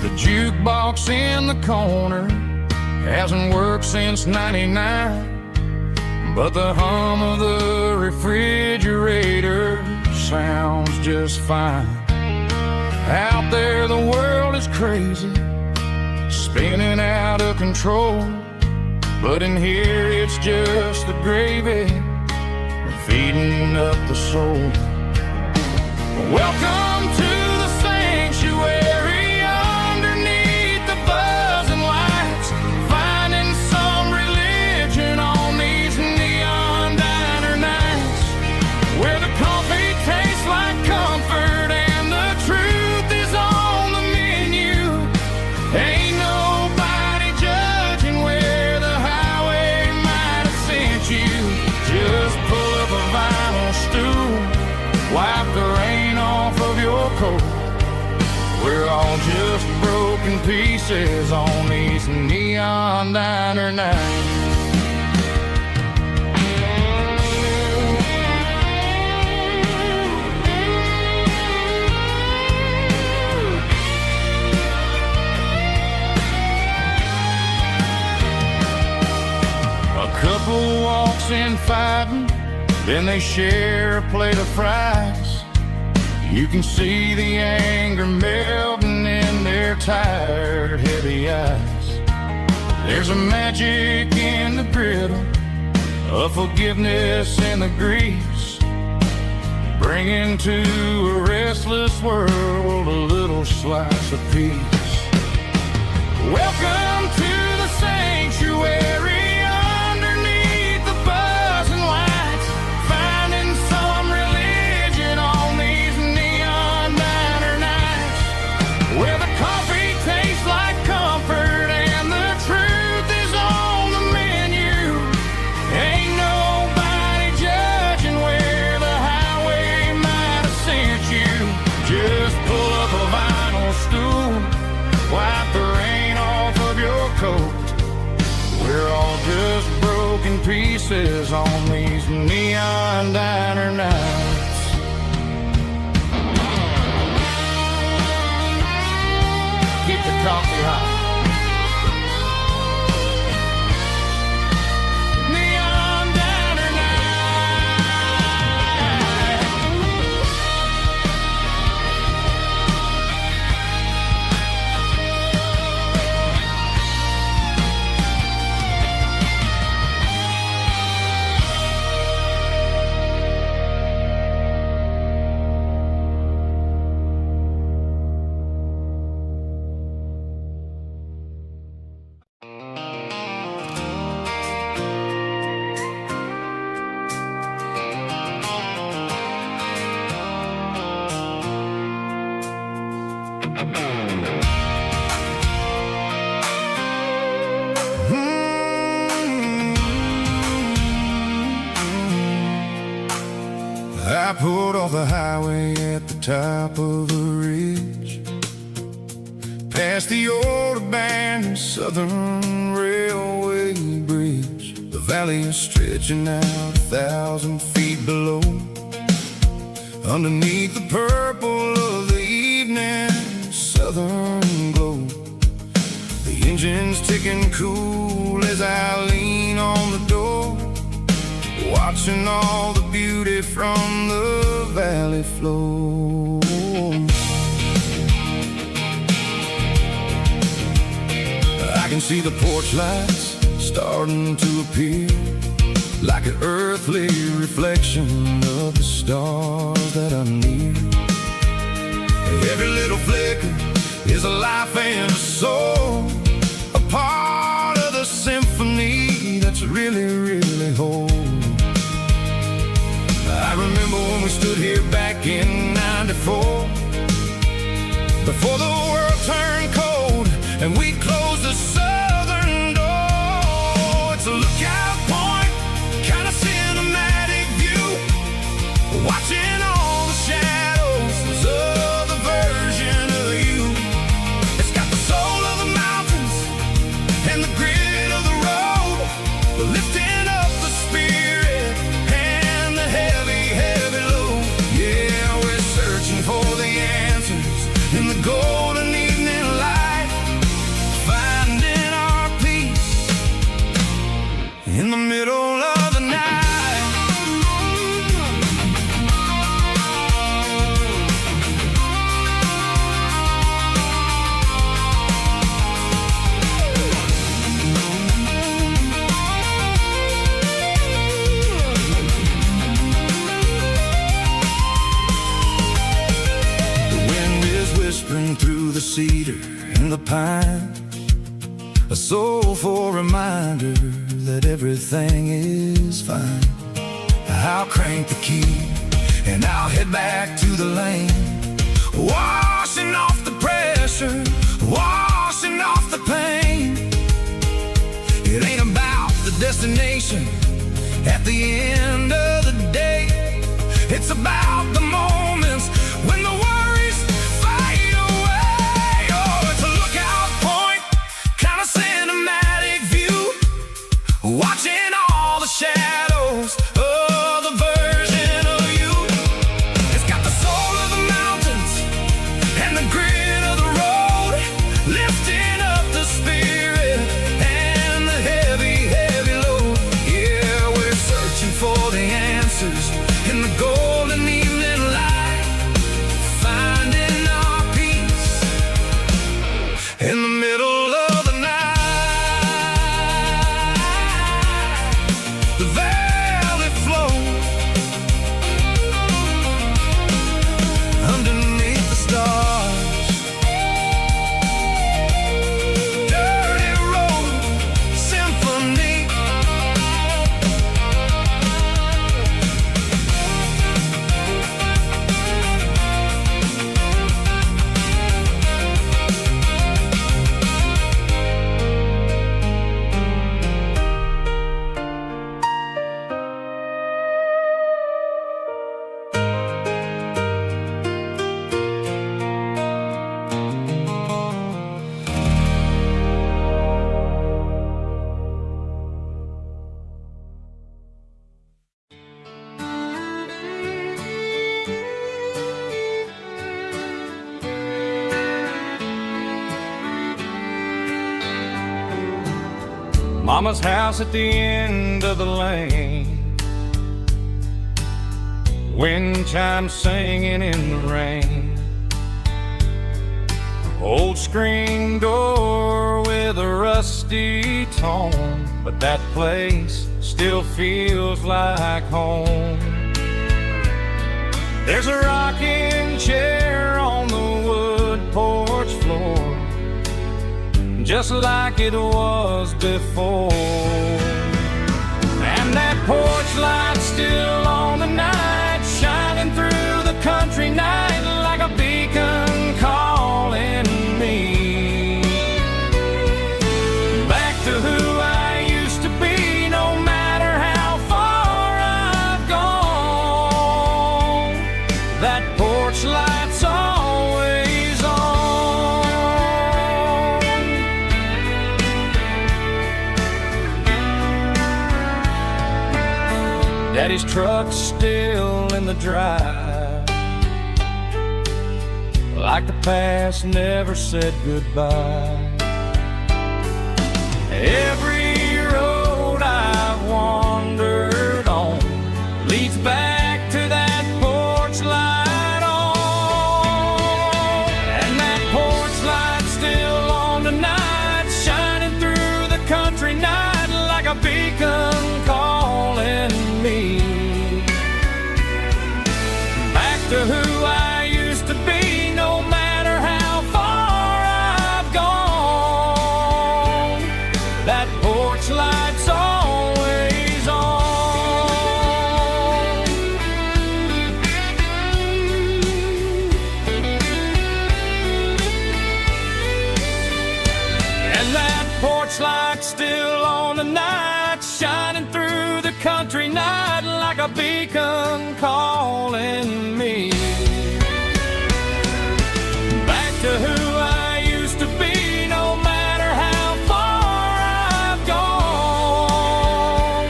The jukebox in the corner hasn't worked since '99, but the hum of the refrigerator sounds just fine. Out there the world is crazy, spinning out of control, but in here it's just the gravy feeding up the soul. Welcome to the sanctuary underneath the buzzing lights, finding some religion on these neon diner nights, where the coffee tastes like comfort and the truth is on the menu. Ain't nobody judging where the highway might have sent you. Just pull up a vinyl stool, wipe the rain off of your coat. We're all just broken pieces on these neon diner nights. couple walks in fighting, then they share a plate of fries. You can see the anger melting in their tired, heavy eyes. There's a magic in the griddle, a forgiveness in the grease, bringing to a restless world a little slice of peace. Welcome to the sanctuary. Underneath the buzzing lights, finding some religion on these neon diner nights, where the coffee tastes like comfort and the truth is on the menu. Ain't nobody judging where the highway might have sent you. Just pull up a vinyl stool, wipe the rain off of your coat. We're all just broken pieces on these neon diner nights. Keep the coffee hot. Neon diner I pulled off the highway at the top of a ridge, past the old abandoned Southern Railway bridge. The valley is stretching out 1,000 feet below, underneath the purple of the evening southern glow. The engine's ticking cool as I lean on the door, watching all the beauty from the valley flow. I can see the porch lights starting to appear, like an earthly reflection of the stars that are near. Every little flicker is a life and a soul, a part of the symphony that's really, really whole. I remember when we stood here back in '94, before the world turned cold and we closed the southern door. It's a lookout point, kind of cinematic view, watching all the shadows of the version of you. It's got the soul of the mountains and the grit of the road, lifting up the spirit and the heavy, heavy load. Yeah, we're searching for the answers in the golden evening light, finding our peace in the middle of the night. Whispering through the cedar and the pine, a soulful reminder that everything is fine. I'll crank the key and I'll head back to the lane, washing off the pressure, washing off the pain. It ain't about the destination at the end of the day, it's about the moments when the worries fade away. Oh, it's a lookout point, kind of cinematic view, watching all the shadows of the version of you. It's got the soul of the mountains and the grit of the road, lifting up the spirit and the heavy, heavy load. Yeah, Mama's house at the end of the lane, wind chimes singing in the rain. Old screen door with a rusty tone, but that place still feels like home. There's a rocking chair on the wood porch floor, just like it was before. And that porch light's still on the night, shining through the country night like a beacon calling me back to who I used to be. No matter how far I've gone, that porch light's always on. Daddy's truck's still in the drive, like the past never said goodbye. Every road I've wandered on leads back to that porch light on. And that porch light's still on tonight, shining through the country night like a beacon calling me back to who I used to be. No matter how far I've gone, that porch light's always on. And that porch light's still on tonight, shining through the country night like a beacon calling me back to who I used to be. No matter how far I've gone,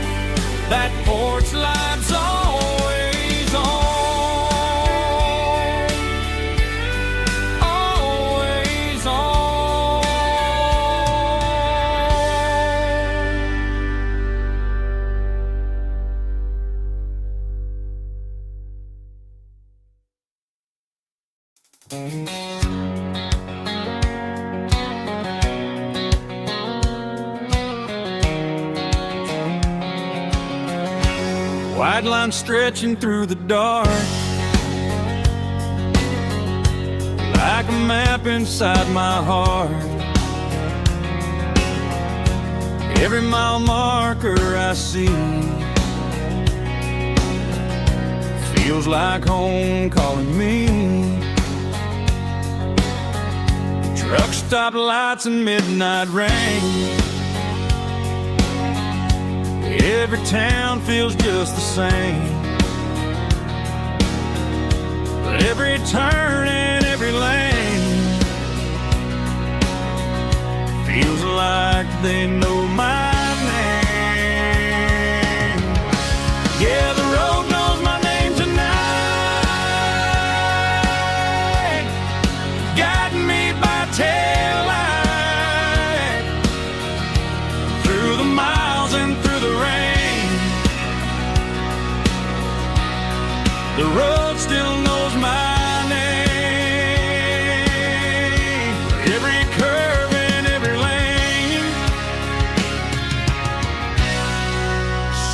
that porch light's always on, always on. White line stretching through the dark, like a map inside my heart. Every mile marker I see feels like home calling me. Truck stop lights and midnight rain, every town feels just the same. But every turn and every lane feels like they know my name. Yeah, the road knows my name tonight, guiding me by taillight through the miles and through the rain. The road still knows my name. Every curve and every lane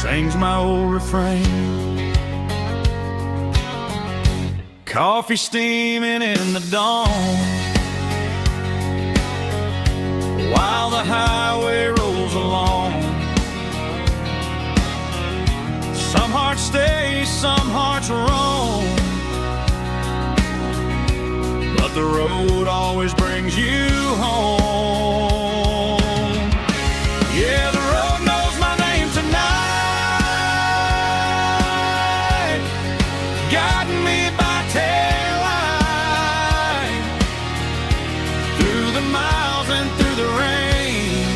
sings my old refrain. Coffee steaming in the dawn, while the highway rolls along. Some hearts stay, some hearts roam, but the road always brings you home. Yeah, the road knows my name tonight, guiding me by taillight through the miles and through the rain.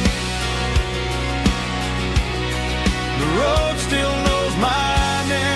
The road still knows my name.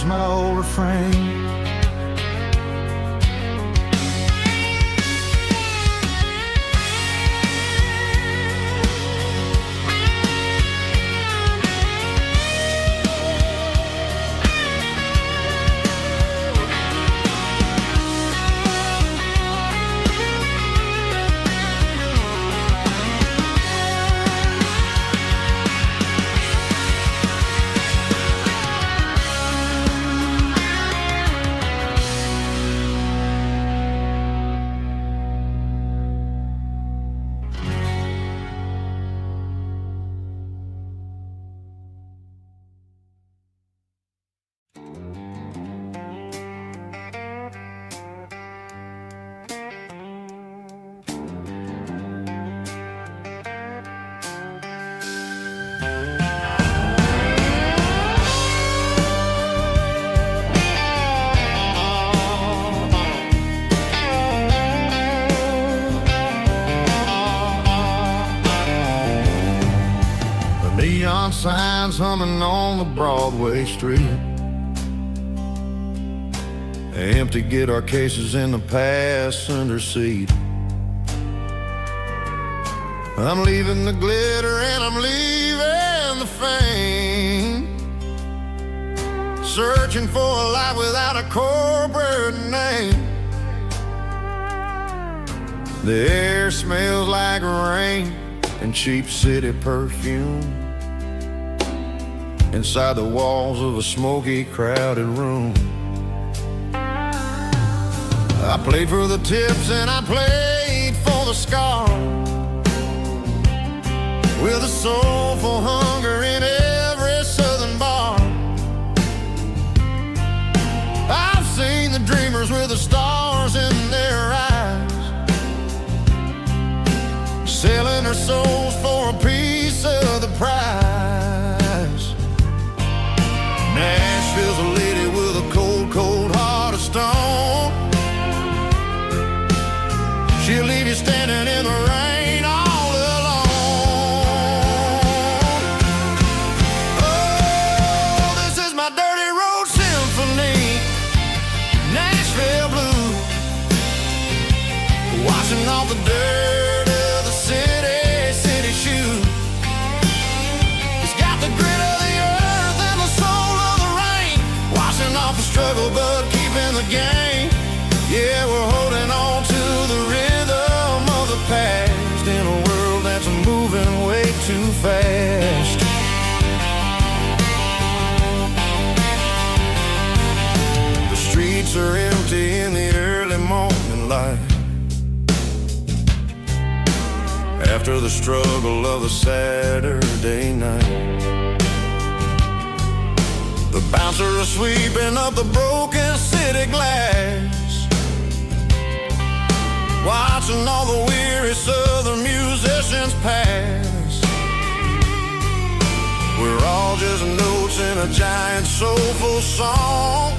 my old refrain. Neon signs humming on the Broadway street. Empty guitar cases in the passenger seat. I'm leaving the glitter and I'm leaving the fame. Searching for a life without a corporate name. The air smells like rain and cheap city perfume. Inside the walls of a smoky, crowded room. I played for the tips and I played for the scars, with a soulful hunger in every southern bar. I've seen the dreamers with the stars in their eyes, selling their souls for a piece of the prize. Nashville's a lady with a cold, cold heart of stone. She'll leave you standing in the rain all alone. Oh, this is my dirty road symphony, Nashville blues, washing off the dirt of the city shoes. It's got the grit of the earth and the soul of the rain, washing off the struggle but keeping the game. Yeah, we're holding on to the rhythm of the past in a world that's moving way too fast. The streets are empty in the early morning light, after the struggle of the Saturday night. The bouncer is sweeping up the broken city glass, watching all the weary southern musicians pass. We're all just notes in a giant soulful song,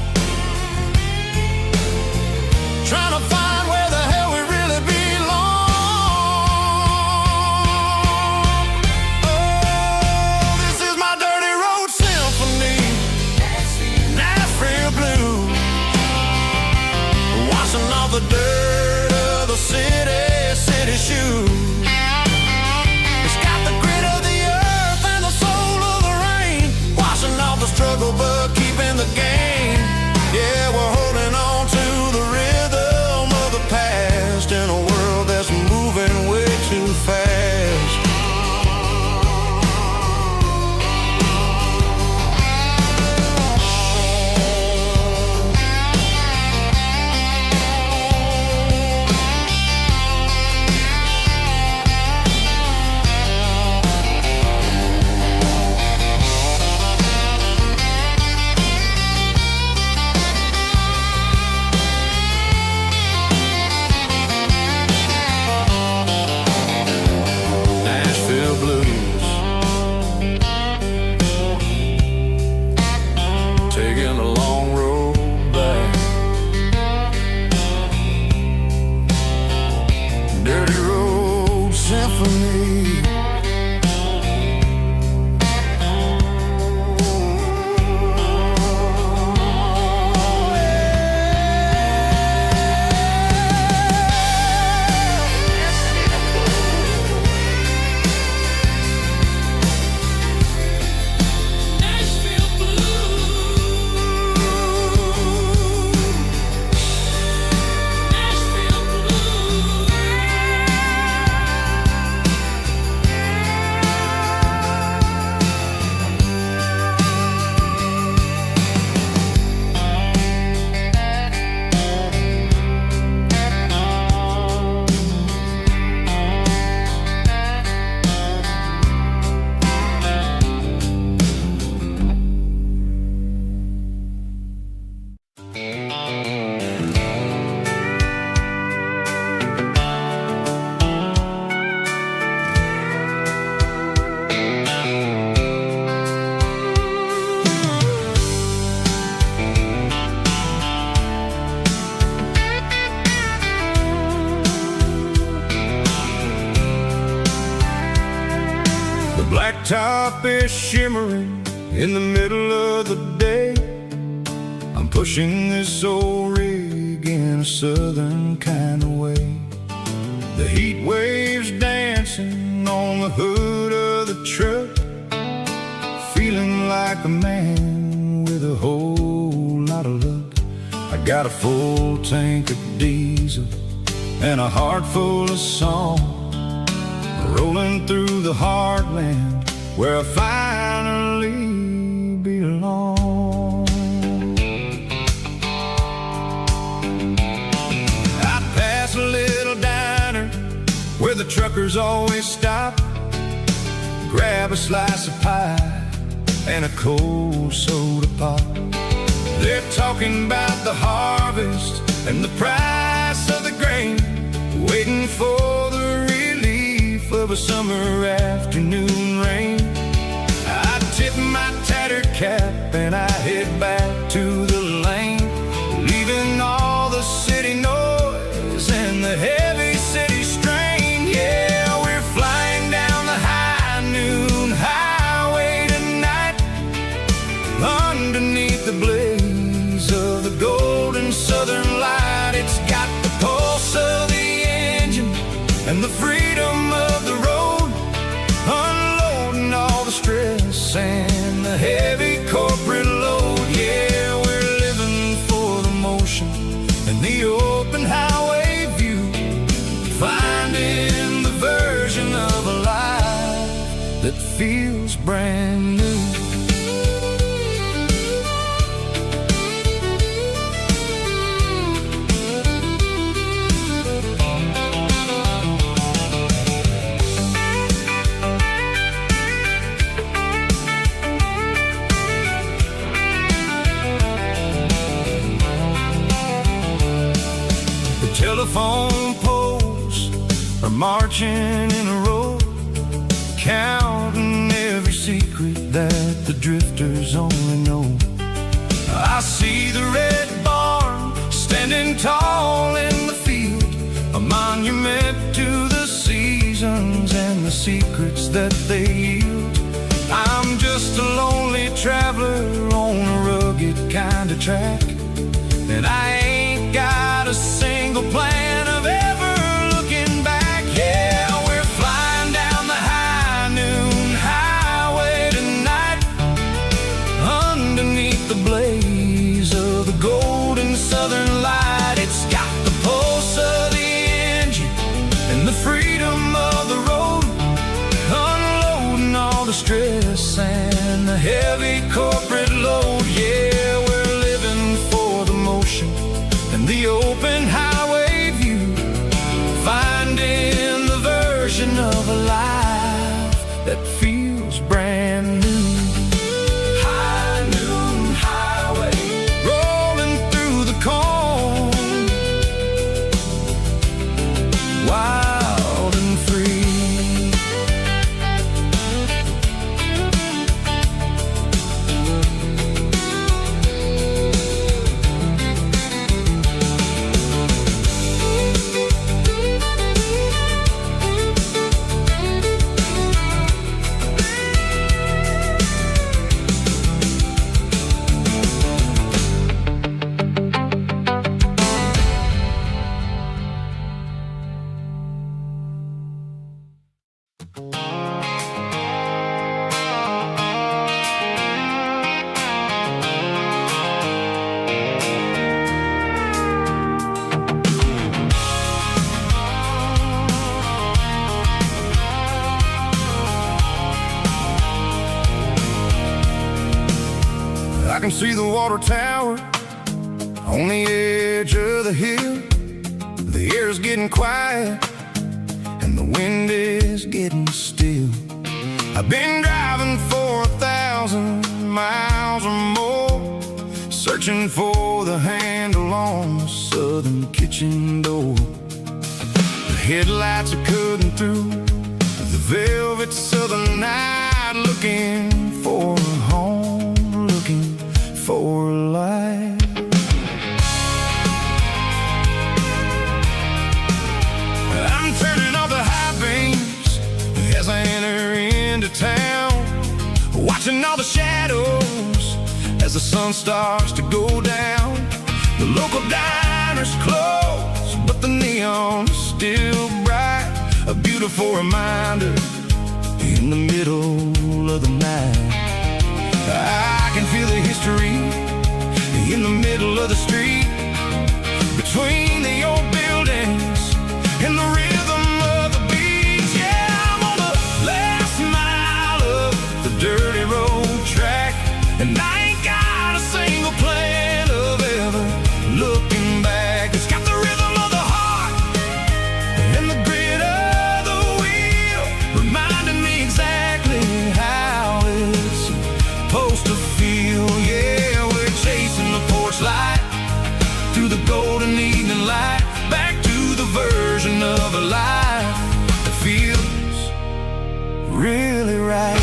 trying to find where the hell we really belong. Oh, this is my dirty road symphony, Nashville blues, washing off the dirt of the city shoes. It's got the grit of the earth and the soul of the rain, washing off the struggle but keeping the game. Yeah, we're holding on to the rhythm is shimmering in the middle of the day. I'm pushing this old rig in a southern kind of way. The heat waves dancing on the hood of the truck, feeling like a man with a whole lot of luck. I got a full tank of diesel and a heart full of song, rolling through the heartland where I finally belong. I pass a little diner where the truckers always stop, grab a slice of pie and a cold soda pop. They're talking about the harvest and the price of the grain, waiting for the relief of a summer afternoon rain. I tip my tattered cap and I head back to the lane, leaving all the city noise and the heavy city strain. Yeah, we're flying down the high noon highway tonight, underneath the blaze of the golden southern light. It's got the pulse of the engine and the freedom of the road, unloading all the stress and the heavy corporate load. Yeah, we're living for the motion and the open highway view, finding the version of a life that feels brand new. Telephone poles are marching in a row, counting every secret that the drifters only know. I see the red barn standing tall in the field, a monument to the seasons and the secrets that they yield. I'm just a lonely traveler on a rugged kind of track, and I ain't got a single plan of ever looking back. Yeah, we're flying down the high noon highway tonight, underneath the blaze of the golden southern light. It's got the pulse of the engine and the freedom of the road, unloading all the stress and the heavy corporate load. Yeah, we're living for the motion and the open highway view, finding the version of a life that feels brand new. High noon highway, rolling through the corn, wild and free. I can see the water tower on the edge of the hill. The air's getting quiet and the wind is getting still. I've been driving for 1,000 miles or more, searching for the handle on the southern kitchen door. The headlights are cutting through the velvet southern night, looking for a home, looking for life. I'm turning off the high beams as I enter into town, watching all the shadows as the sun starts to go down. The local diners close, but the neon's still bright. A beautiful reminder in the middle of the night. I can feel the history in the middle of the street, between the old buildings and the rhythm of the beats. Yeah, I'm on the last mile of the dirty road track, and I ain't got a single plan of ever looking back. It's got the rhythm of the heart and the grit of the wheel, reminding me exactly how it's supposed to feel. Yeah, we're chasing the porch light through the golden evening light, back to the version of a life that feels really right.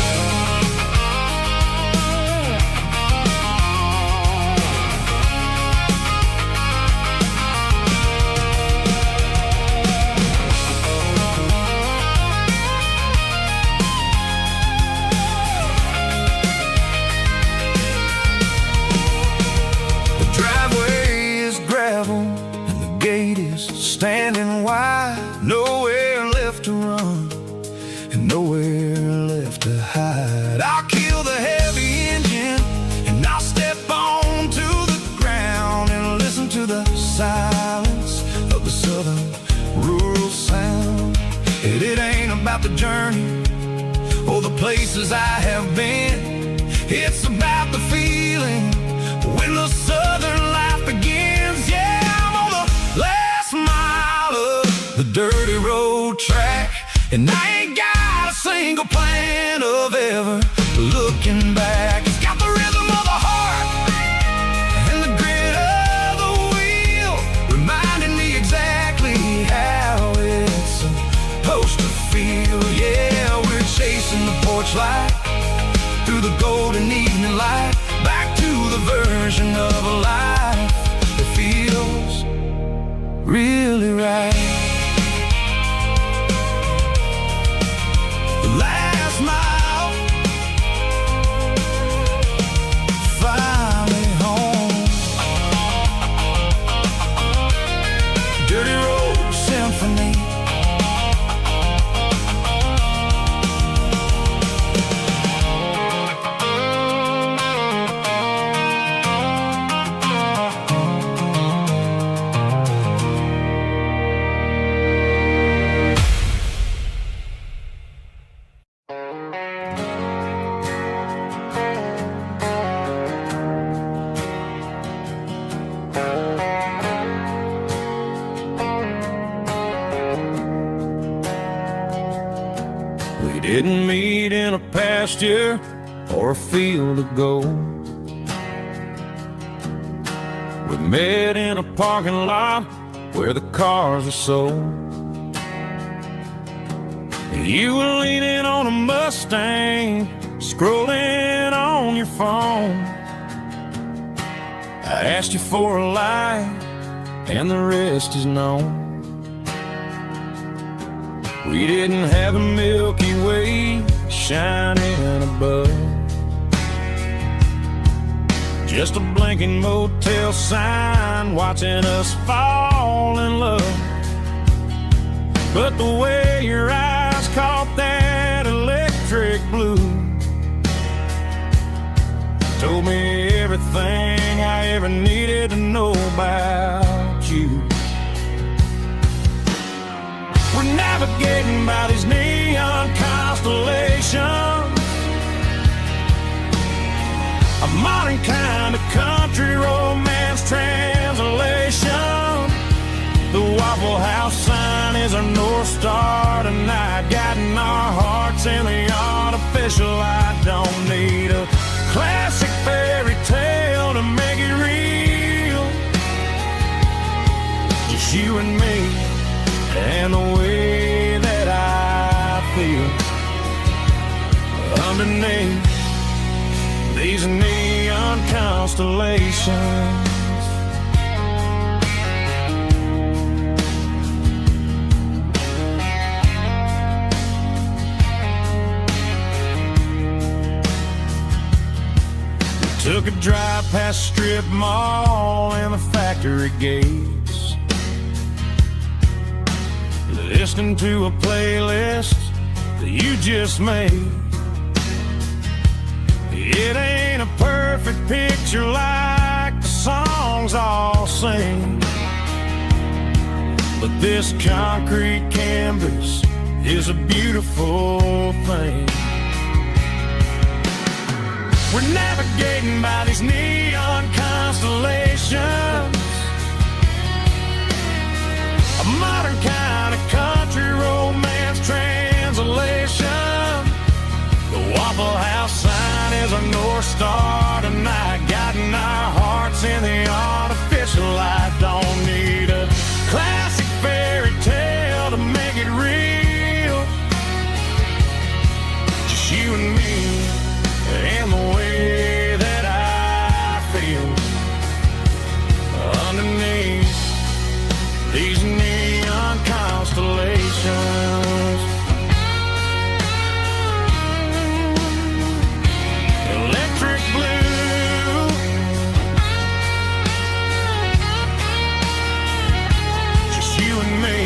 Standing wide, nowhere left to run and nowhere left to hide. I'll kill the heavy engine and I'll step onto the ground and listen to the silence of the southern rural sound. It ain't about the journey or the places I have been. It's about the feeling when the southern life begins. Yeah, I'm on the last mile of the dirty road track, and I ain't got a single plan of ever looking back. It's got the rhythm of the heart and the grit of the wheel, reminding me exactly how it's supposed to feel. Yeah, we're chasing the porch light through the golden evening light, back to the version of a life that feels really right. The last mile, finally home. Dirty Road Symphony. We didn't meet in a pasture or a field of gold. We met in a parking lot where the cars were sold. You were leaning on a Mustang, scrolling on your phone. I asked you for a light, and the rest is known. We didn't have a Milky Way shining above, just a blinking motel sign watching us fall in love. But the way your eyes caught that electric blue told me everything I ever needed to know about you. We're navigating by these neon constellations, a modern kind of country romance translation. The Waffle House sign is our North Star tonight, guiding our hearts in the artificial light. Don't need a classic fairy tale to make it real, just you and me and the way that I feel underneath these neon constellations. Took a drive past strip mall and the factory gates, listening to a playlist that you just made. It ain't a perfect picture like the songs all sing, but this concrete canvas is a beautiful thing. We're navigating by these neon constellations, a modern kind of country romance translation. The Waffle House sign is a North Star tonight, guiding our hearts in the artificial light. Don't need a classic fairy tale to make it real, just you and me and the way that I feel underneath these neon constellations. Electric blue, just you and me.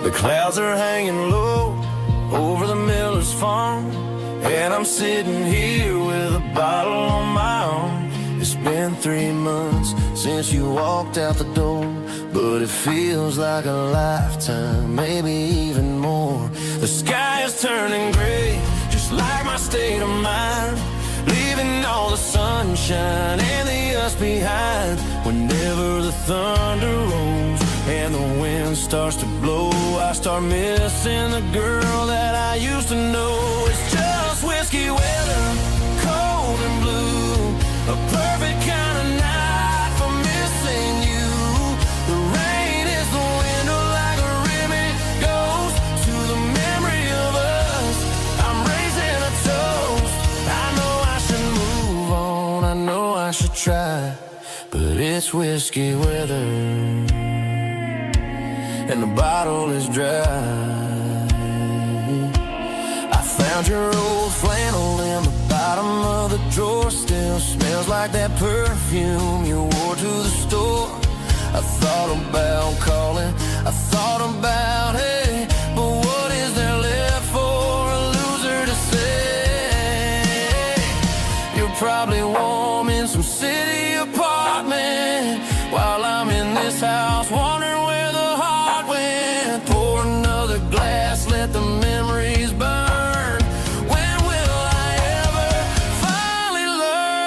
The clouds are hanging low over the miller's farm, and I'm sitting here with a bottle on my arm. It's been 3 months since you walked out the door, but it feels like a lifetime, maybe even more. The sky is turning gray, just like my state of mind, leaving all the sunshine and the us behind. Whenever the thunder rolls and the wind starts to blow, I start missing the girl that I used to know. It's just whiskey weather, cold and blue, a perfect kind of night for missing you. The rain is the window like a ribbon goes to the memory of us. I'm raising a toast. I know I should move on, I know I should try, but it's whiskey weather and the bottle is dry. I found your old flannel in the bottom of the drawer, still smells like that perfume you wore to the store. I thought about calling, I thought about, hey, but what is there left for a loser to say? You're probably warm in some city apartment while I'm in this house wondering where the heart went. Pour another glass, let the memories burn. When will I ever finally learn?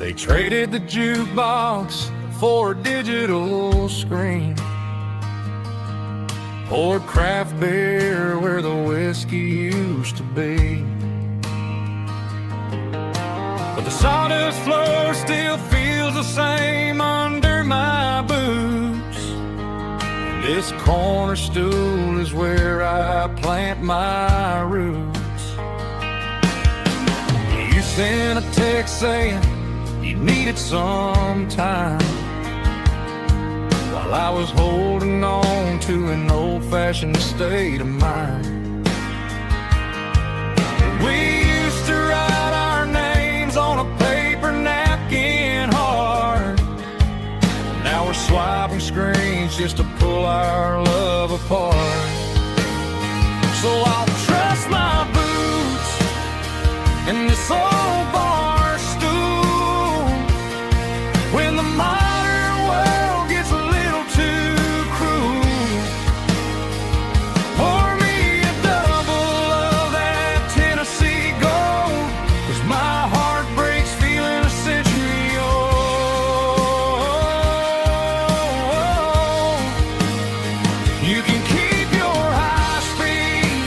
They traded the jukebox for a digital screen, poured craft beer where the whiskey used to be. But the sawdust floor still feels the same under my boots. This corner stool is where I plant my roots. You sent a text saying you needed some time, while I was holding on to an old-fashioned state of mind. We used to write our names on a paper napkin hard. Now we're swiping screens just to pull our love apart. So I'll trust my boots in this old bar stool when the modern world gets a little too cruel. Pour me a double of that Tennessee Gold, 'cause my heart breaks feeling a century old. You can keep your high-speed,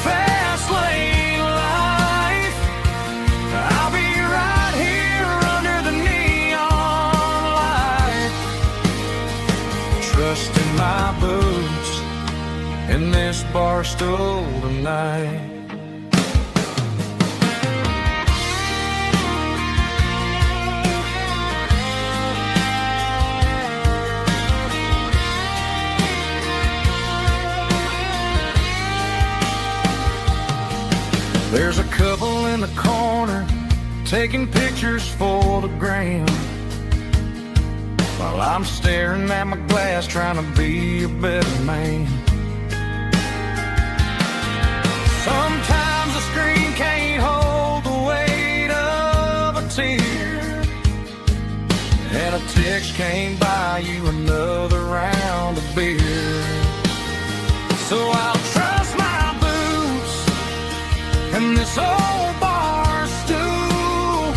fast lane life. I'll be right here under the neon light, trusting my boots in this bar stool tonight. There's a couple in the corner taking pictures for the gram, while I'm staring at my glass trying to be a better man. Sometimes the screen can't hold the weight of a tear, and a text can't buy you another round of beer. So I'll trust my boots and this old bar stool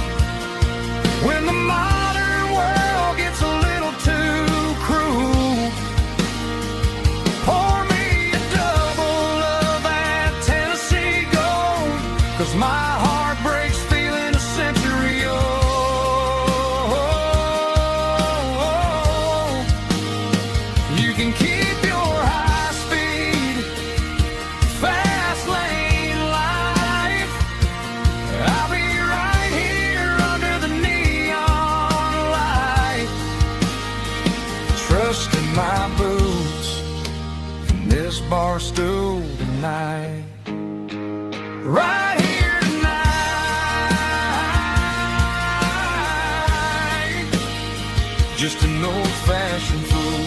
when the modern world gets a little too cruel. Pour me a double of that Tennessee Gold, 'cause my heart breaks feeling a century old. You can keep your high speed, fast lane life. I'll be right here under the neon light, trusting my boots in this bar stool tonight. Right here tonight, just an old-fashioned fool.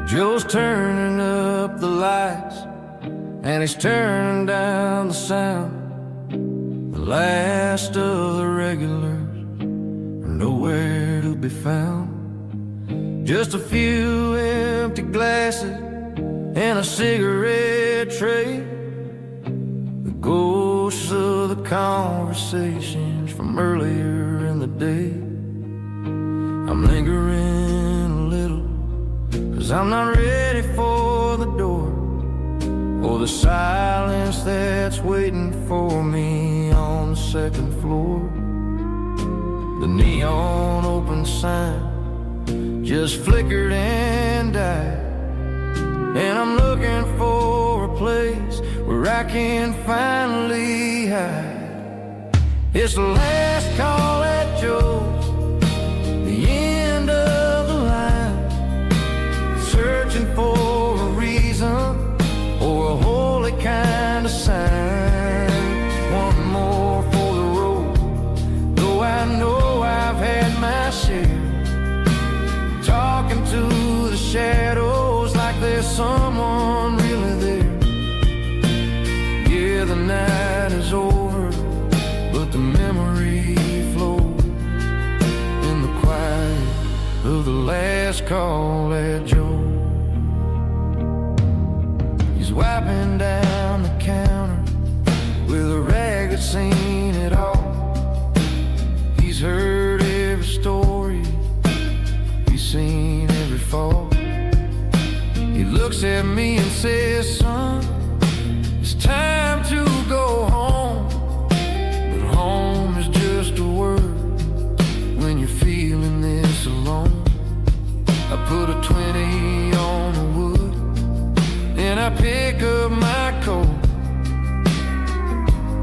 Joe's turning up the lights and he's turning down the sound. The last of the regulars are nowhere to be found. Just a few empty glasses and a cigarette tray, the ghosts of the conversations from earlier in the day. I'm lingering a little, 'cause I'm not ready for the door, or the silence that's waiting for me on the second floor. The neon open sign just flickered and died, and I'm looking for a place where I can finally hide. It's the last call at Joe's, the end of the line, searching for a reason or a holy kind of sign. One more for the road, though I know I've had my share, talking to the shadows like there's some last call at Joe. He's wiping down the counter with a rag that's seen it all. He's heard every story, he's seen every fall. He looks at me and says, son, it's time to go home. But home is just a word when you're feeling this alone. I put a 20 on the wood and I pick up my coat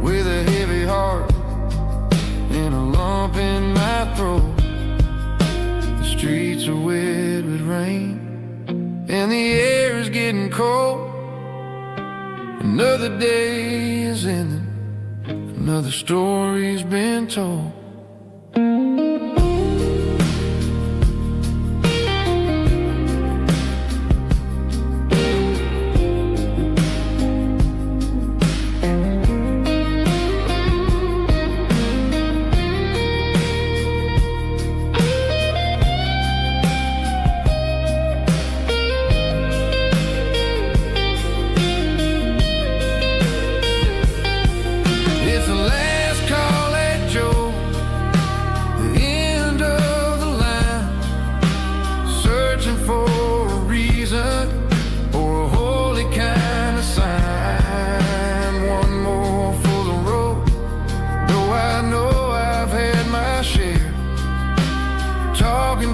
with a heavy heart and a lump in my throat. The streets are wet with rain and the air is getting cold. Another day is ending, another story's been told.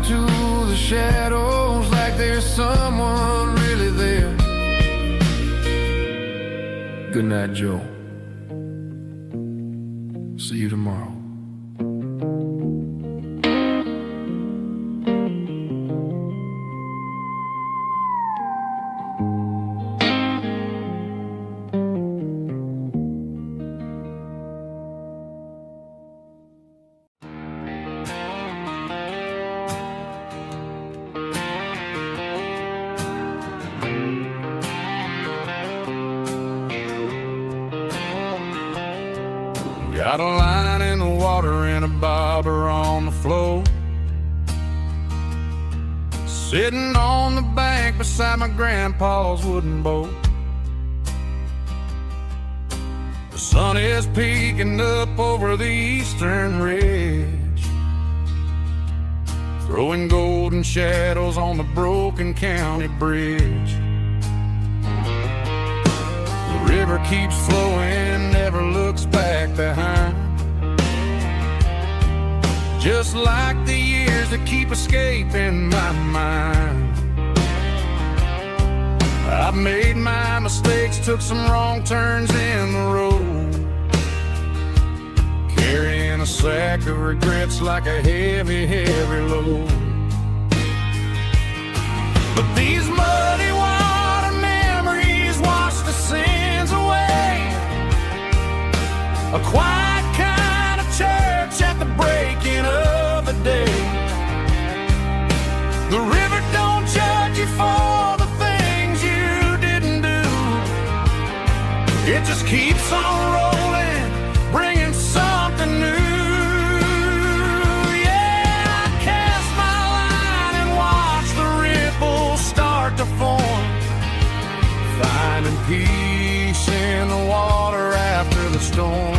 To the shadows like there's someone really there. Good night, Joe. See you tomorrow. Got a line in the water and a bobber on the floor, sitting on the bank beside my grandpa's wooden boat. The sun is peeking up over the eastern ridge, throwing golden shadows on the broken county bridge. The river keeps flowing, never looks back behind, just like the years that keep escaping my mind. I've made my mistakes, took some wrong turns in the road, carrying a sack of regrets like a heavy, heavy load. But these muddy water memories wash the sins away. A quiet kind of church at the breaking of the day. The river don't judge you for the things you didn't do. It just keeps on rolling, bringing something new. Yeah, I cast my line and watch the ripples start to form, finding peace in the water after the storm.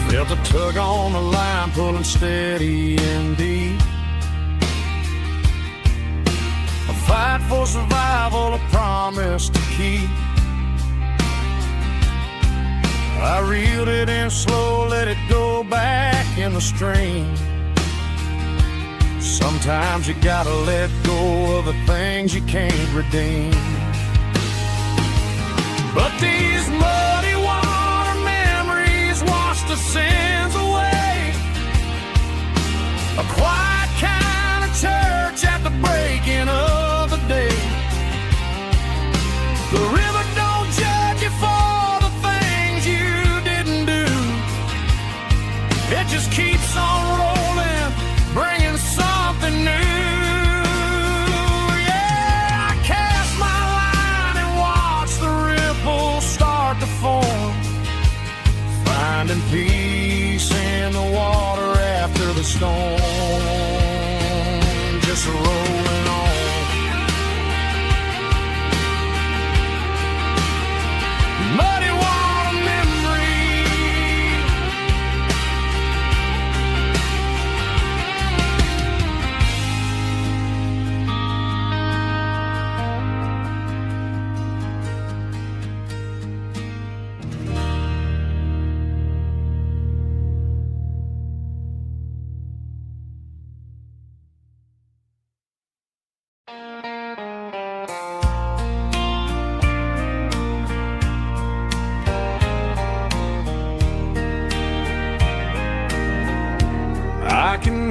Felt a tug on the line, pulling steady and deep. A fight for survival, a promise to keep. I reeled it in slow, let it go back in the stream. Sometimes you gotta let go of the things you can't redeem. But these muddy water memories wash the sins away. A quiet kind of church at the breaking of the day. The river don't judge you for the things you didn't do. It just keeps on rolling, bringing something new.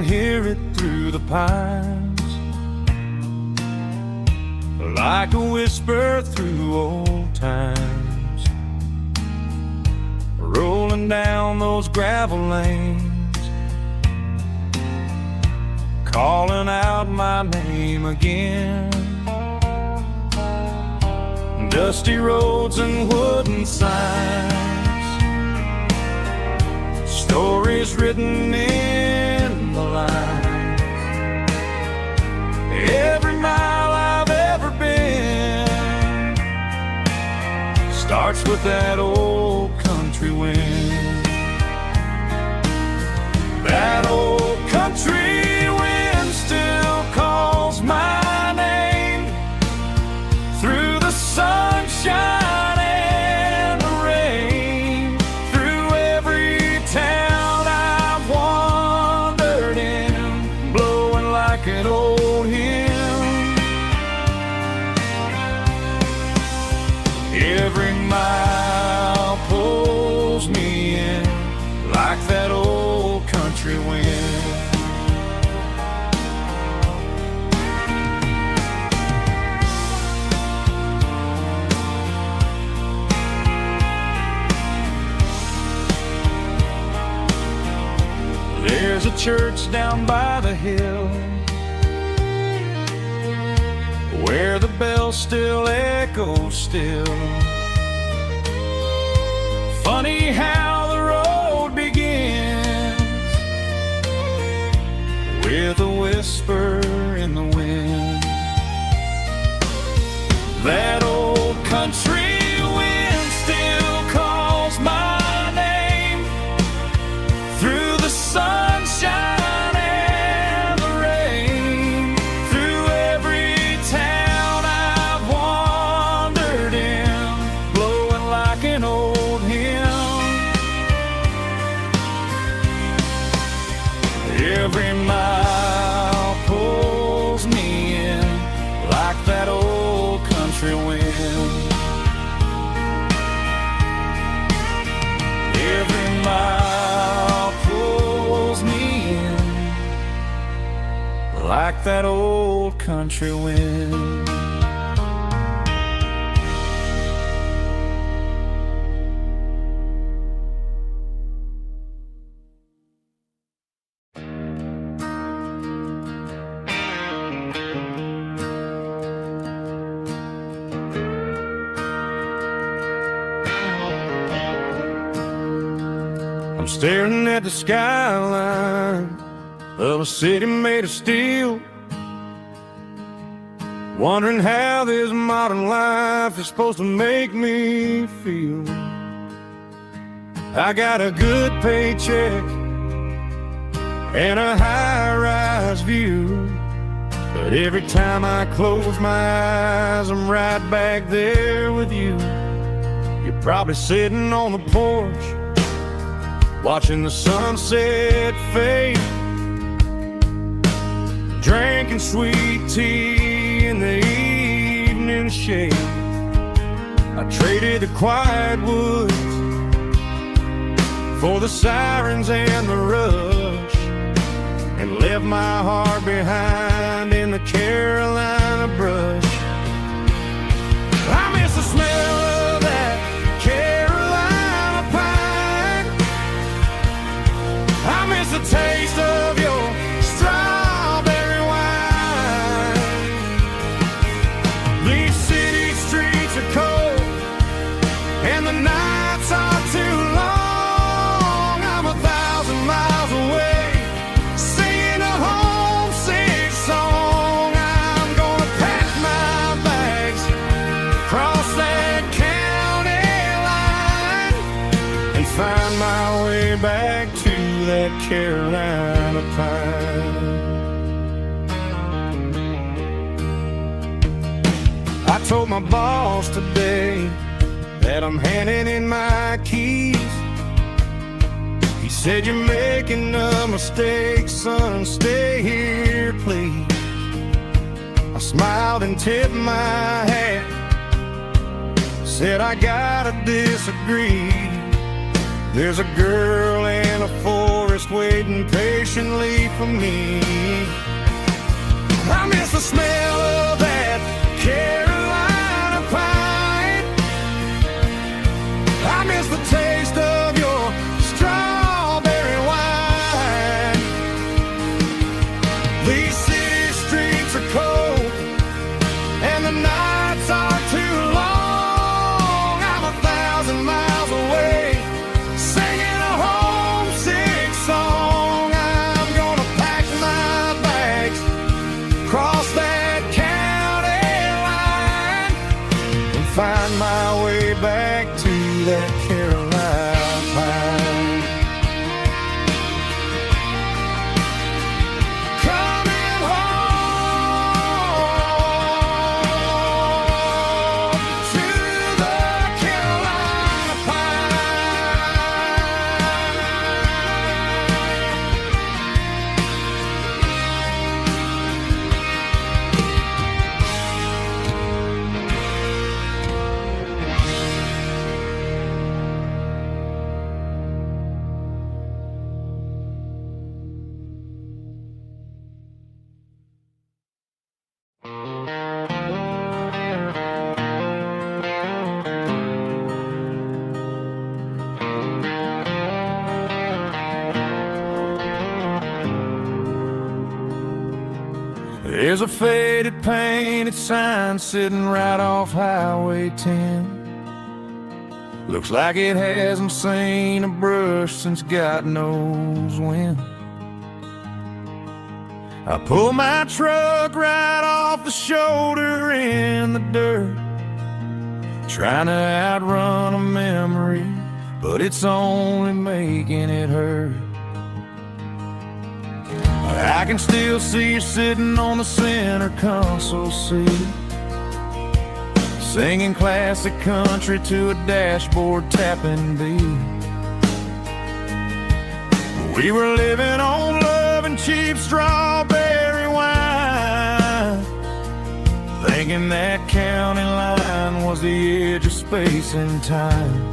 can hear it through the pines, like a whisper through old times, rolling down those gravel lanes, calling out my name again. Dusty roads and wooden signs, stories written in the lines. Every mile I've ever been starts with that old country wind. That old country wind still calls my name through the sunshine and the rain, through every town I've wandered in, blowing like an old hymn. Every mile pulls me in like that old country wind. There's a church down by the hill where the bells still echo still. Funny how the road begins with a whisper in the wind. That old country wind still calls my name through the sunshine and the rain, through every town I've wandered in, blowing like an old hymn. Every mile pulls me in like that old country wind. Every mile pulls me in like that old country wind. I'm staring at the skyline of a city made of steel, wondering how this modern life is supposed to make me feel. I got a good paycheck and a high-rise view, but every time I close my eyes, I'm right back there with you. You're probably sitting on the porch watching the sunset fade, drinking sweet tea in the evening shade. I traded the quiet woods for the sirens and the rush, and left my heart behind in the Carolina brush. I miss the smell of that Carolina pine. I miss the taste of your strawberry wine. These city streets are cold and the nights are too long. I'm 1,000 miles away singing a homesick song. I'm gonna pack my bags, cross that county line, and find my way back to that Carolina pine. I told my boss today that I'm handing in my keys. He said, "You're making a mistake, son, stay here, please." I smiled and tipped my hat, said, "I gotta disagree. There's a girl in a forest just waiting patiently for me. I miss the smell of that Carolina pine. I miss the taste of your strawberry wine. These city streets are cold and the nights are too long. I'm 1,000 miles away, singing a homesick song. I'm gonna pack my bags, cross that county line, and find my way back to that Carolina pine. Coming home to the Carolina There's a faded painted sign sitting right off Highway 10. Looks like it hasn't seen a brush since God knows when. I pull my truck right off the shoulder in the dirt, trying to outrun a memory, but it's only making it hurt. I can still see you sitting on the center console seat, singing classic country to a dashboard tapping beat. We were living on love and cheap strawberry wine, thinking that county line was the edge of space and time.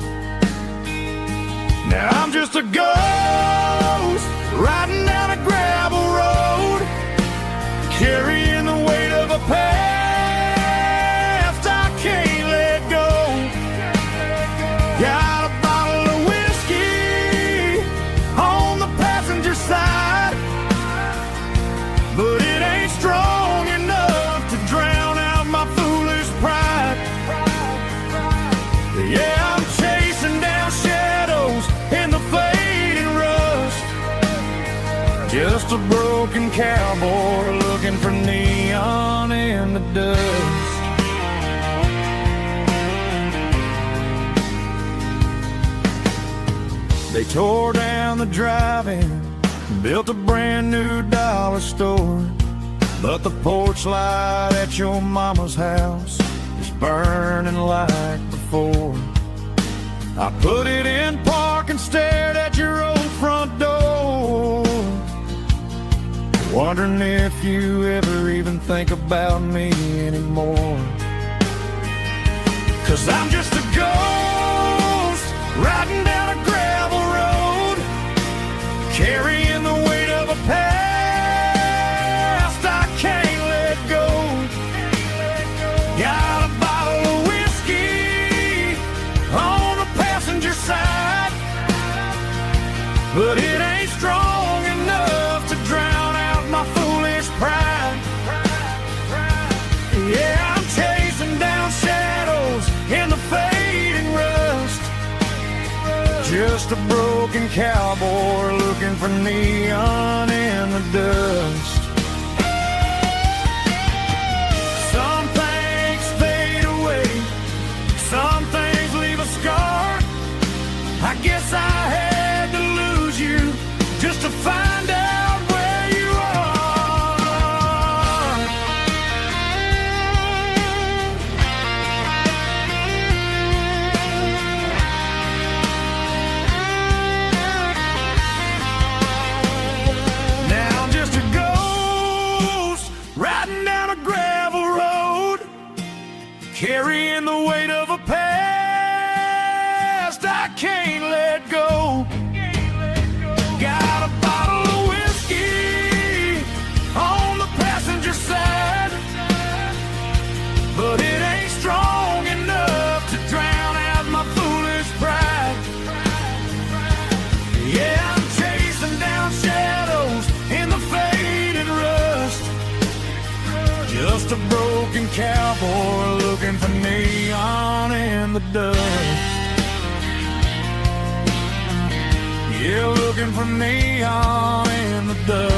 Now I'm just a ghost riding down a gravel road, carrying the weight of a past I can't let go. Got a bottle of whiskey on the passenger side, but it ain't strong enough to drown out my foolish pride. Yeah, I'm chasing down shadows in the fading rust, just a broken cowboy looking for neon in the dust. They tore down the drive-in, built a brand new dollar store, but the porch light at your mama's house is burning like before. I put it in park and stared at your old front door, wondering if you ever even think about me anymore. 'Cause I'm just a ghost riding down a gravel road, carrying the weight of a past I can't let go. Got a bottle of whiskey on the passenger side, but it ain't strong enough to drown out my foolish pride. Yeah, I'm chasing down shadows in the fading rust, just a broken cowboy looking for neon in the dust. Some things fade away, some things leave a scar. I guess I had to lose you just to find out where you are. Now I'm just a ghost riding down a gravel road, carrying the weight of a past I can't let go. Got a dust. Yeah, looking for neon in the dust.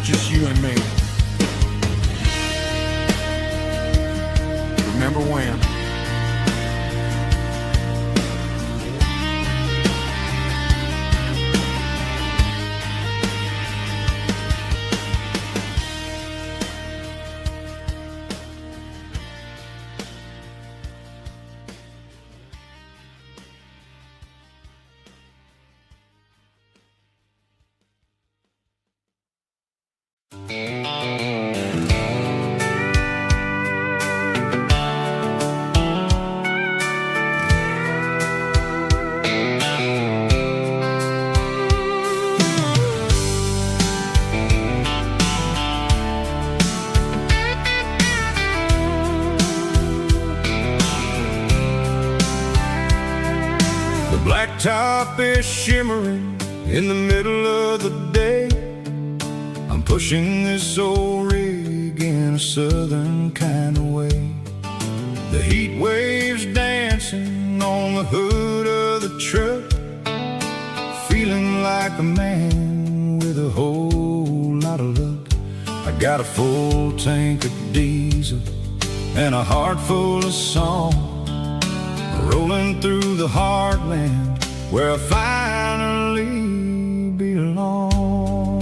Just you and me. Remember when? Blacktop is shimmering in the middle of the day. I'm pushing this old rig in a southern kind of way. The heat waves dancing on the hood of the truck, feeling like a man with a whole lot of luck. I got a full tank of diesel and a heart full of song, rolling through the heartland where I finally belong.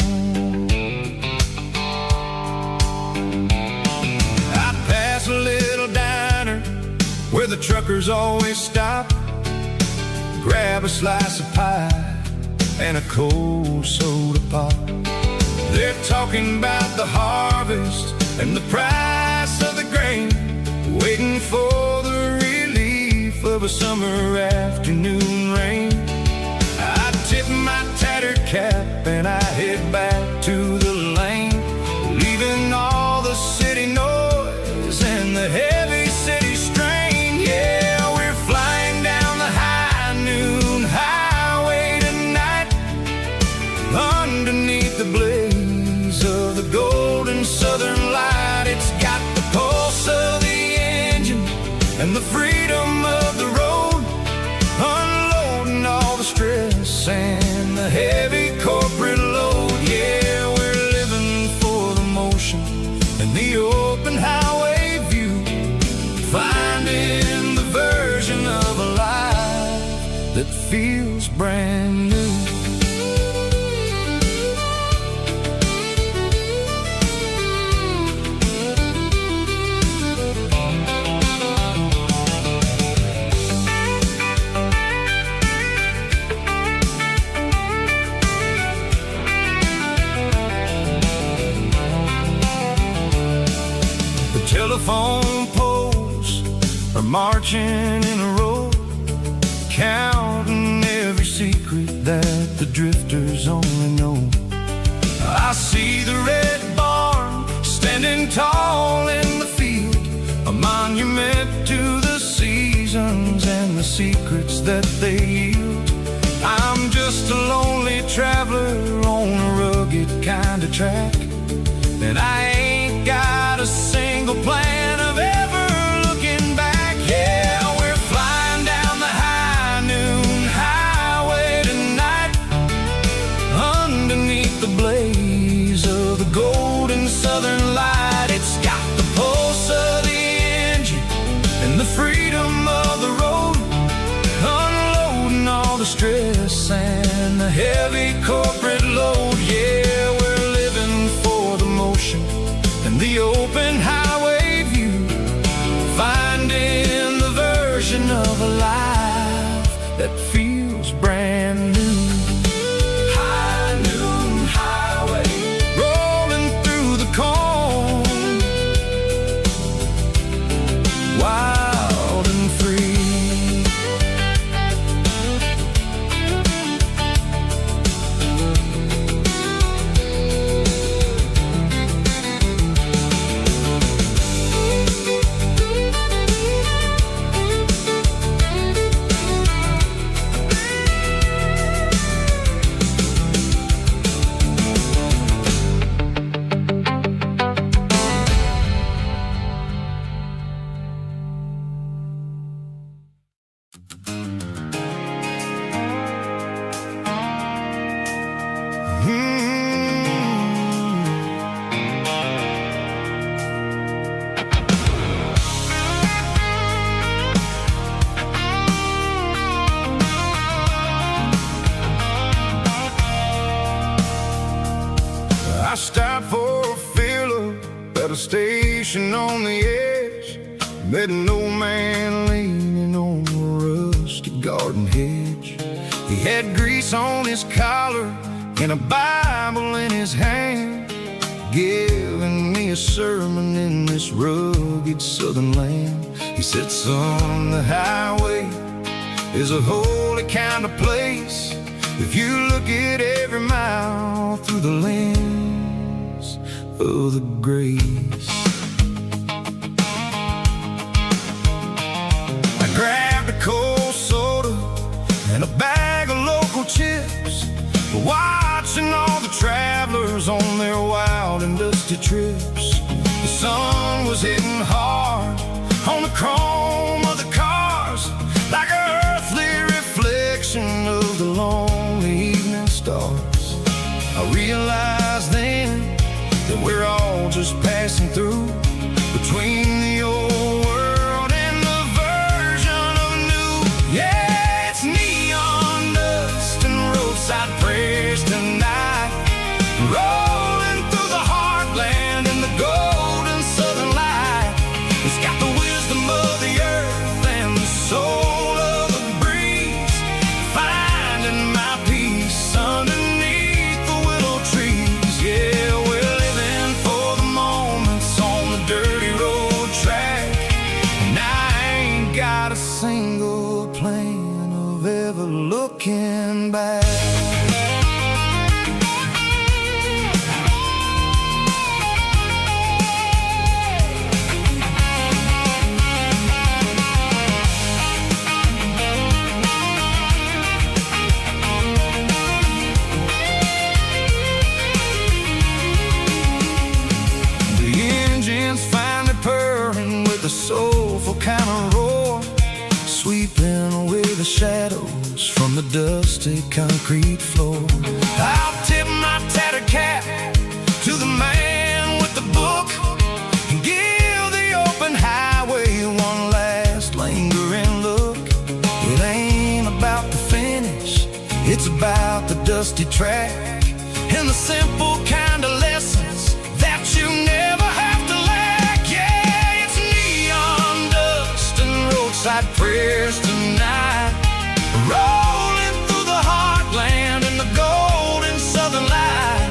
I'd pass a little diner where the truckers always stop, grab a slice of pie and a cold soda pop. They're talking about the harvest and the price of the grain, waiting for the relief of a summer afternoon rain. I tip my tattered cap and I head back to the lane, leaving all the city noise and the heavy city strain. Yeah, we're flying down the high noon highway tonight, underneath the blaze of the golden southern light. It's got the pulse of the engine and the freedom of the road, unloading all the stress and the heavy corporate load. Yeah, we're living for the motion and the open highway view, finding the version of a life that feels brand new. Telephone poles are marching in a row, counting every secret that the drifters only know. I see the red barn standing tall in the field, a monument to the seasons and the secrets that they yield. I'm just a lonely traveler on a rugged kind of track, and I ain't got a single plan of ever looking back. Yeah, we're flying down the high noon highway tonight, underneath the blaze of the golden southern light. It's got the pulse of the engine and the freedom of the road, unloading all the stress and the heavy corporate load. Yeah, we're living for the motion and the open highway view, finding the version of a life that feels brand new. High noon highway, rolling through the corn, wild and free. Met an old man leaning on a rusty garden hedge. He had grease on his collar and a Bible in his hand, giving me a sermon in this rugged southern land. He said, son, the highway is a holy kind of place if you look at every mile through the lens of the grace. I grabbed a cold soda and a bag of local chips, watching all the travelers on their wild and dusty trips. The sun was hitting hard on the chrome of the cars, like an earthly reflection of the lonely evening stars. I realized then that we're all just passing through between the old world and the version of new. Yeah, it's neon dust and roadside prayers tonight, rolling through the heartland in the golden southern light. It's got the wisdom of the earth and the soul of the breeze, finding my peace underneath the willow trees. Yeah, we're living for the moments on the dirty road track, and I ain't got a single plan of ever looking back. A soulful kind of roar, sweeping away the shadows from the dusty concrete floor. I'll tip my tattered cap to the man with the book and give the open highway one last lingering look. It ain't about the finish, it's about the dusty track and the simple kind of lessons that you never have to lack. Yeah, it's neon dust and roadside prayers tonight, rolling through the heartland in the golden southern light.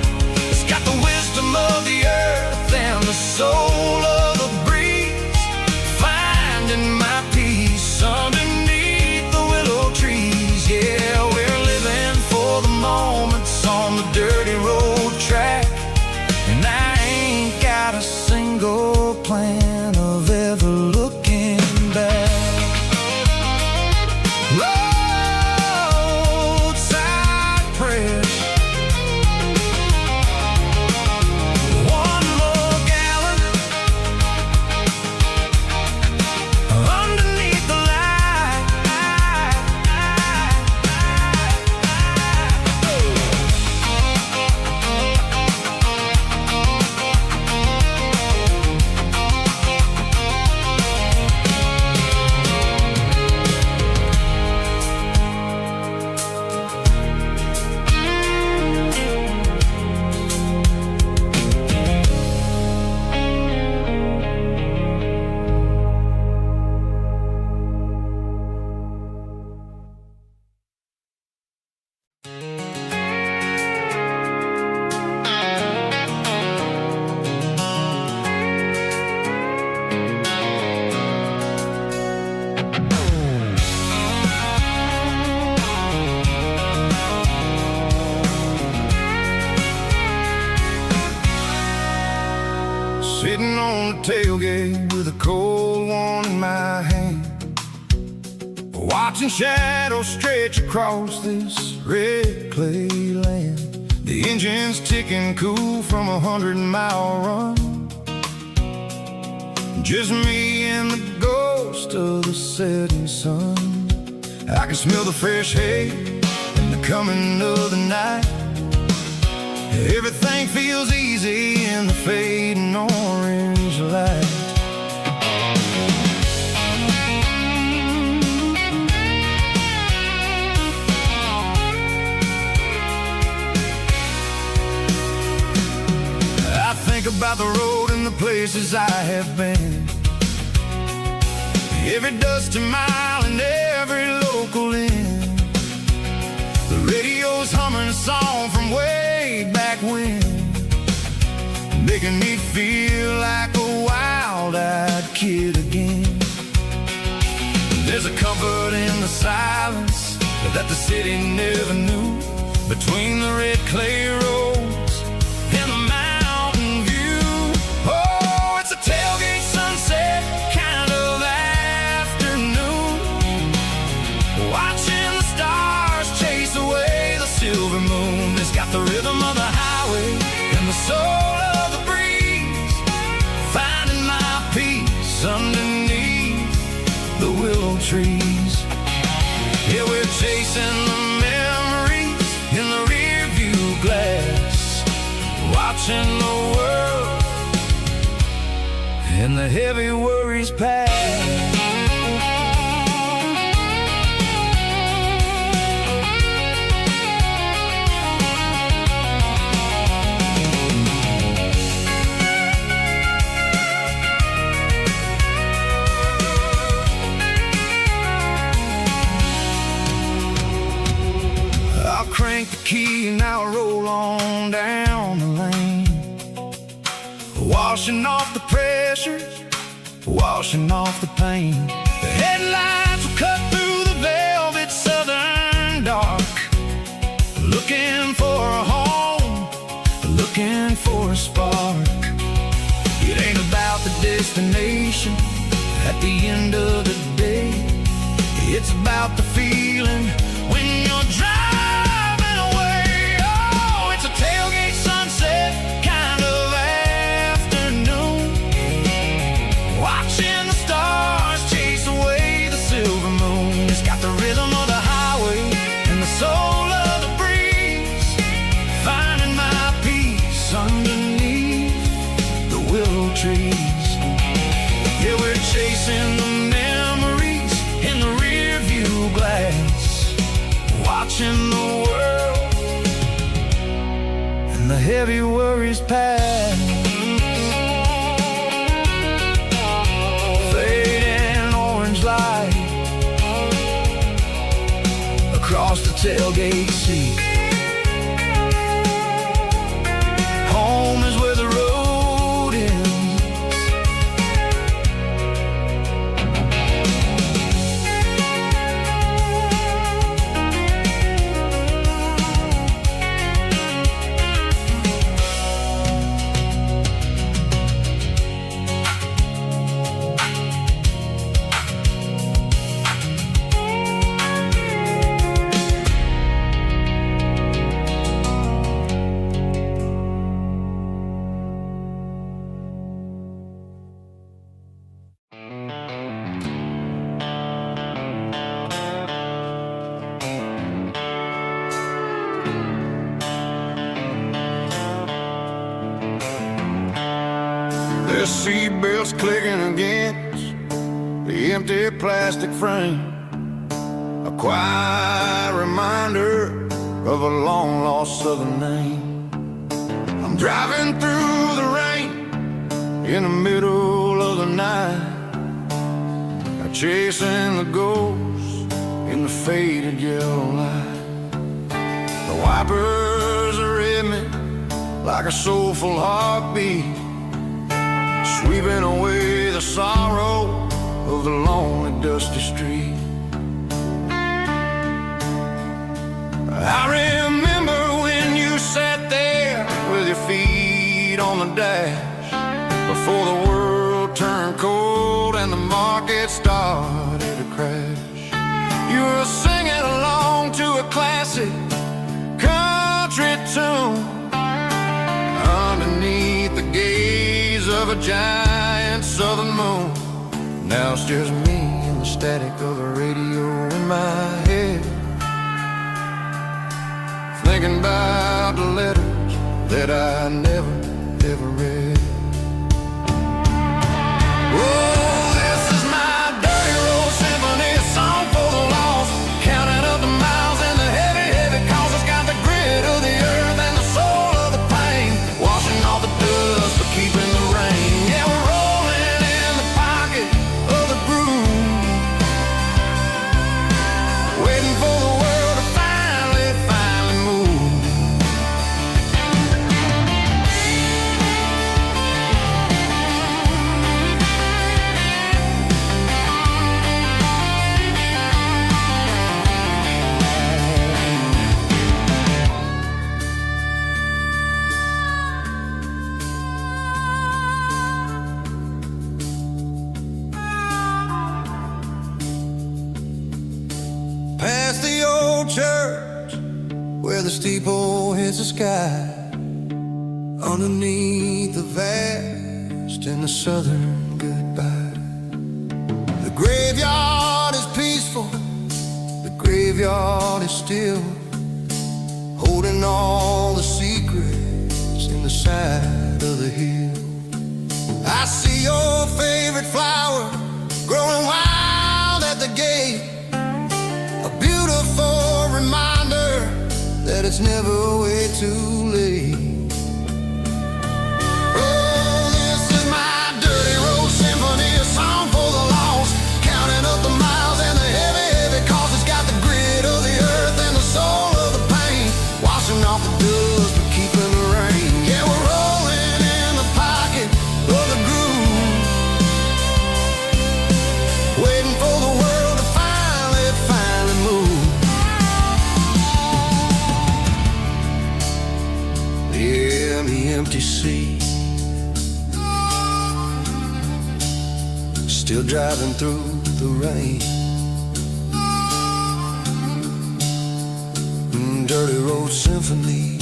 It's got the wisdom of the earth and the soul of the breeze, finding my peace underneath the willow trees. Yeah, we're living for the moments on the dirty road track, and I ain't got a single plan of ever looking back. Roadside prayers, one more gallon underneath the light. Sitting on the tailgate with a cold one in my hand, watching shadows stretch across this red clay land. The engine's ticking cool from a 100-mile run, just me and the ghost of the setting sun. I can smell the fresh hay and the coming of the night. Everything feels easy in the fading orange light. I think about the road and the places I have been, every dusty mile and every local inn. The radio's humming a song from way back when, making me feel like a wild-eyed kid again. There's a comfort in the silence that the city never knew, between the red clay roads and the mountain view. Oh, it's a tailgate sunset kind of afternoon, watching the stars chase away the silver moon. It's got the rhythm of the highway and the soul of the breeze, finding my peace underneath the willow trees. Yeah, we're chasing the memories in the rear view glass, watching the world and the heavy worries pass. Crank the key and I'll roll on down the lane, washing off the pressure, washing off the pain. The headlights will cut through the velvet southern dark, looking for a home, looking for a spark. It ain't about the destination at the end of the day, it's about the feeling when you're driving. Tailgate sunset kind of afternoon, watching the stars chase away the silver moon. It's got the rhythm of the highway and the soul of the breeze, finding my peace underneath the willow trees. Yeah, we're chasing the memories in the rear view glass, watching the world and the heavy worries pass. Fading orange light across the tailgate seat. Home is where the road ends. The seatbelts clicking against the empty plastic frame, a quiet reminder of a long-lost southern name. I'm driving through the rain in the middle of the night, chasing the ghosts in the faded yellow light. The wipers are in me like a soulful heartbeat, sweeping away the sorrow of the lonely dusty street. I remember when you sat there with your feet on the dash, before the world turned cold and the market started to crash. You were singing along to a classic country tune underneath the gaze of a giant southern moon. Now it's just me and the static of the radio in my head, thinking about the letters that I never, ever read. Oh, this is my dirty road symphony, a song for the lost, counting up the miles and the heavy, heavy calls. It's got the grit of the earth and the soul of the pain, washing off the dust but keeping the rain. Yeah, we're rolling in the pocket of the groove, old church where the steeple hits the sky, underneath the vast and the southern goodbye. The graveyard is peaceful, the graveyard is still, holding all the secrets in the side of the hill. I see your favorite flower growing wild at the gate, a beautiful reminder that it's never way too late. Oh, this is my dirty road symphony, a song for the lost, counting up the miles and the heavy, heavy cost. It's got the grit of the earth and the soul of the pain, washing off the dust but keeping the rain. Yeah, we're rolling in the pocket of the groove, waiting for the world to finally move. Yeah, the empty sea, still driving through the rain. Dirty road symphony.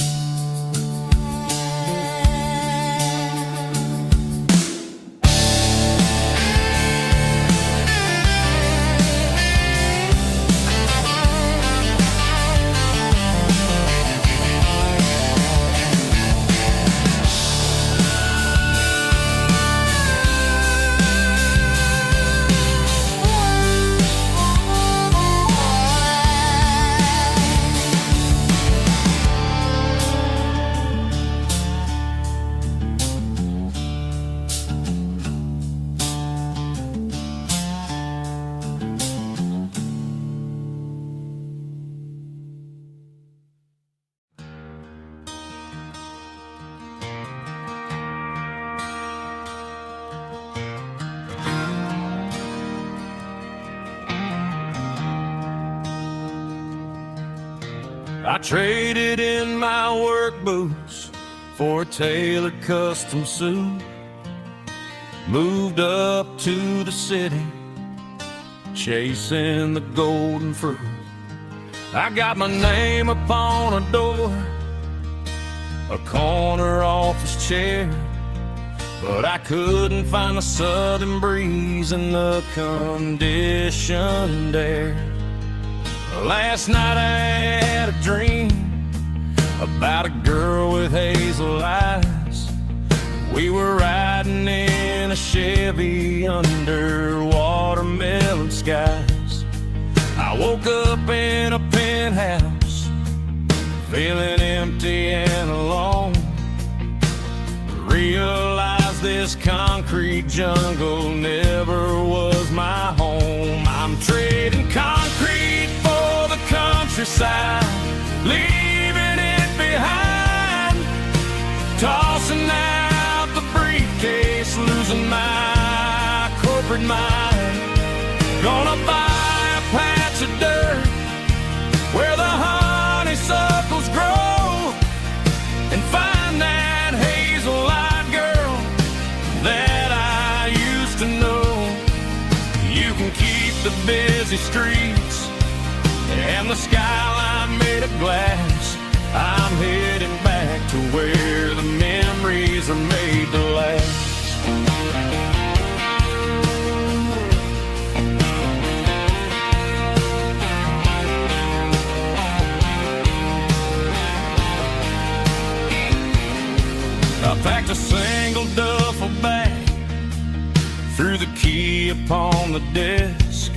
I traded in my work boots for a tailored custom suit, moved up to the city, chasing the golden fruit. I got my name upon a door, a corner office chair, but I couldn't find the southern breeze in the conditioned air. Last night I had a dream about a girl with hazel eyes. We were riding in a Chevy under watermelon skies. I woke up in a penthouse, feeling empty and alone. Realized this concrete jungle never was my home. I'm trading concrete for the countryside, leaving it behind, tossing out the briefcase, losing my corporate mind. Gonna buy a patch of dirt where the honeysuckles grow and find that hazel-eyed girl that I used to know. You can keep the busy streets and the skyline made of glass. I'm heading back to where the memories are made to last. I packed a single duffel bag, threw the key upon the desk,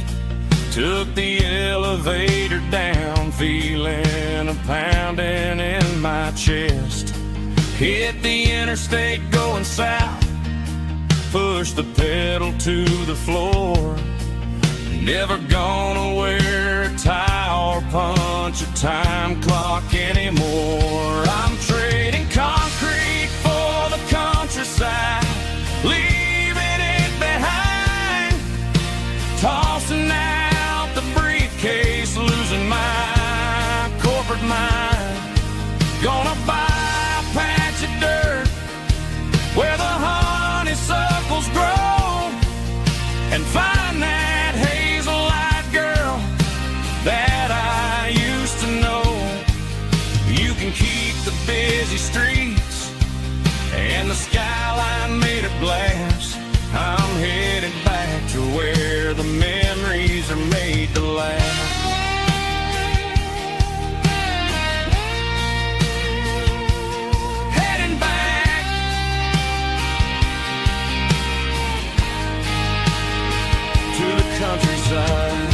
took the elevator down, feeling a pounding in my chest. Hit the interstate going south, pushed the pedal to the floor. Never gonna wear a tie or punch a time clock anymore. I'm trading concrete for the countryside, leaving it behind, tossing out the briefcase, losing my corporate mind. Gonna buy a patch of dirt where the honeysuckles grow and find that hazel-eyed girl that I used to eyes.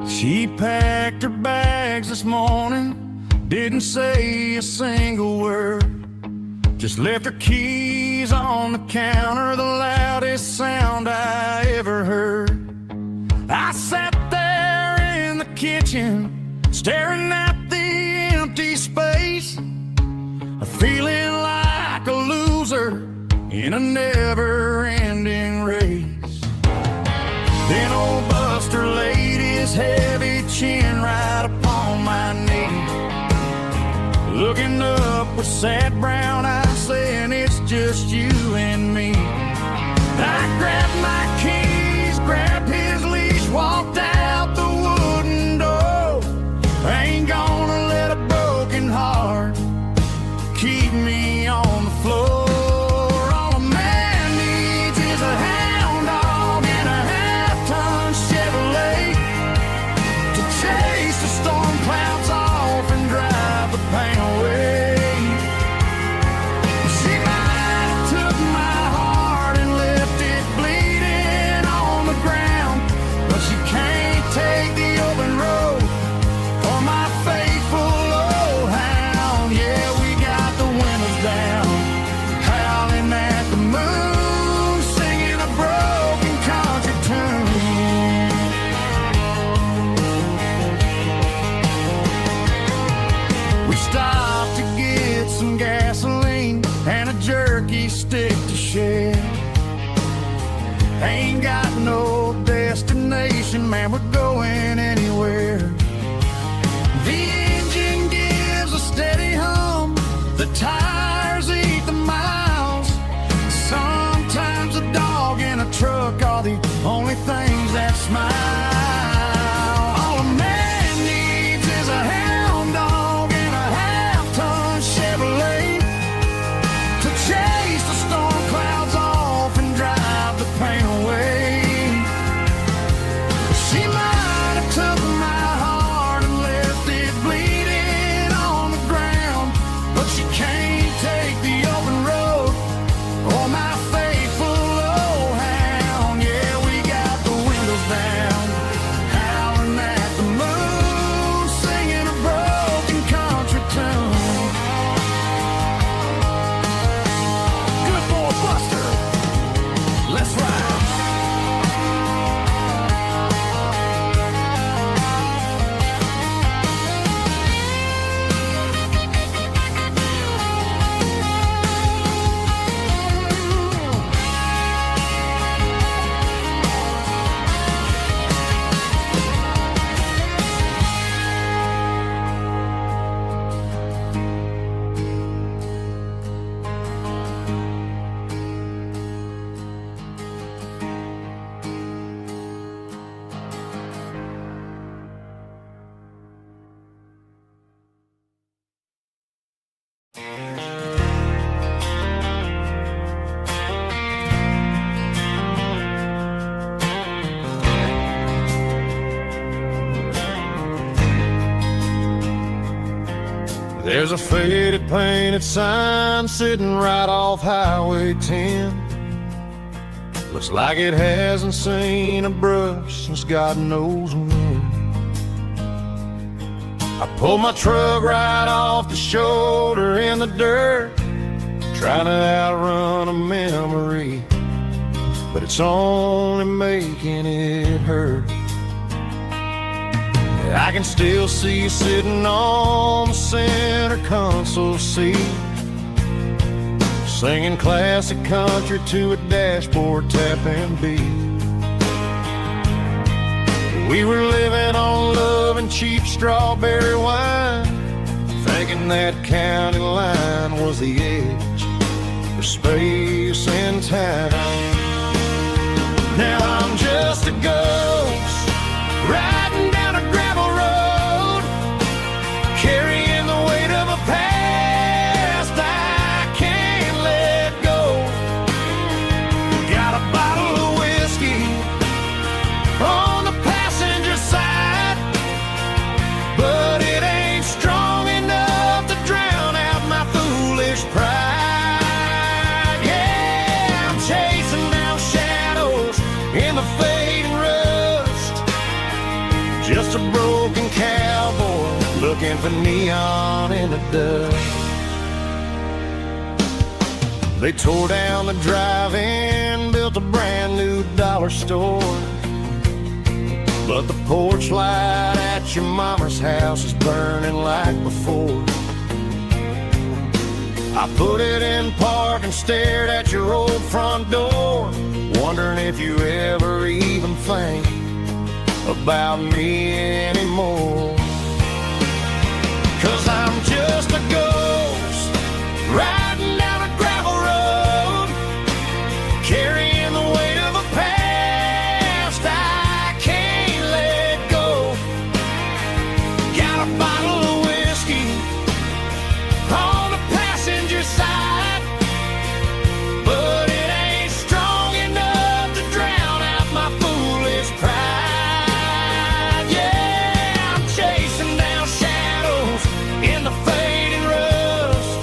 She packed her bags this morning, didn't say a single word. Just left her keys on the counter, the loudest sound I ever heard. I sat there in the kitchen, staring at the empty space, feeling like a loser in a never-ending race. Then old Buster laid his heavy chin right upon my knee, looking up with sad brown eyes, saying it's just you and me. I grabbed my keys, grabbed his leash, walked out the wooden door. I ain't gonna let a broken heart keep me on the floor. All a man needs is a hound dog and a half-ton Chevrolet to chase the storm clouds off and drive the pain away. She might have took my heart and left it bleeding on the ground, but she can't take the open road for my faithful old hound. Yeah, we got the windows down, howling at the moon, singing a broken country tune. We stopped to get some gasoline and a jerky stick to share. Ain't got no destination, man, we're going anywhere. The engine gives a steady hum, the tires eat the miles. Sometimes a dog and a truck are the only things that smile. All a man needs is a hound dog and a half-ton Chevrolet to chase the storm clouds off and drive the pain away. She might have took my heart and left it bleeding on the ground, but she can't take the open road or my faithful old hound. Yeah, we got the windows down, howling at the moon, singing a broken country tune. Good boy, Buster, let's ride. There's a faded painted sign sitting right off Highway 10. Looks like it hasn't seen a brush since God knows when. I pulled my truck right off the shoulder in the dirt, trying to outrun a memory, but it's only making it hurt. I can still see you sitting on the center console seat, singing classic country to a dashboard tapping beat. We were living on love and cheap strawberry wine, thinking that county line was the edge for space and time. Now I'm just a ghost riding down a gravel road, carrying the weight of a past I can't let go. Got a bottle of whiskey on the passenger side, but it ain't strong enough to drown out my foolish pride. Yeah, I'm chasing down shadows in the fading rust, just a broken cowboy looking for neon in the dust. They tore down the drive-in, built a brand new dollar store, but the porch light at your mama's house is burning like before. I put it in park and stared at your old front door, wondering if you ever even think about me anymore. 'Cause I'm just a ghost riding down a gravel road, carrying the weight of a past I can't let go. Got a bottle of whiskey on the passenger side, but it ain't strong enough to drown out my foolish pride. Yeah, I'm chasing down shadows in the fading rust,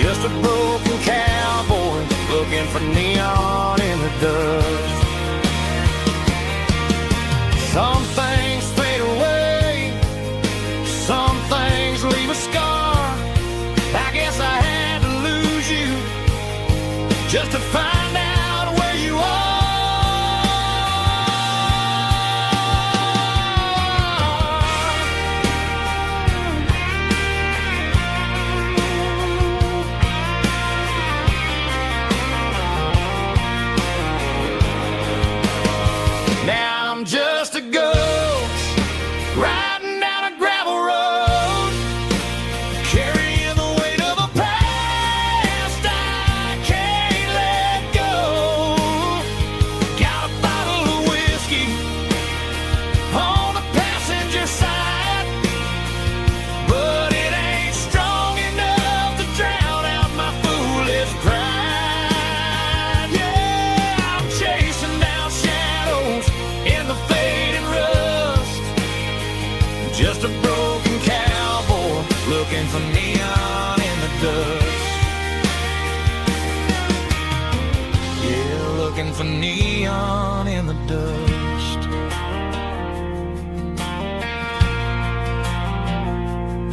just a broken cowboy looking for neon in the dust. Some things fade away, some things leave a scar. I guess I had to lose you just to find out where you are. Now I'm just a ghost riding down a gravel road, carrying the weight of a past I can't let go. Got a bottle of whiskey on the passenger side, but it ain't strong enough to drown out my foolish pride. Yeah, I'm chasing down shadows in the fading rust, just a broken cowboy looking for neon in the dust. Yeah, looking for neon in the dust.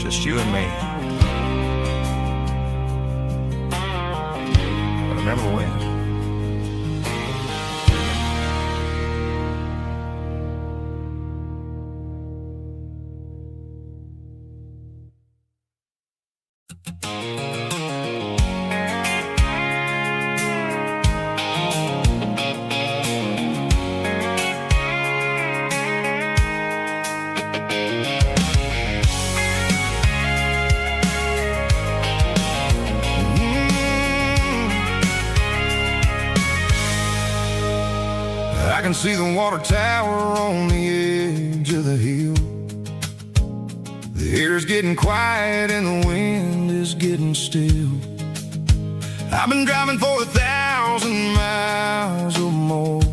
Just you and me. But remember when? I can see the water tower on the edge of the hill. The air's getting quiet and the wind is getting still. I've been driving for 1,000 miles or more,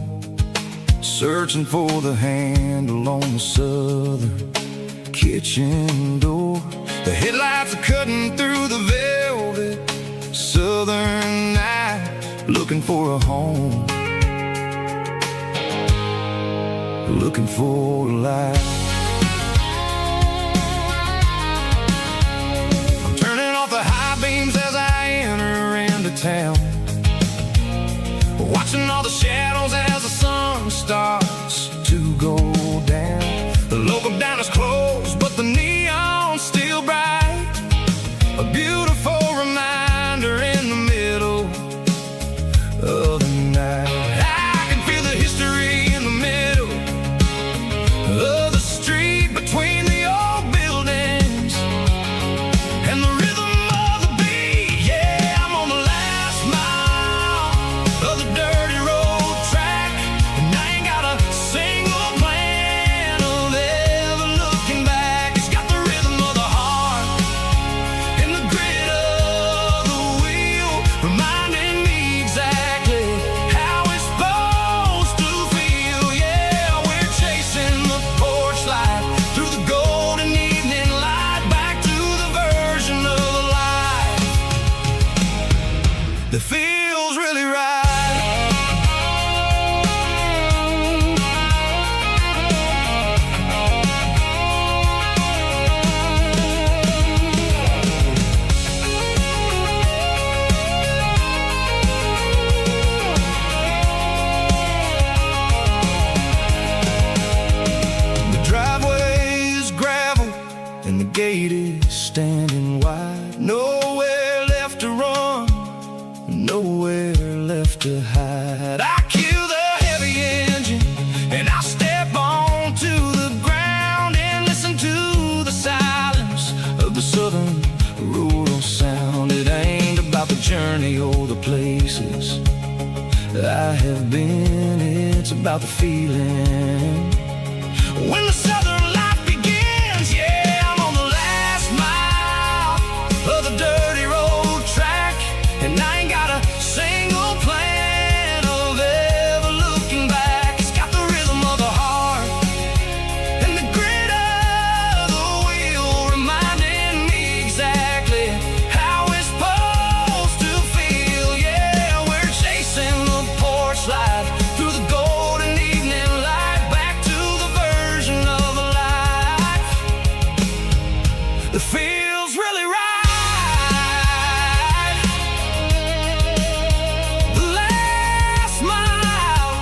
searching for the handle on the southern kitchen door. The headlights are cutting through the velvet southern night, looking for a home, looking for a light. I'm turning off the high beams as I enter into town, watching all the shadows as the sun starts to go down. The local diner's closed, but the neon's still bright, a beautiful reminder in the middle of the night. I can feel the history in the middle I have been. It's about the feeling. When the southern life begins, yeah, I'm on the last mile of the dirty road track, and I ain't got a single plan of ever looking back. It's got the rhythm of the heart and the grit of the wheel, reminding me exactly how it's supposed to feel. Yeah, we're chasing the porch light through the golden evening light, back to the version of a life that feels really right. The last mile,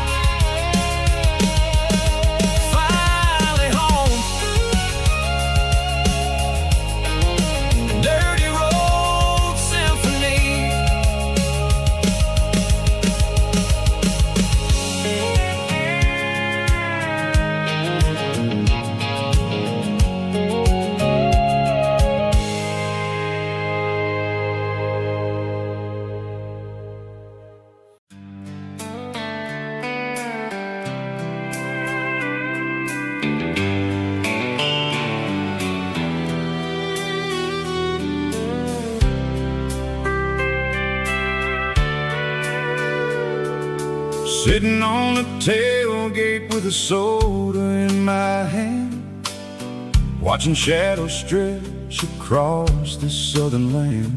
finally home. Dirty Road Symphony. Sitting on the tailgate with a soda in my hand, watching shadows stretch across this southern land.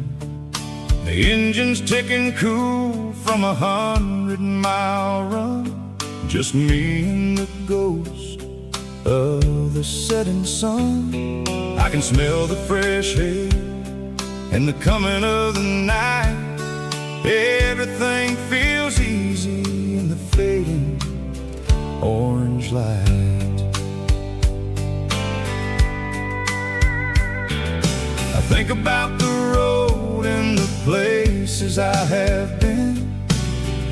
The engine's ticking cool from 100-mile run, just me and the ghost of the setting sun. I can smell the fresh air and the coming of the night. Everything feels easy in the fading orange light. I think about the road and the places I have been,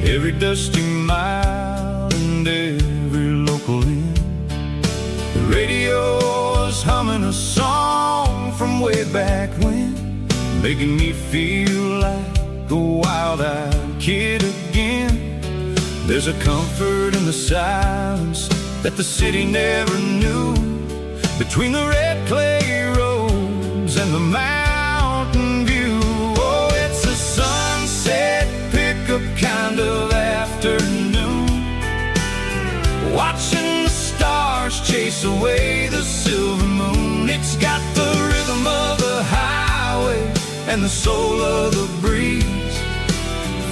every dusty mile and every local inn. The radio is humming a song from way back when, making me feel like a wild-eyed kid again. There's a comfort in the silence that the city never knew, between the red clay roads and the mountain view. Oh, it's a sunset pickup kind of afternoon, watching the stars chase away the silver moon. It's got the rhythm of the highway and the soul of the breeze,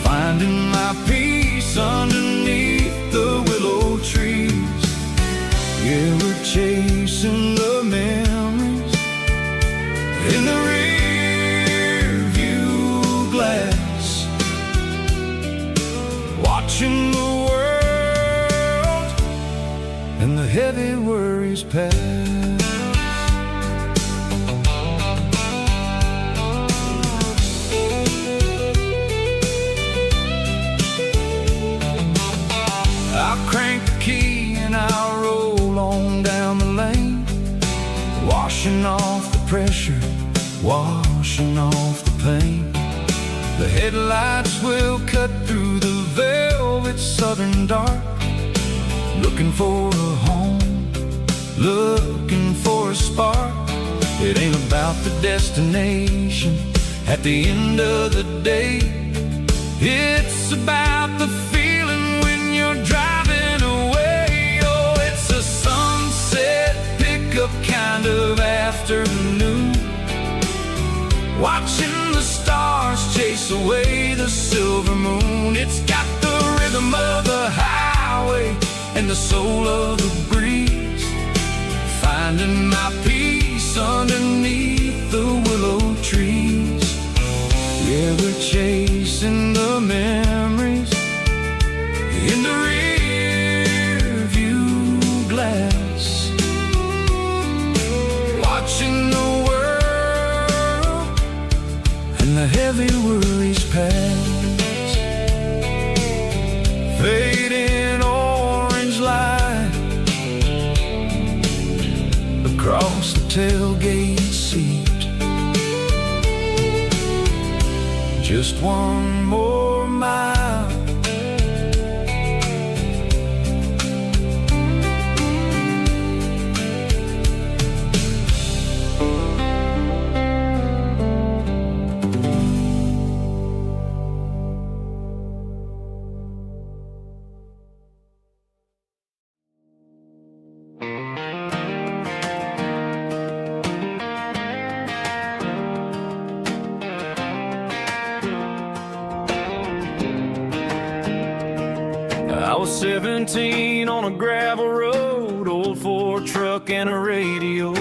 finding my peace underneath the willow trees. Yeah, we're chasing the memories in the rear view glass, watching the world and the heavy worries pass. Crank the key and I'll roll on down the lane, washing off the pressure, washing off the pain. The headlights will cut through the velvet southern dark, looking for a home, looking for a spark. It ain't about the destination at the end of the day, it's about the feeling when you're driving away. Oh, it's a sunset pickup kind of afternoon, watching the stars chase away the silver moon. It's got the rhythm of the highway and the soul of the breeze, finding my peace underneath the willow trees. Yeah, we're chasing the memories in the rear view glass, watching the world and the heavy worries pass. Fading orange light across the tailgate seat, just one more mile 17 on a gravel road, old Ford truck and a radio,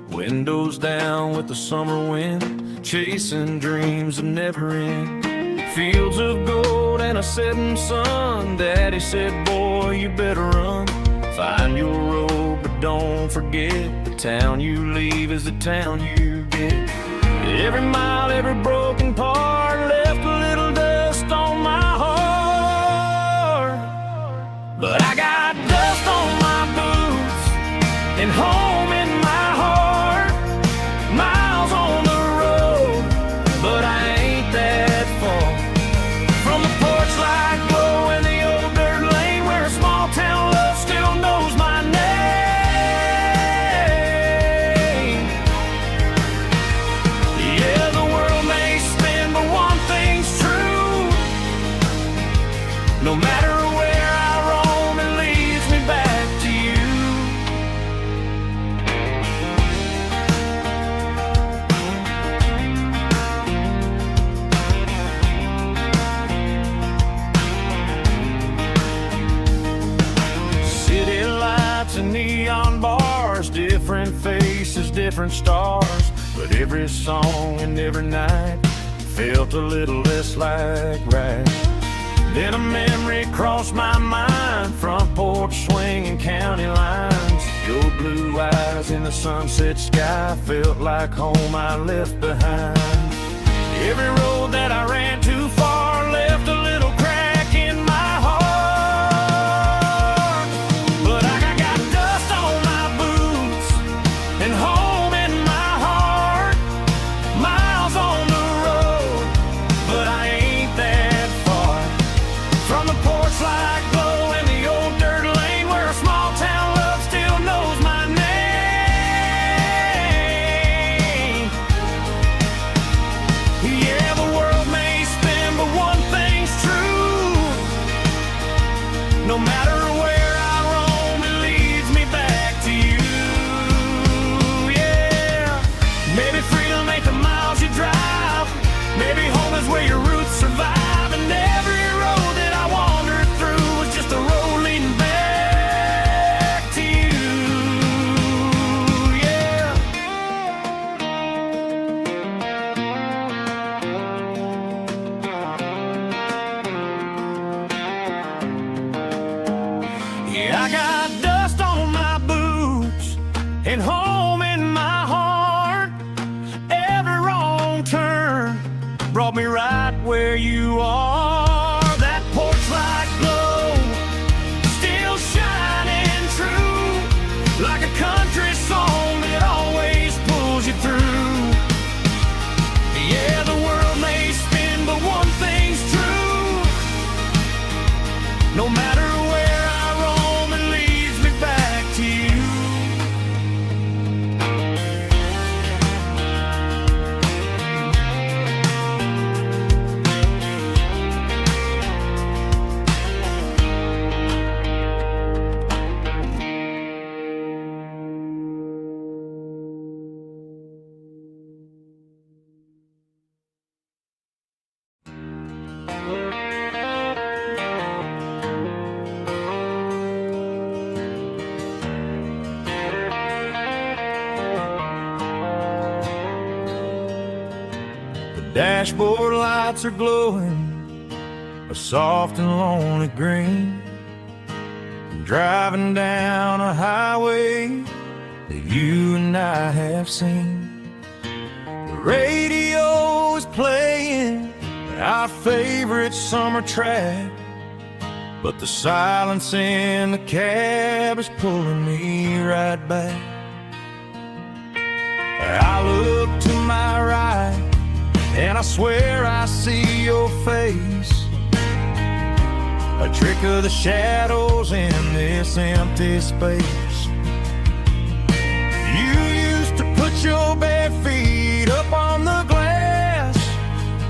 windows down with the summer wind, chasing dreams that never end. Fields of gold and a setting sun. Daddy said, boy, you better run. Find your road, but don't forget, the town you leave is the town you get. Every mile, every broken part left a little dust on my heart. But I got dust on my boots and home in my heart. Miles on the road, but I ain't that far from the porch light glow and the old dirt lane where a small town love still knows my name. Yeah, the world may spin, but one thing's true. No matter where I roam, it leads me back to you. City lights and neon bars, different faces, different stars, but every song and every night felt a little less like right. Then a memory crossed my mind, front porch swinging county lines. Your blue eyes in the sunset sky felt like home I left behind. Every road that I ran too far left a little crack in my heart. But I got dust on my boots and home in my heart. Miles on the road, but I ain't that far from the porch light glow and the old dirt lane where a small town love still knows my name. Yeah, the world may spin, but one thing's true. No matter where I roam, it leads me back to you. Yeah, maybe freedom ain't the miles you drive. Maybe home is where your roots survive. And every road that I wandered through was just a road leading back to you. Yeah. Yeah, I got dust on my boots and home in my heart. Every wrong turn brought me right where you are. That porch light glow still shining true, like a country song that always pulls you through. Yeah, the world may spin, but one thing's true. No matter where I roam, it leads me back to you. Dashboard lights are glowing a soft and lonely green. I'm driving down a highway that you and I have seen. The radio is playing our favorite summer track, but the silence in the cab is pulling me right back. I look to my right and I swear I see your face, a trick of the shadows in this empty space. You used to put your bare feet up on the glass.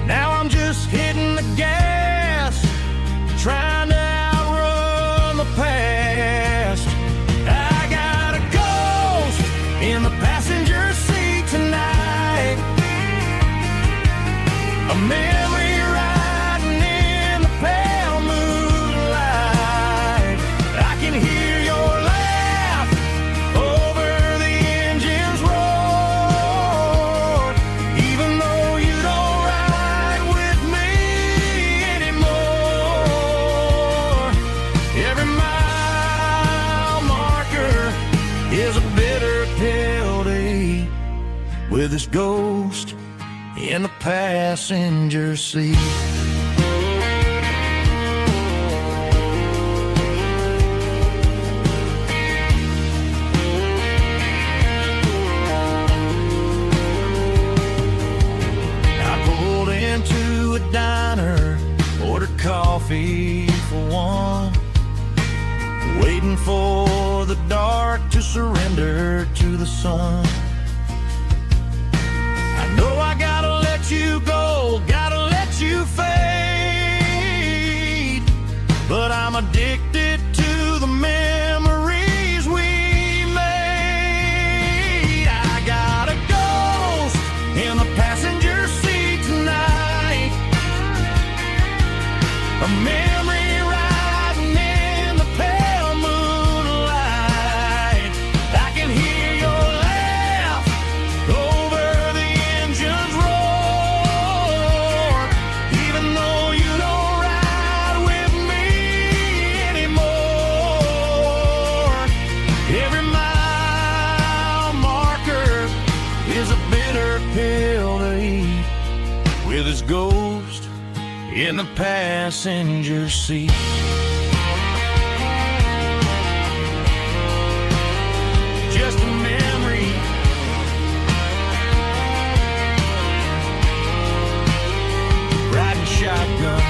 Now I'm just hitting the gas, trying to outrun the past. I got a ghost in the passenger seat tonight, a memory riding in the pale moonlight. I is a bitter pill to eat, with his ghost in the passenger seat. I pulled into a diner, ordered coffee for one, waiting for the dark to surrender to the sun. I know I gotta let you go, gotta let you fade, but I'm addicted to the memories we made. I got a ghost in the passenger seat tonight, a memory riding in the pale moonlight. I can hear your laugh over the engine's roar, even though you don't ride with me anymore. Every mile marker is a bitter pill to eat, with his ghost in the passenger seat. Just a memory, riding shotgun.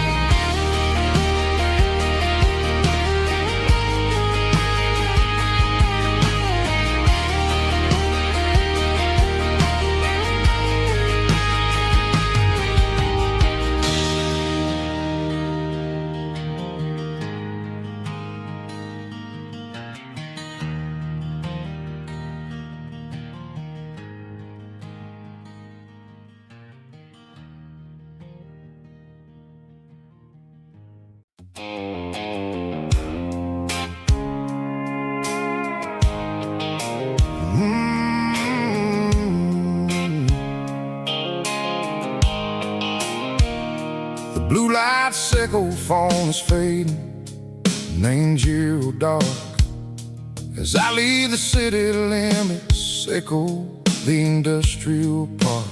The blue light sickle phone is fading, named zero dark. As I leave the city limits, sickle the industrial park.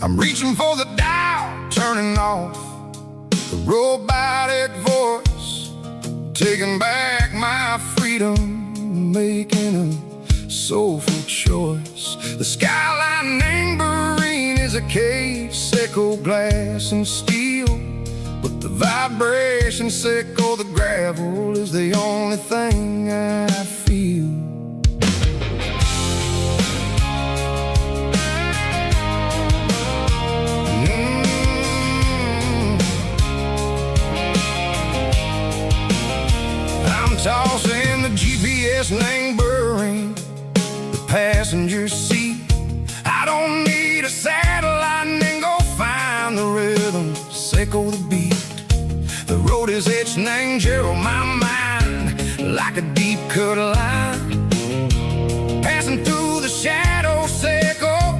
I'm reaching for the dial, turning off the robotic voice, taking back my freedom, making a soulful choice. The skyline named Marine is a cage, sickle glass and steel, but the vibration sickle, the gravel, is the only thing I feel. I'm tossing the GPS named Burring, the passenger seat. I don't need a satellite and go find the rhythm, sickle the beat. The road is etched named Gerald, my mind, like a deep cut line, passing through the shadow sickle,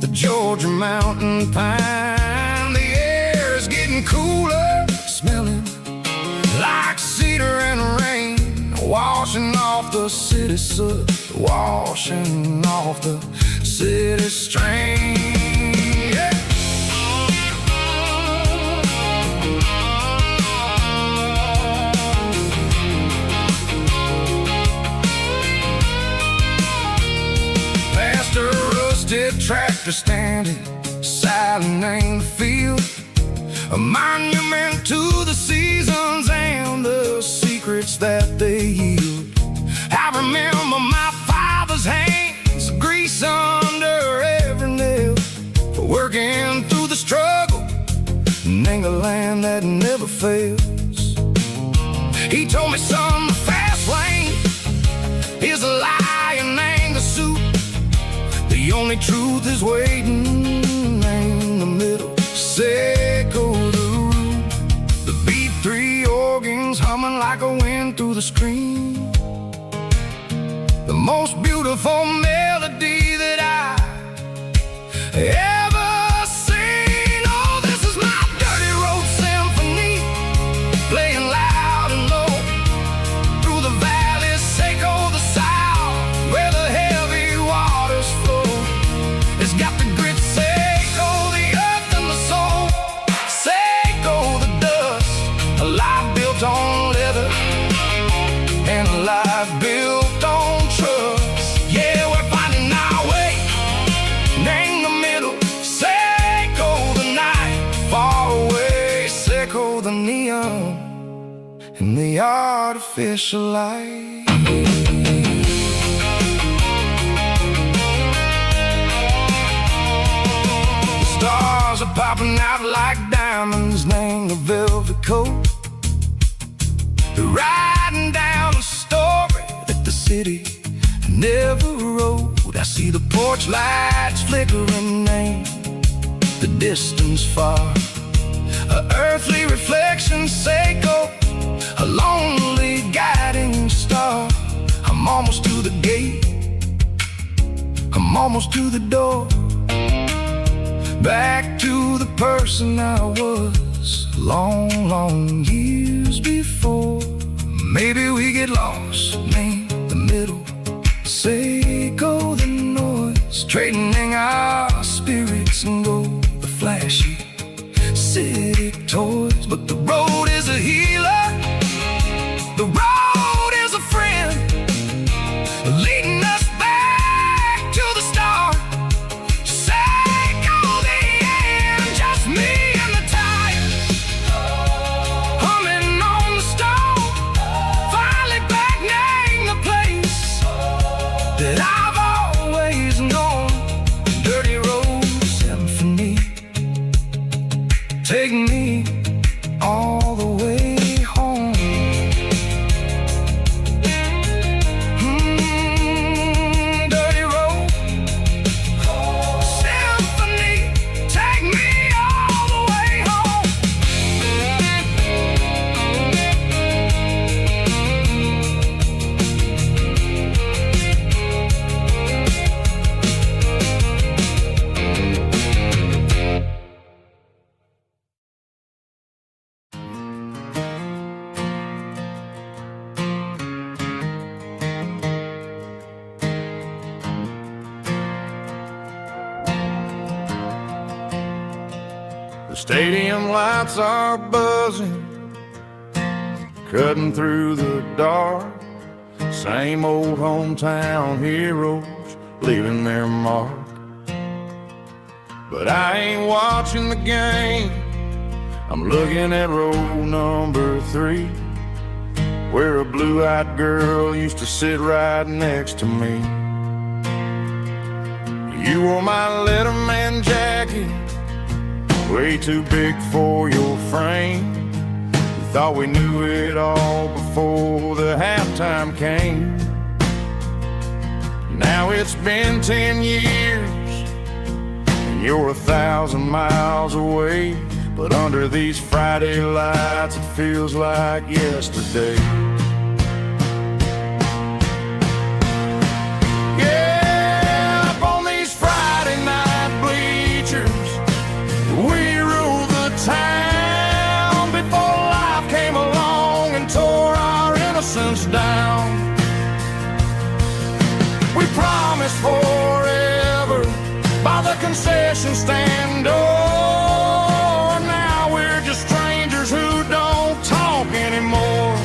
the Georgia mountain pine. The air is getting cooler, smelling like cedar and rain, washing off the city soot, washing off the city strain. Yeah. Past a rusted tractor standing, silent in the field, a monument to the seasons and the secrets that they yield. I remember my father's hands, grease under every nail, for working through the struggle, and the land that never fails. He told me, son, the fast lane is a lie and ain't the suit. The only truth is waiting in the middle, sickle the root. The B3 organs humming like a wind through the screen, the most beautiful melody that I ever seen. Oh, this is my dirty road symphony, playing loud and low through the valleys, sickle the south, from the artificial light. The stars are popping out like diamonds named the velvet coat. They're riding down a story that the city never wrote. I see the porch lights flickering in the distance far. A earthly reflection Seiko, a lonely guiding star. I'm almost to the gate, I'm almost to the door. Back to the person I was long, long years before. Maybe we get lost, me, the middle, Seiko, the noise, trading our spirits and go the flashy city toys. But the road is a healer, the road is a friend, leading us back to the start. Seiko, the end, just me and the tires, humming on the stove, finally back name the place that I've always known. Dirty road symphony, take me all the way home. Dirty road symphony, take me all the way home. The stadium lights are buzzing, cutting through the dark. Same old hometown heroes leaving their mark. But I ain't watching the game, I'm looking at row number 3, where a blue-eyed girl used to sit right next to me. You wore my Letterman jacket, way too big for your frame. We thought we knew it all before the halftime came. Now it's been 10 years and you're 1,000 miles away, but under these Friday lights it feels like yesterday. Yeah, up on these Friday night bleachers, we rule the town before life came along and tore our innocence down. We promised forever by the concession stand door. Now we're just strangers who don't talk anymore.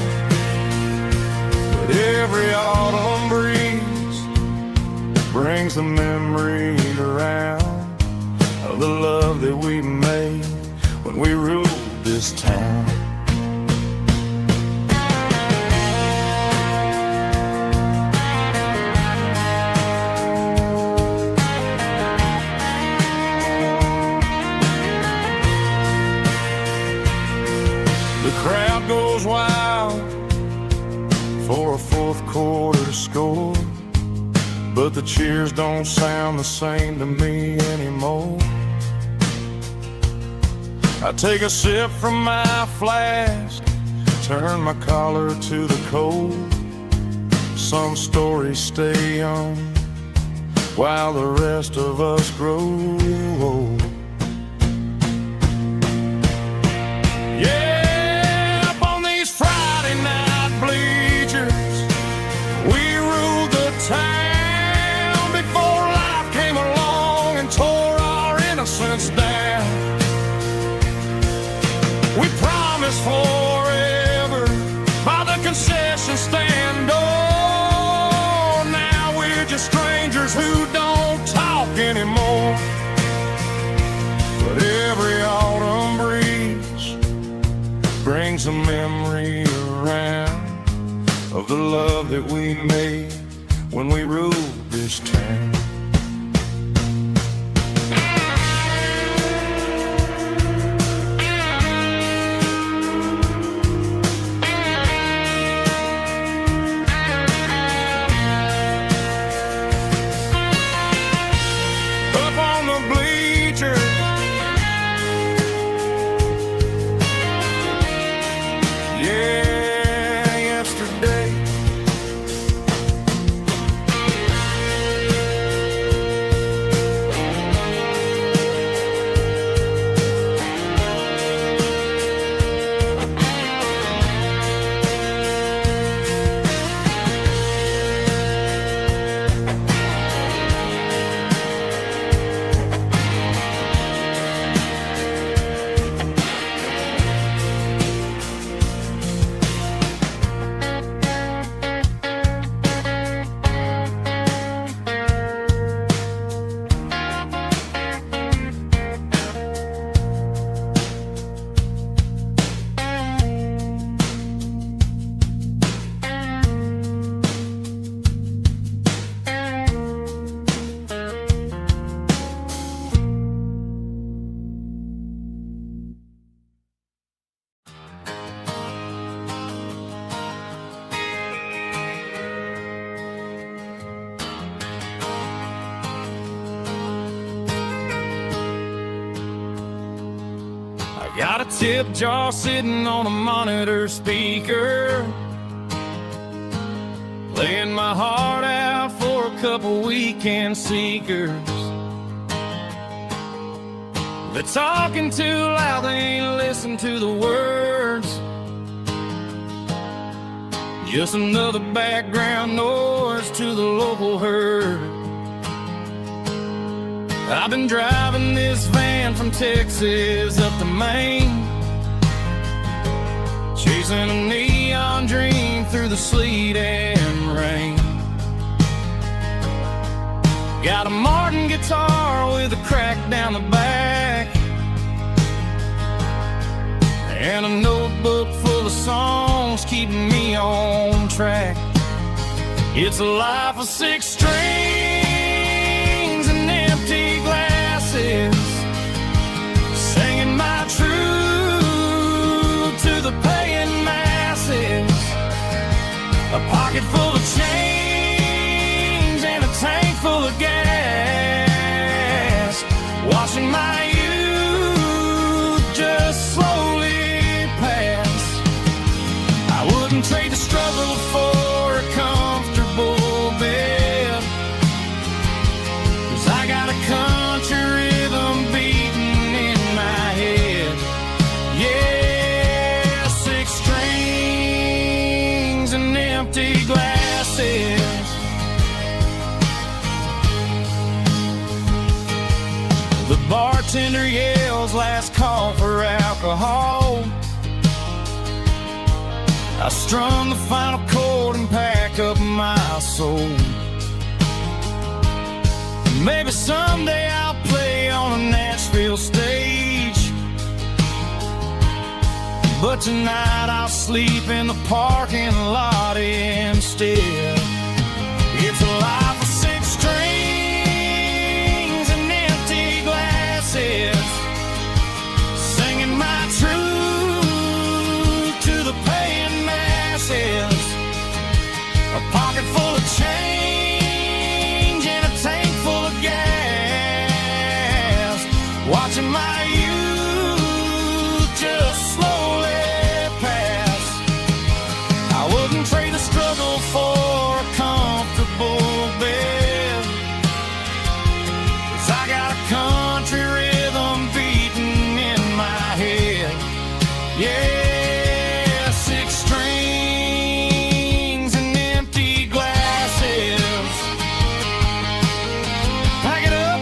But every autumn breeze brings the memory around of the love that we made when we ruled this town. The crowd goes wild for a fourth quarter score, but the cheers don't sound the same to me anymore. I take a sip from my flask, turn my collar to the cold. Some stories stay young while the rest of us grow old. Yeah, up on these Friday night bleachers, we ruled the town before life came along and tore our innocence down. We promised forever by the concession stand door. Now we're just strangers who don't talk anymore. But every autumn breeze brings a memory around of the love that we made when we ruled this town. Up on the bleachers, got a tip jar sitting on a monitor speaker, playing my heart out for a couple weekend seekers. They're talking too loud, they ain't listen to the words. Just another background noise to the local herd. I've been driving this van from Texas up to Maine, chasing a neon dream through the sleet and rain. Got a Martin guitar with a crack down the back, and a notebook full of songs keeping me on track. It's a life of 6 strings and empty glasses, singing my truth to the paying masses. A pocket full of change and a tank full of gas, watching my youth just slowly pass. I wouldn't trade the struggle for a comfortable bed, 'cause I got a country rhythm beating in my head. Yeah, 6 strings and empty glasses. The bartender yells last call for alcohol. I strum the final chord and pack up my soul. Maybe someday I'll play on a Nashville stage, but tonight I'll sleep in the parking lot instead. It's a life of 6 strings and empty glasses, singing my truth to the paying masses. A pocket full of change and a tank full of gas, watching my youth just slowly pass. I wouldn't trade the struggle for a comfortable bed, 'cause I got a country rhythm beating in my head. Yeah, 6 strings and empty glasses. Pack it up.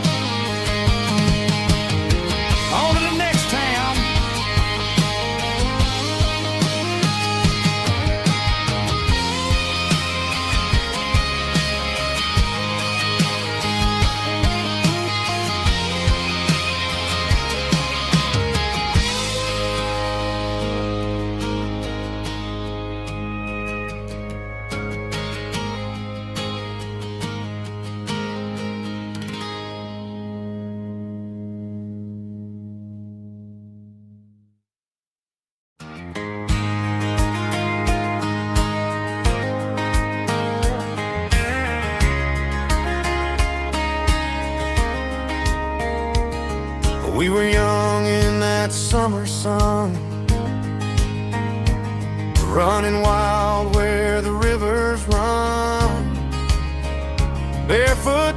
We were young in that summer sun, running wild where the rivers run, barefoot